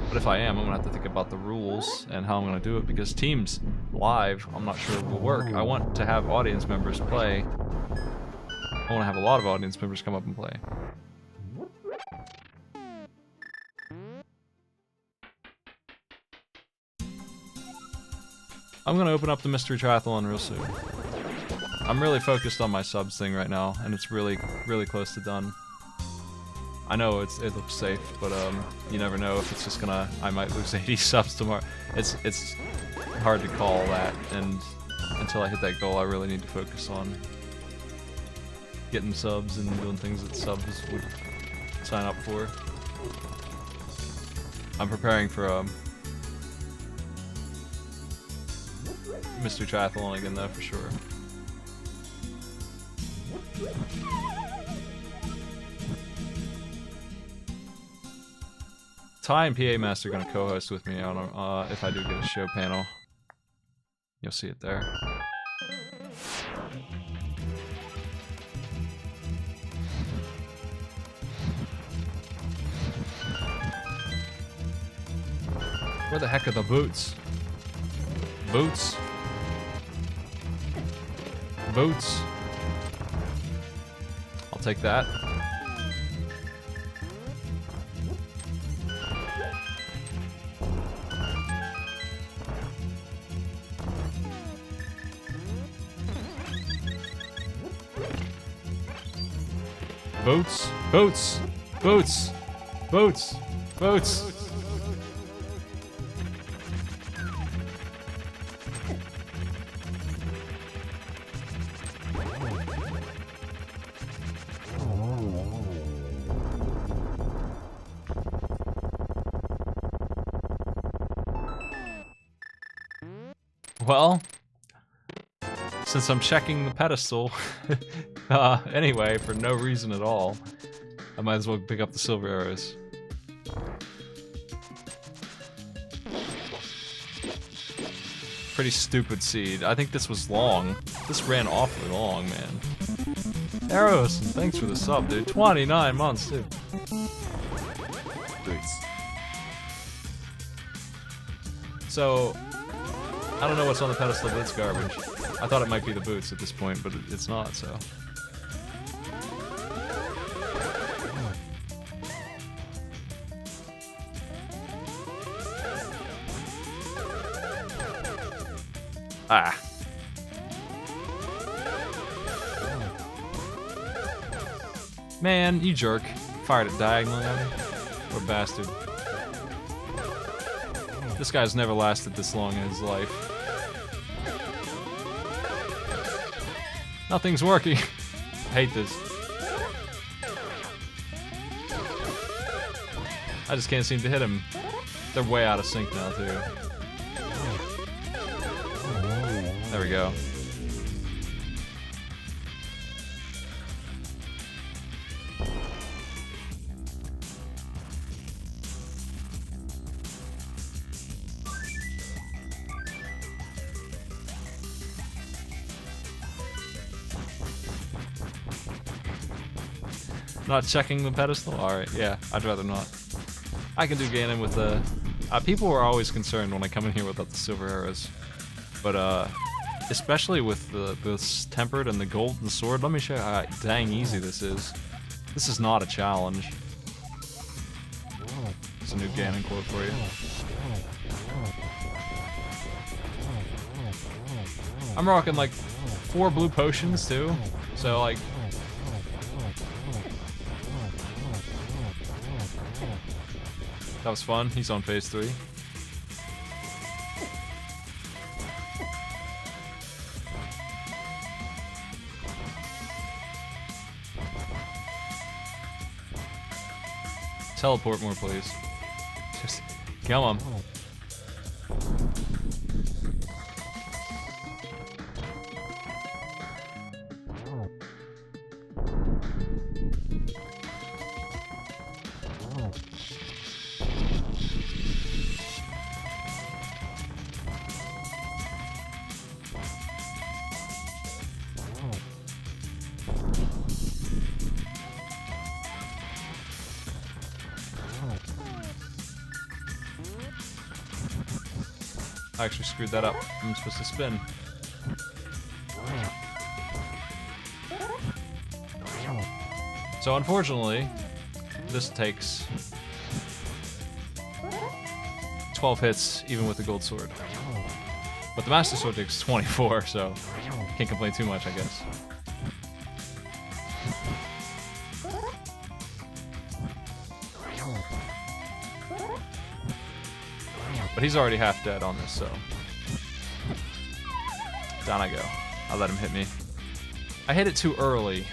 [SPEAKER 1] But if I am, I'm going to have to think about the rules and how I'm going to do it, because teams live, I'm not sure will work. I want to have audience members play. I want to have a lot of audience members come up and play. I'm gonna open up the Mystery Triathlon real soon. I'm really focused on my subs thing right now, and it's really, really close to done. I know it looks safe, but you never know if it's just gonna... I might lose 80 subs tomorrow. It's hard to call that, and until I hit that goal, I really need to focus on getting subs and doing things that subs would sign up for. I'm preparing for Mystery Triathlon again, though, for sure. Ty and PA Master are going to co-host with me on if I do get a show panel. You'll see it there. Where the heck are the boots? Boots? Boots. I'll take that. Boots, boots, boots, boots, boots. Well, since I'm checking the pedestal anyway for no reason at all, I might as well pick up the silver arrows. Pretty stupid seed. I think this was long. This ran awfully long, man. Arrows, and thanks for the sub, dude. 29 months, dude.
[SPEAKER 2] Boots.
[SPEAKER 1] So, I don't know what's on the pedestal, but it's garbage. I thought it might be the boots at this point, but it's not, so. Ah. Man, you jerk. Fired it diagonally at me. What a bastard. This guy's never lasted this long in his life. Nothing's working. I hate this. I just can't seem to hit him. They're way out of sync now, too. There we go. Not checking the pedestal? Alright, yeah, I'd rather not. I can do Ganon with the... people were always concerned when I come in here without the silver arrows. But, especially with the tempered and the golden sword, let me show you how dang easy this is. This is not a challenge. It's a new Ganon quote for you. I'm rocking like 4 blue potions too, so like... That was fun. He's on phase 3. Teleport more, please. Just come on. I actually screwed that up. I'm supposed to spin. So unfortunately, this takes 12 hits even with the gold sword. But the Master Sword takes 24, so can't complain too much, I guess. But he's already half dead on this, so... Down I go. I'll let him hit me. I hit it too early.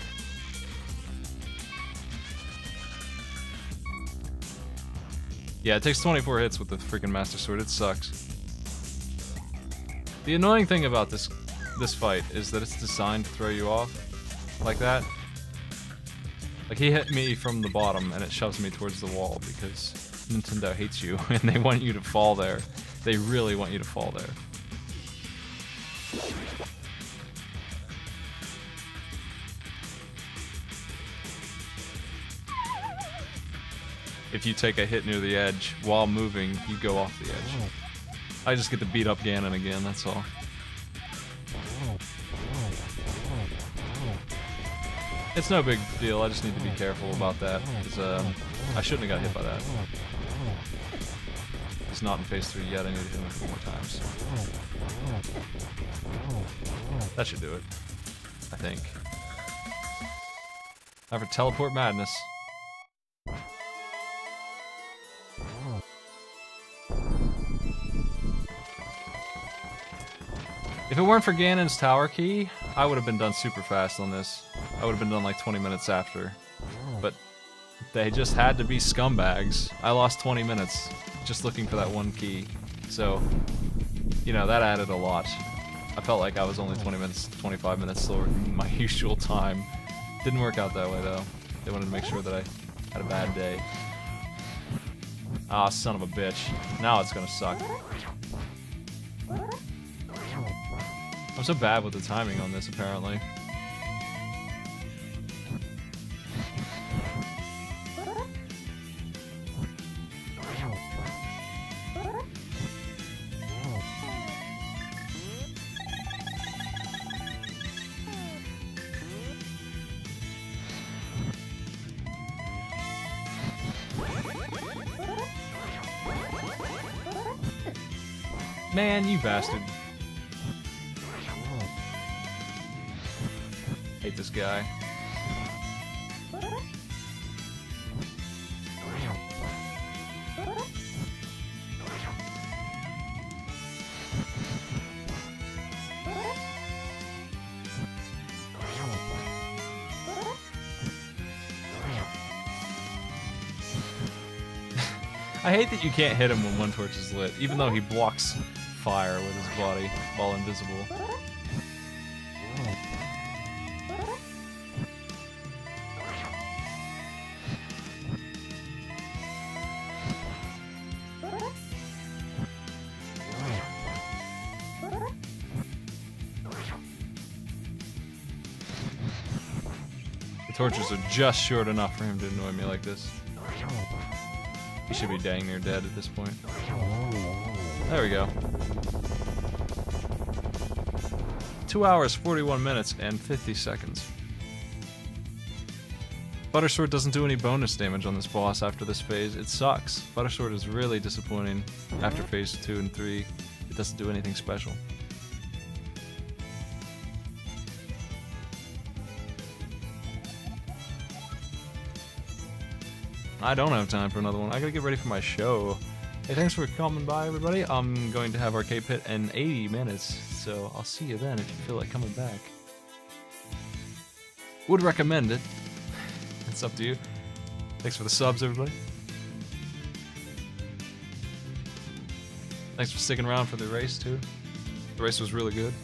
[SPEAKER 1] Yeah, it takes 24 hits with the freaking Master Sword. It sucks. The annoying thing about this fight is that it's designed to throw you off like that. Like, he hit me from the bottom and it shoves me towards the wall because Nintendo hates you and they want you to fall there. They really want you to fall there. If you take a hit near the edge while moving, you go off the edge. I just get to beat up Ganon again, that's all. It's no big deal, I just need to be careful about that, because I shouldn't have got hit by that. He's not in phase 3 yet, I need to hit him 4 more times. That should do it, I think. Now for Teleport Madness. If it weren't for Ganon's tower key, I would have been done super fast on this. I would have been done like 20 minutes after. But they just had to be scumbags. I lost 20 minutes just looking for that one key. So, you know, that added a lot. I felt like I was only 20 minutes, 25 minutes slower than my usual time. Didn't work out that way though. They wanted to make sure that I had a bad day. Ah, son of a bitch. Now it's gonna suck. I'm so bad with the timing on this, apparently. Man, you bastard. Hate this guy. I hate that you can't hit him when one torch is lit, even though he blocks fire with his body while invisible. The torches are just short enough for him to annoy me like this. He should be dang near dead at this point. There we go. 2 hours, 41 minutes, and 50 seconds. Buttersword doesn't do any bonus damage on this boss after this phase. It sucks. Buttersword is really disappointing after phase 2 and 3. It doesn't do anything special. I don't have time for another one. I gotta get ready for my show. Hey, thanks for coming by, everybody. I'm going to have Arcade Pit in 80 minutes, so I'll see you then if you feel like coming back. Would recommend it. It's up to you. Thanks for the subs, everybody. Thanks for sticking around for the race, too. The race was really good.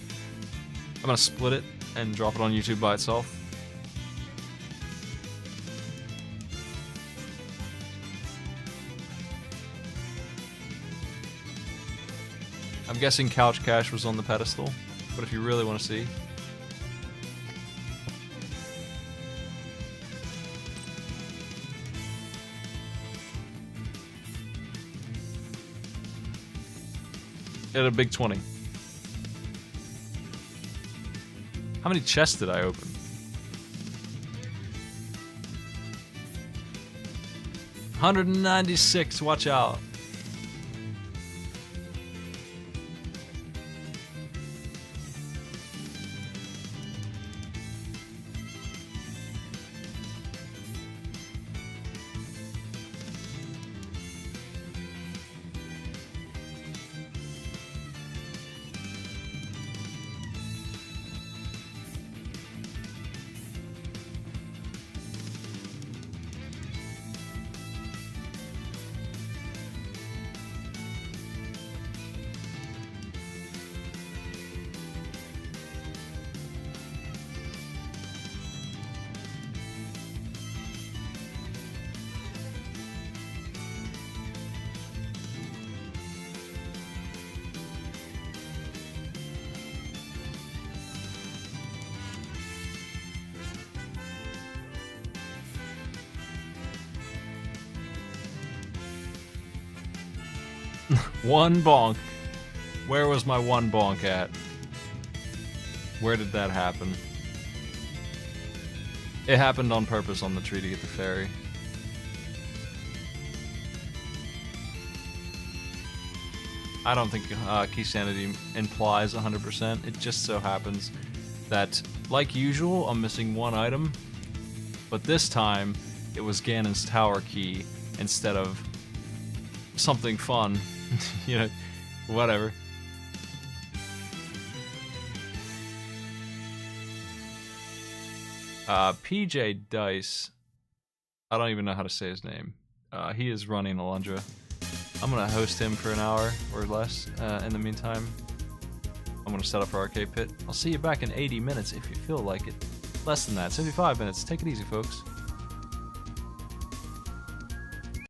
[SPEAKER 1] I'm gonna split it and drop it on YouTube by itself. I'm guessing Couch Cash was on the pedestal, but if you really want to see. It had a big 20. How many chests did I open? 196, watch out. One bonk. Where was my one bonk at? Where did that happen? It happened on purpose on the tree to get the fairy. I don't think Key-sanity implies 100%. It just so happens that, like usual, I'm missing one item, but this time it was Ganon's tower key instead of something fun. You know, whatever. PJ Dice, I don't even know how to say his name. He is running Alundra. I'm gonna host him for an hour or less. In the meantime, I'm gonna set up for Arcade Pit. I'll see you back in 80 minutes if you feel like it. Less than that, 75 minutes. Take it easy, folks.